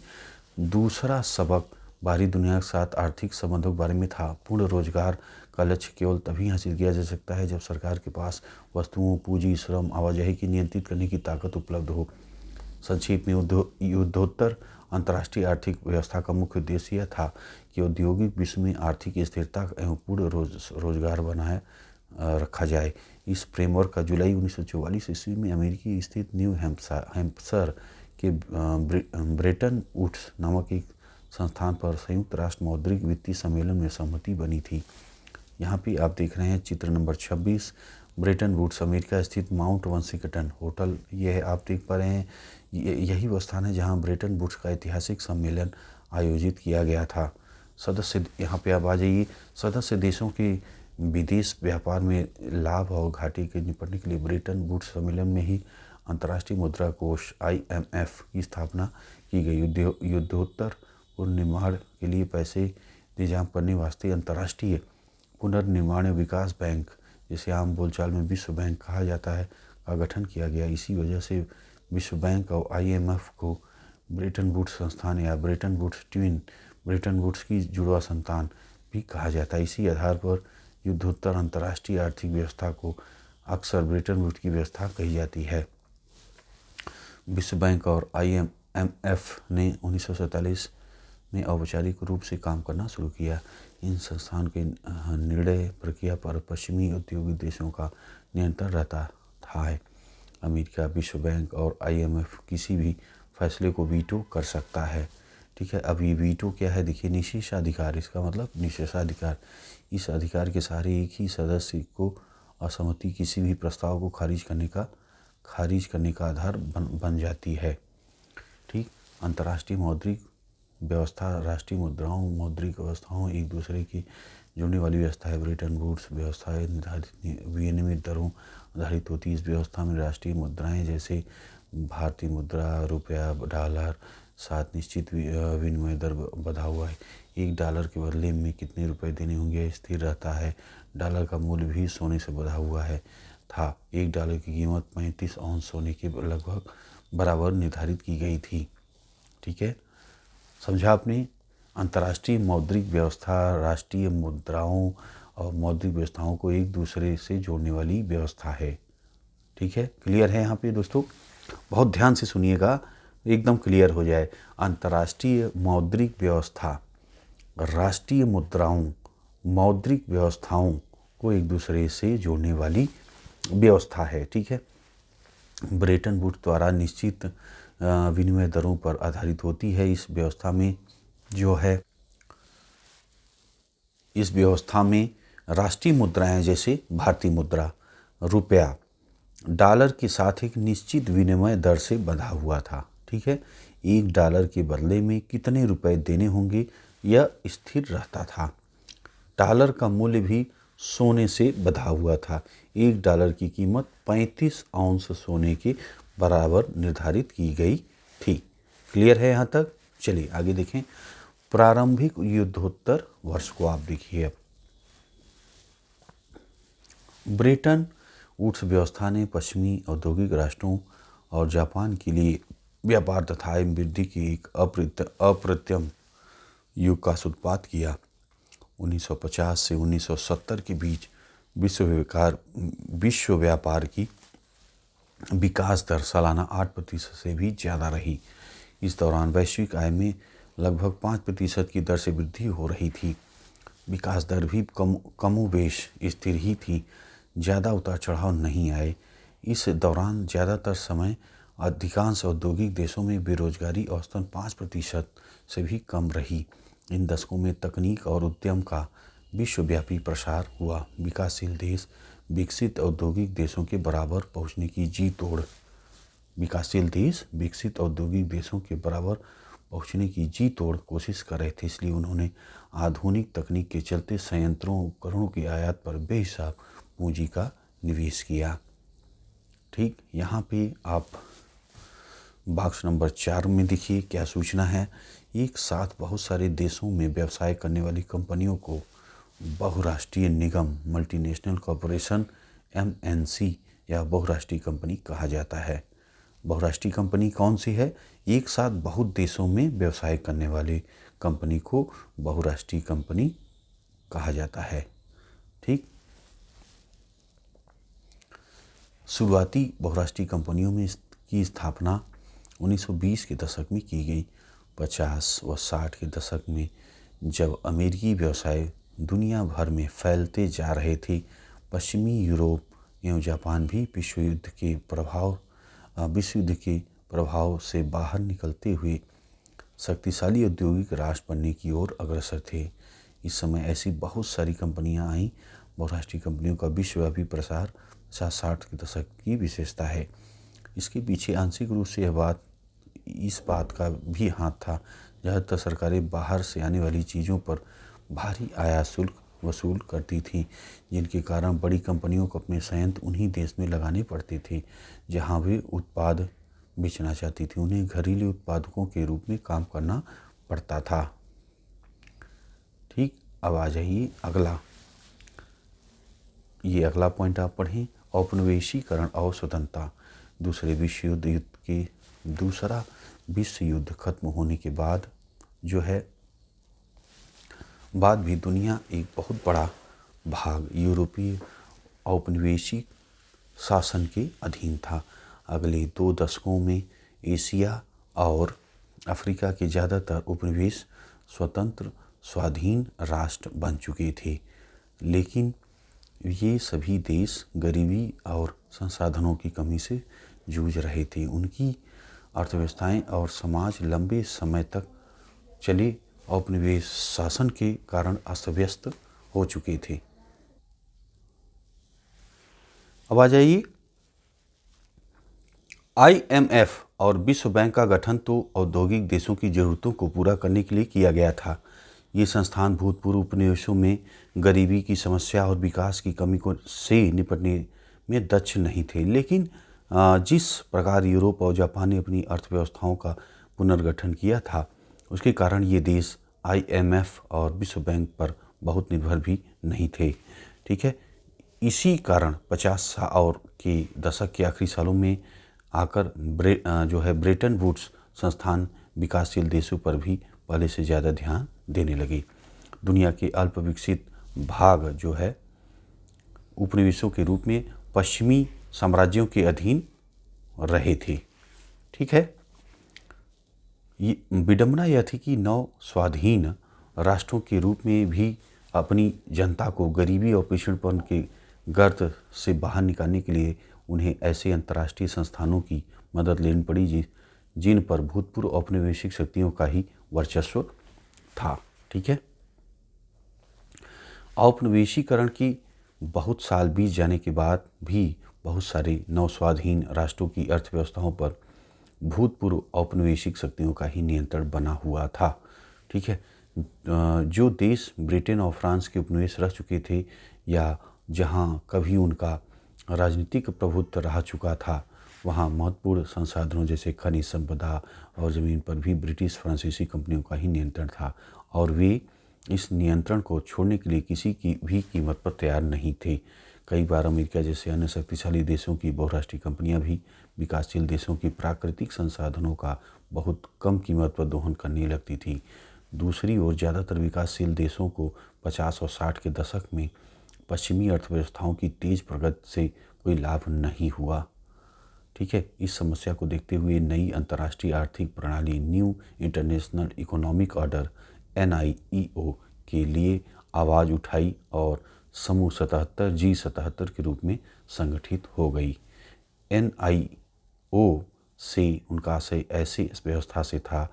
दूसरा सबक बाहरी दुनिया के साथ आर्थिक संबंधों के बारे में था। पूर्ण रोजगार का लक्ष्य केवल तभी हासिल किया जा सकता है जब सरकार के पास वस्तुओं, पूंजी, श्रम, आवाजाही की नियंत्रित करने की ताकत उपलब्ध हो। संक्षेप में युद्धोत्तर अंतर्राष्ट्रीय आर्थिक व्यवस्था का मुख्य उद्देश्य यह था कि औद्योगिक विश्व में आर्थिक स्थिरता एवं पूर्ण रोजगार बनाए रखा जाए। इस फ्रेमवर्क का जुलाई 1944 ईस्वी में अमेरिकी स्थित न्यू हैम्पशर के ब्रेटन वुड्स नामक एक संस्थान पर संयुक्त राष्ट्र मौद्रिक वित्तीय सम्मेलन में सहमति बनी थी। यहाँ पे आप देख रहे हैं चित्र नंबर 26, ब्रेटन वुड्स अमेरिका स्थित माउंट वशिंगटन होटल, यह आप देख पा रहे हैं, यही वो स्थान है जहाँ ब्रेटन वुड्स का ऐतिहासिक सम्मेलन आयोजित किया गया था। सदस्य, यहाँ पे आप आ जाइए, सदस्य देशों के विदेश व्यापार में लाभ और घाटे के निपटने के लिए ब्रेटन वुड्स सम्मेलन में ही अंतर्राष्ट्रीय मुद्रा कोष IMF की स्थापना की गई। युद्धोत्तर पुनर्निर्माण के लिए पैसे इंतजाम करने वास्ते अंतर्राष्ट्रीय पुनर्निर्माण विकास बैंक, जिसे आम बोलचाल में विश्व बैंक कहा जाता है, का गठन किया गया। इसी वजह से विश्व बैंक और IMF को ब्रेटन वुड्स संस्थान या Bretton Woods twin, Bretton Woods की जुड़वा संतान भी कहा जाता है। इसी आधार पर युद्धोत्तर अंतर्राष्ट्रीय आर्थिक व्यवस्था को अक्सर ब्रेटन वुड्स की व्यवस्था कही जाती है। विश्व बैंक और IMF ने 1947 में औपचारिक रूप से काम करना शुरू किया। इन संस्थान के निर्णय प्रक्रिया पर पश्चिमी औद्योगिक देशों का नियंत्रण रहता था। अमेरिका, विश्व बैंक और IMF किसी भी फैसले को वीटो कर सकता है। ठीक है, अब ये वीटो क्या है, देखिए, निषेधाधिकार, इसका मतलब निषेधाधिकार। इस अधिकार के सहारे एक ही सदस्य को असहमति किसी भी प्रस्ताव को खारिज करने का आधार बन जाती है। ठीक, अंतर्राष्ट्रीय मौद्रिक व्यवस्था राष्ट्रीय मुद्राओं मौद्रिक व्यवस्थाओं एक दूसरे की जुड़ने वाली व्यवस्था है। ब्रेटन वुड्स व्यवस्था निर्धारित विनिमय दरों आधारित होती है। इस व्यवस्था में राष्ट्रीय मुद्राएं जैसे भारतीय मुद्रा, रुपया, डॉलर साथ निश्चित विनिमय दर बधा हुआ है। $1 के बदले में कितने रुपए देने होंगे स्थिर रहता है। डॉलर का मूल्य भी सोने से बधा हुआ है था। $1 की कीमत 35 औंस सोने के लगभग बराबर निर्धारित की गई थी। ठीक है, समझा आपने। अंतर्राष्ट्रीय मौद्रिक व्यवस्था राष्ट्रीय मुद्राओं और मौद्रिक व्यवस्थाओं को एक दूसरे से जोड़ने वाली व्यवस्था है। ठीक है, क्लियर है यहाँ पे दोस्तों? बहुत ध्यान से सुनिएगा, एकदम क्लियर हो जाए। अंतर्राष्ट्रीय मौद्रिक व्यवस्था राष्ट्रीय मुद्राओं मौद्रिक व्यवस्थाओं को एक दूसरे से जोड़ने वाली व्यवस्था है। ठीक है, ब्रेटन वुड्स द्वारा निश्चित विनिमय दरों पर आधारित होती है। इस व्यवस्था में राष्ट्रीय मुद्राएं जैसे भारतीय मुद्रा, रुपया, डॉलर के साथ एक निश्चित विनिमय दर से बंधा हुआ था। ठीक है, $1 के बदले में कितने रुपए देने होंगे यह स्थिर रहता था। डॉलर का मूल्य भी सोने से बंधा हुआ था। $1 की कीमत 35 औंस सोने के बराबर निर्धारित की गई थी। क्लियर है यहाँ तक? चलिए आगे देखें। प्रारंभिक युद्धोत्तर वर्ष को आप देखिए। अब ब्रेटन वुड्स व्यवस्था ने पश्चिमी औद्योगिक राष्ट्रों और जापान के लिए व्यापार तथा वृद्धि की एक अप्रतिम युग का सूत्रपात किया। 1950 से 1970 के बीच विश्व व्यापार की विकास दर सालाना 8% से भी ज़्यादा रही। इस दौरान वैश्विक आय में लगभग 5% की दर से वृद्धि हो रही थी। विकास दर भी कमोबेश स्थिर ही थी, ज़्यादा उतार चढ़ाव नहीं आए। इस दौरान ज़्यादातर समय अधिकांश औद्योगिक देशों में बेरोजगारी औसतन 5% से भी कम रही। इन दशकों में तकनीक और उद्यम का विश्वव्यापी प्रसार हुआ। विकासशील देश विकसित औद्योगिक देशों के बराबर पहुंचने की जी तोड़ विकासशील देश विकसित औद्योगिक देशों के बराबर पहुंचने की जी तोड़ कोशिश कर रहे थे। इसलिए उन्होंने आधुनिक तकनीक के चलते संयंत्रों उपकरणों की आयात पर बेहिसाब पूंजी का निवेश किया। ठीक, यहाँ पे आप बॉक्स नंबर 4 में देखिए क्या सूचना है। एक साथ बहुत सारे देशों में व्यवसाय करने वाली कंपनियों को बहुराष्ट्रीय निगम मल्टीनेशनल कॉरपोरेशन MNC या बहुराष्ट्रीय कंपनी कहा जाता है। बहुराष्ट्रीय कंपनी कौन सी है? एक साथ बहुत देशों में व्यवसाय करने वाले कंपनी को बहुराष्ट्रीय कंपनी कहा जाता है। ठीक, शुरुआती बहुराष्ट्रीय कंपनियों में की स्थापना 1920 के दशक में की गई। 50 व 60 के दशक में जब अमेरिकी व्यवसाय दुनिया भर में फैलते जा रहे थे, पश्चिमी यूरोप एवं जापान भी विश्व युद्ध के प्रभाव से बाहर निकलते हुए शक्तिशाली औद्योगिक राष्ट्र बनने की ओर अग्रसर थे। इस समय ऐसी बहुत सारी कंपनियां आईं। बहुराष्ट्रीय कंपनियों का विश्वव्यापी प्रसार 50-60 के दशक की विशेषता है। इसके पीछे आंशिक रूप से इस बात का भी हाथ था, ज़्यादातर सरकारें बाहर से आने वाली चीज़ों पर भारी आयात शुल्क वसूल करती थीं, जिनके कारण बड़ी कंपनियों को अपने संयंत्र उन्हीं देश में लगाने पड़ते थे जहां वे उत्पाद बेचना चाहती थी। उन्हें घरेलू उत्पादकों के रूप में काम करना पड़ता था। ठीक, अब आ जाइए अगला पॉइंट आप पढ़ें, औपनिवेशीकरण और स्वतंत्रता। दूसरा विश्व युद्ध खत्म होने के बाद भी दुनिया एक बहुत बड़ा भाग यूरोपीय औपनिवेशिक शासन के अधीन था। अगले 2 दशकों में एशिया और अफ्रीका के ज़्यादातर उपनिवेश स्वतंत्र स्वाधीन राष्ट्र बन चुके थे, लेकिन ये सभी देश गरीबी और संसाधनों की कमी से जूझ रहे थे। उनकी अर्थव्यवस्थाएं और समाज लंबे समय तक चले औपनिवेश शासन के कारण अस्त व्यस्त हो चुके थे। अब आ जाइए, IMF और विश्व बैंक का गठन तो औद्योगिक देशों की ज़रूरतों को पूरा करने के लिए किया गया था। ये संस्थान भूतपूर्व उपनिवेशों में गरीबी की समस्या और विकास की कमी से निपटने में दक्ष नहीं थे, लेकिन जिस प्रकार यूरोप और जापान ने अपनी अर्थव्यवस्थाओं का पुनर्गठन किया था, उसके कारण ये देश IMF और विश्व बैंक पर बहुत निर्भर भी नहीं थे। ठीक है, इसी कारण 50 और के दशक के आखिरी सालों में आकर ब्रेटन वुड्स संस्थान विकासशील देशों पर भी पहले से ज़्यादा ध्यान देने लगे। दुनिया के अल्प विकसित भाग उपनिवेशों के रूप में पश्चिमी साम्राज्यों के अधीन रहे थे। ठीक है, ये विडंबना यह थी कि नव स्वाधीन राष्ट्रों के रूप में भी अपनी जनता को गरीबी और पिछड़पन के गर्त से बाहर निकालने के लिए उन्हें ऐसे अंतर्राष्ट्रीय संस्थानों की मदद लेनी पड़ी जिन पर भूतपूर्व औपनिवेशिक शक्तियों का ही वर्चस्व था। ठीक है, औपनिवेशीकरण की बहुत साल बीत जाने के बाद भी बहुत सारे नवस्वाधीन राष्ट्रों की अर्थव्यवस्थाओं पर भूतपूर्व औपनिवेशिक शक्तियों का ही नियंत्रण बना हुआ था। ठीक है, जो देश ब्रिटेन और फ्रांस के उपनिवेश रह चुके थे या जहां कभी उनका राजनीतिक प्रभुत्व रह चुका था, वहां महत्वपूर्ण संसाधनों जैसे खनिज संपदा और ज़मीन पर भी ब्रिटिश फ्रांसीसी कंपनियों का ही नियंत्रण था, और वे इस नियंत्रण को छोड़ने के लिए किसी की भी कीमत पर तैयार नहीं थे। कई बार अमेरिका जैसे अन्य शक्तिशाली देशों की बहुराष्ट्रीय कंपनियां भी विकासशील देशों की प्राकृतिक संसाधनों का बहुत कम कीमत पर दोहन करने लगती थी। दूसरी ओर ज़्यादातर विकासशील देशों को 50 और 60 के दशक में पश्चिमी अर्थव्यवस्थाओं की तेज प्रगति से कोई लाभ नहीं हुआ। ठीक है, इस समस्या को देखते हुए नई अंतर्राष्ट्रीय आर्थिक प्रणाली new international economic order NIEO के लिए आवाज़ उठाई और समूह 77 G77 के रूप में संगठित हो गई। NIO से उनका आशय ऐसे व्यवस्था से था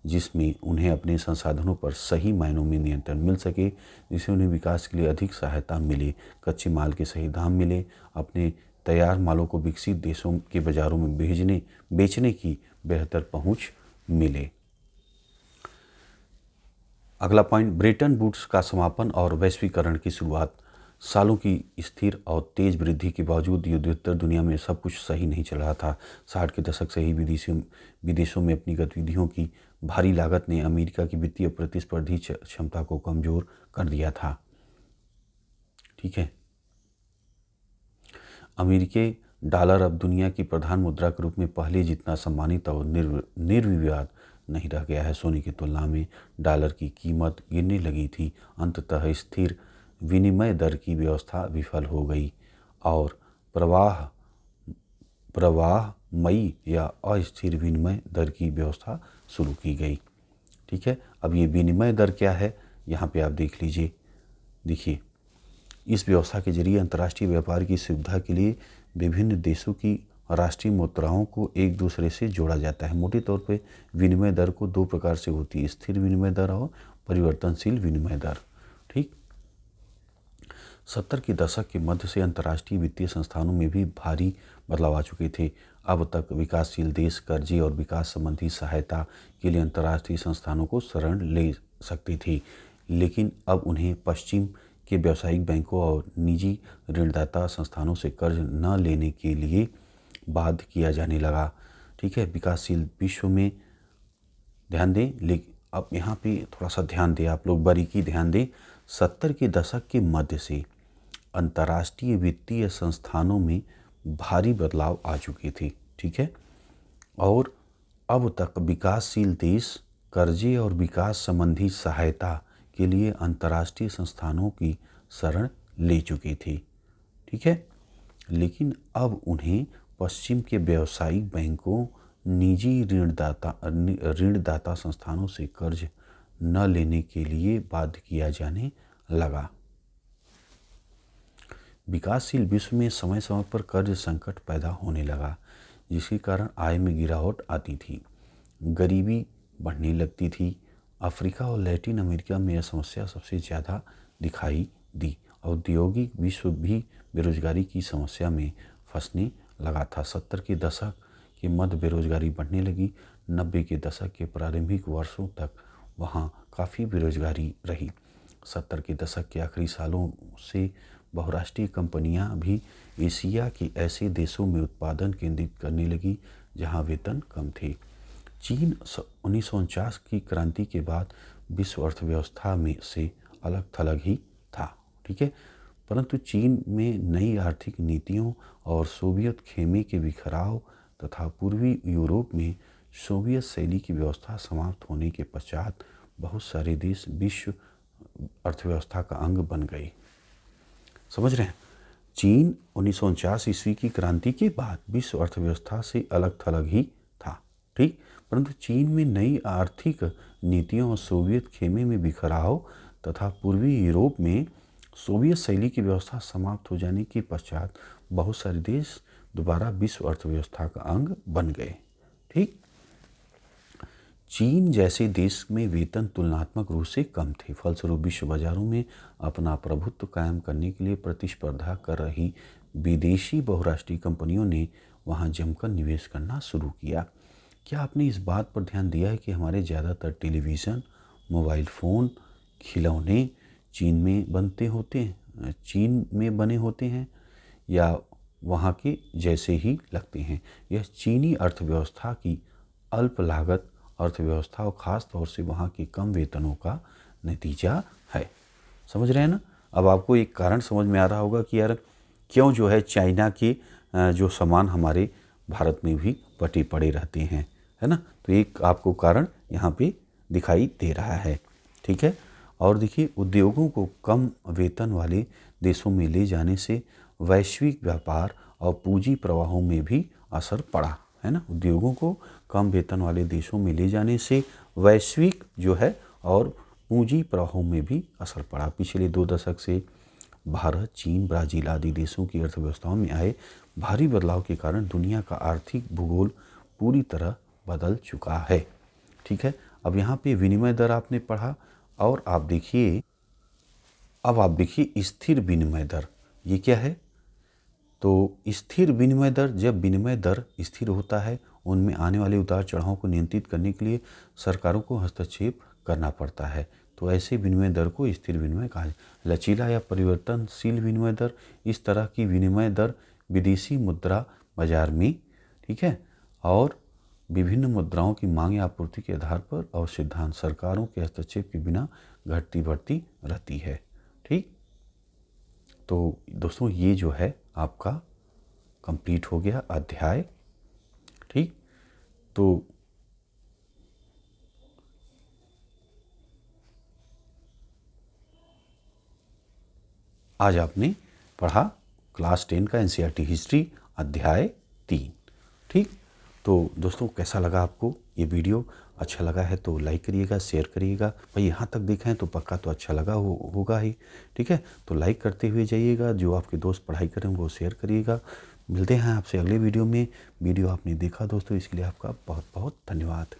जिसमें उन्हें अपने संसाधनों पर सही मायनों में नियंत्रण मिल सके, जिससे उन्हें विकास के लिए अधिक सहायता मिले, कच्चे माल के सही दाम मिले, अपने तैयार मालों को विकसित देशों के बाज़ारों में बेचने की बेहतर पहुंच मिले। अगला पॉइंट, ब्रेटन वुड्स का समापन और वैश्वीकरण की शुरुआत। सालों की स्थिर और तेज वृद्धि के बावजूद युद्धोत्तर दुनिया में सब कुछ सही नहीं चल रहा था। 60 के दशक से ही विदेशों में अपनी गतिविधियों की भारी लागत ने अमेरिका की वित्तीय और प्रतिस्पर्धी क्षमता को कमज़ोर कर दिया था। ठीक है, अमेरिकी डॉलर अब दुनिया की प्रधान मुद्रा के रूप में पहले जितना सम्मानित और निर्विवाद नहीं रह गया है। सोने की तुलना में डॉलर की कीमत गिरने लगी थी। अंततः स्थिर विनिमय दर की व्यवस्था विफल हो गई और प्रवाह मई या अस्थिर विनिमय दर की व्यवस्था शुरू की गई। ठीक है, अब ये विनिमय दर क्या है, यहाँ पे आप देख लीजिए। देखिए, इस व्यवस्था के जरिए अंतर्राष्ट्रीय व्यापार की सुविधा के लिए विभिन्न देशों की राष्ट्रीय मुद्राओं को एक दूसरे से जोड़ा जाता है। मोटे तौर पे विनिमय दर को दो प्रकार से होती है, स्थिर विनिमय दर और परिवर्तनशील विनिमय दर। ठीक, 70 के दशक के मध्य से अंतर्राष्ट्रीय वित्तीय संस्थानों में भी भारी बदलाव आ चुके थे। अब तक विकासशील देश कर्जे और विकास संबंधी सहायता के लिए अंतर्राष्ट्रीय संस्थानों को शरण ले सकते थे, लेकिन अब उन्हें पश्चिम के व्यावसायिक बैंकों और निजी ऋणदाता संस्थानों से कर्ज न लेने के लिए बाध्य किया जाने लगा। ठीक है, विकासशील विश्व में ध्यान दें, लेकिन अब यहाँ पे थोड़ा सा ध्यान दें, आप लोग बारीकी ध्यान दें। 70 के दशक के मध्य से अंतर्राष्ट्रीय वित्तीय संस्थानों में भारी बदलाव आ चुके थे। ठीक है, और अब तक विकासशील देश कर्जे और विकास संबंधी सहायता के लिए अंतर्राष्ट्रीय संस्थानों की शरण ले चुके थे। ठीक है, लेकिन अब उन्हें पश्चिम के व्यावसायिक बैंकों, निजी ऋणदाता संस्थानों से कर्ज न लेने के लिए बाध्य किया जाने लगा। विकासशील विश्व में समय समय पर कर्ज संकट पैदा होने लगा, जिसके कारण आय में गिरावट आती थी, गरीबी बढ़ने लगती थी। अफ्रीका और लैटिन अमेरिका में यह समस्या सबसे ज़्यादा दिखाई दी। औद्योगिक विश्व भी बेरोजगारी की समस्या में फंसने लगा था। 70 के दशक के मध्य बेरोजगारी बढ़ने लगी। 90 के दशक के प्रारंभिक वर्षों तक वहाँ काफ़ी बेरोजगारी रही। 70 के दशक के आखिरी सालों से बहुराष्ट्रीय कंपनियां भी एशिया के ऐसे देशों में उत्पादन केंद्रित करने लगी जहां वेतन कम थे। चीन 1949 की क्रांति के बाद विश्व अर्थव्यवस्था में से अलग थलग ही था। ठीक है, परंतु चीन में नई आर्थिक नीतियों और सोवियत खेमे के बिखराव तथा पूर्वी यूरोप में सोवियत शैली की व्यवस्था समाप्त होने के पश्चात बहुत सारे देश विश्व अर्थव्यवस्था का अंग बन गए। समझ रहे हैं, चीन 1949 ईस्वी की क्रांति के बाद विश्व अर्थव्यवस्था से अलग थलग ही था। ठीक, परंतु चीन में नई आर्थिक नीतियों और सोवियत खेमे में बिखराव तथा पूर्वी यूरोप में सोवियत शैली की व्यवस्था समाप्त हो जाने के पश्चात बहुत सारे देश दोबारा विश्व अर्थव्यवस्था का अंग बन गए। ठीक, चीन जैसे देश में वेतन तुलनात्मक रूप से कम थे, फलस्वरूप विश्व बाजारों में अपना प्रभुत्व कायम करने के लिए प्रतिस्पर्धा कर रही विदेशी बहुराष्ट्रीय कंपनियों ने वहां जमकर निवेश करना शुरू किया। क्या आपने इस बात पर ध्यान दिया है कि हमारे ज़्यादातर टेलीविज़न, मोबाइल फ़ोन, खिलौने चीन में बने होते हैं या वहाँ के जैसे ही लगते हैं? यह चीनी अर्थव्यवस्था की अल्प लागत अर्थव्यवस्था और ख़ास तौर से वहाँ के कम वेतनों का नतीजा है। समझ रहे हैं ना? अब आपको एक कारण समझ में आ रहा होगा कि यार क्यों जो है चाइना के जो सामान हमारे भारत में भी बटे पड़े रहते हैं, है ना? तो एक आपको कारण यहाँ पे दिखाई दे रहा है। ठीक है, और देखिए, उद्योगों को कम वेतन वाले देशों में ले जाने से वैश्विक व्यापार और पूंजी प्रवाहों में भी असर पड़ा, है ना? उद्योगों को कम वेतन वाले देशों में ले जाने से वैश्विक जो है और पूंजी प्रवाहों में भी असर पड़ा। पिछले 2 दशक से भारत, चीन, ब्राज़ील आदि देशों की अर्थव्यवस्थाओं में आए भारी बदलाव के कारण दुनिया का आर्थिक भूगोल पूरी तरह बदल चुका है। ठीक है, अब यहाँ पे विनिमय दर आपने पढ़ा, और अब आप देखिए स्थिर विनिमय दर, ये क्या है? तो स्थिर विनिमय दर, जब विनिमय दर स्थिर होता है उनमें आने वाले उतार चढ़ाव को नियंत्रित करने के लिए सरकारों को हस्तक्षेप करना पड़ता है। तो ऐसे विनिमय दर को स्थिर विनिमय कहा जाता है। लचीला या परिवर्तनशील विनिमय दर, इस तरह की विनिमय दर विदेशी मुद्रा बाजार में, ठीक है, और विभिन्न मुद्राओं की मांग या आपूर्ति के आधार पर और सिद्धांत सरकारों के हस्तक्षेप के बिना घटती बढ़ती रहती है। ठीक, तो दोस्तों ये जो है आपका कंप्लीट हो गया अध्याय। ठीक, तो आज आपने पढ़ा क्लास 10 का एनसीईआरटी हिस्ट्री अध्याय 3। ठीक। तो दोस्तों कैसा लगा आपको ये वीडियो? अच्छा लगा है तो लाइक करिएगा, शेयर करिएगा। भाई यहाँ तक देखा है तो पक्का तो अच्छा लगा होगा ही। ठीक है, तो लाइक करते हुए जाइएगा। जो आपके दोस्त पढ़ाई करें वो शेयर करिएगा। मिलते हैं आपसे अगले वीडियो में। वीडियो आपने देखा दोस्तों, इसके लिए आपका बहुत बहुत धन्यवाद।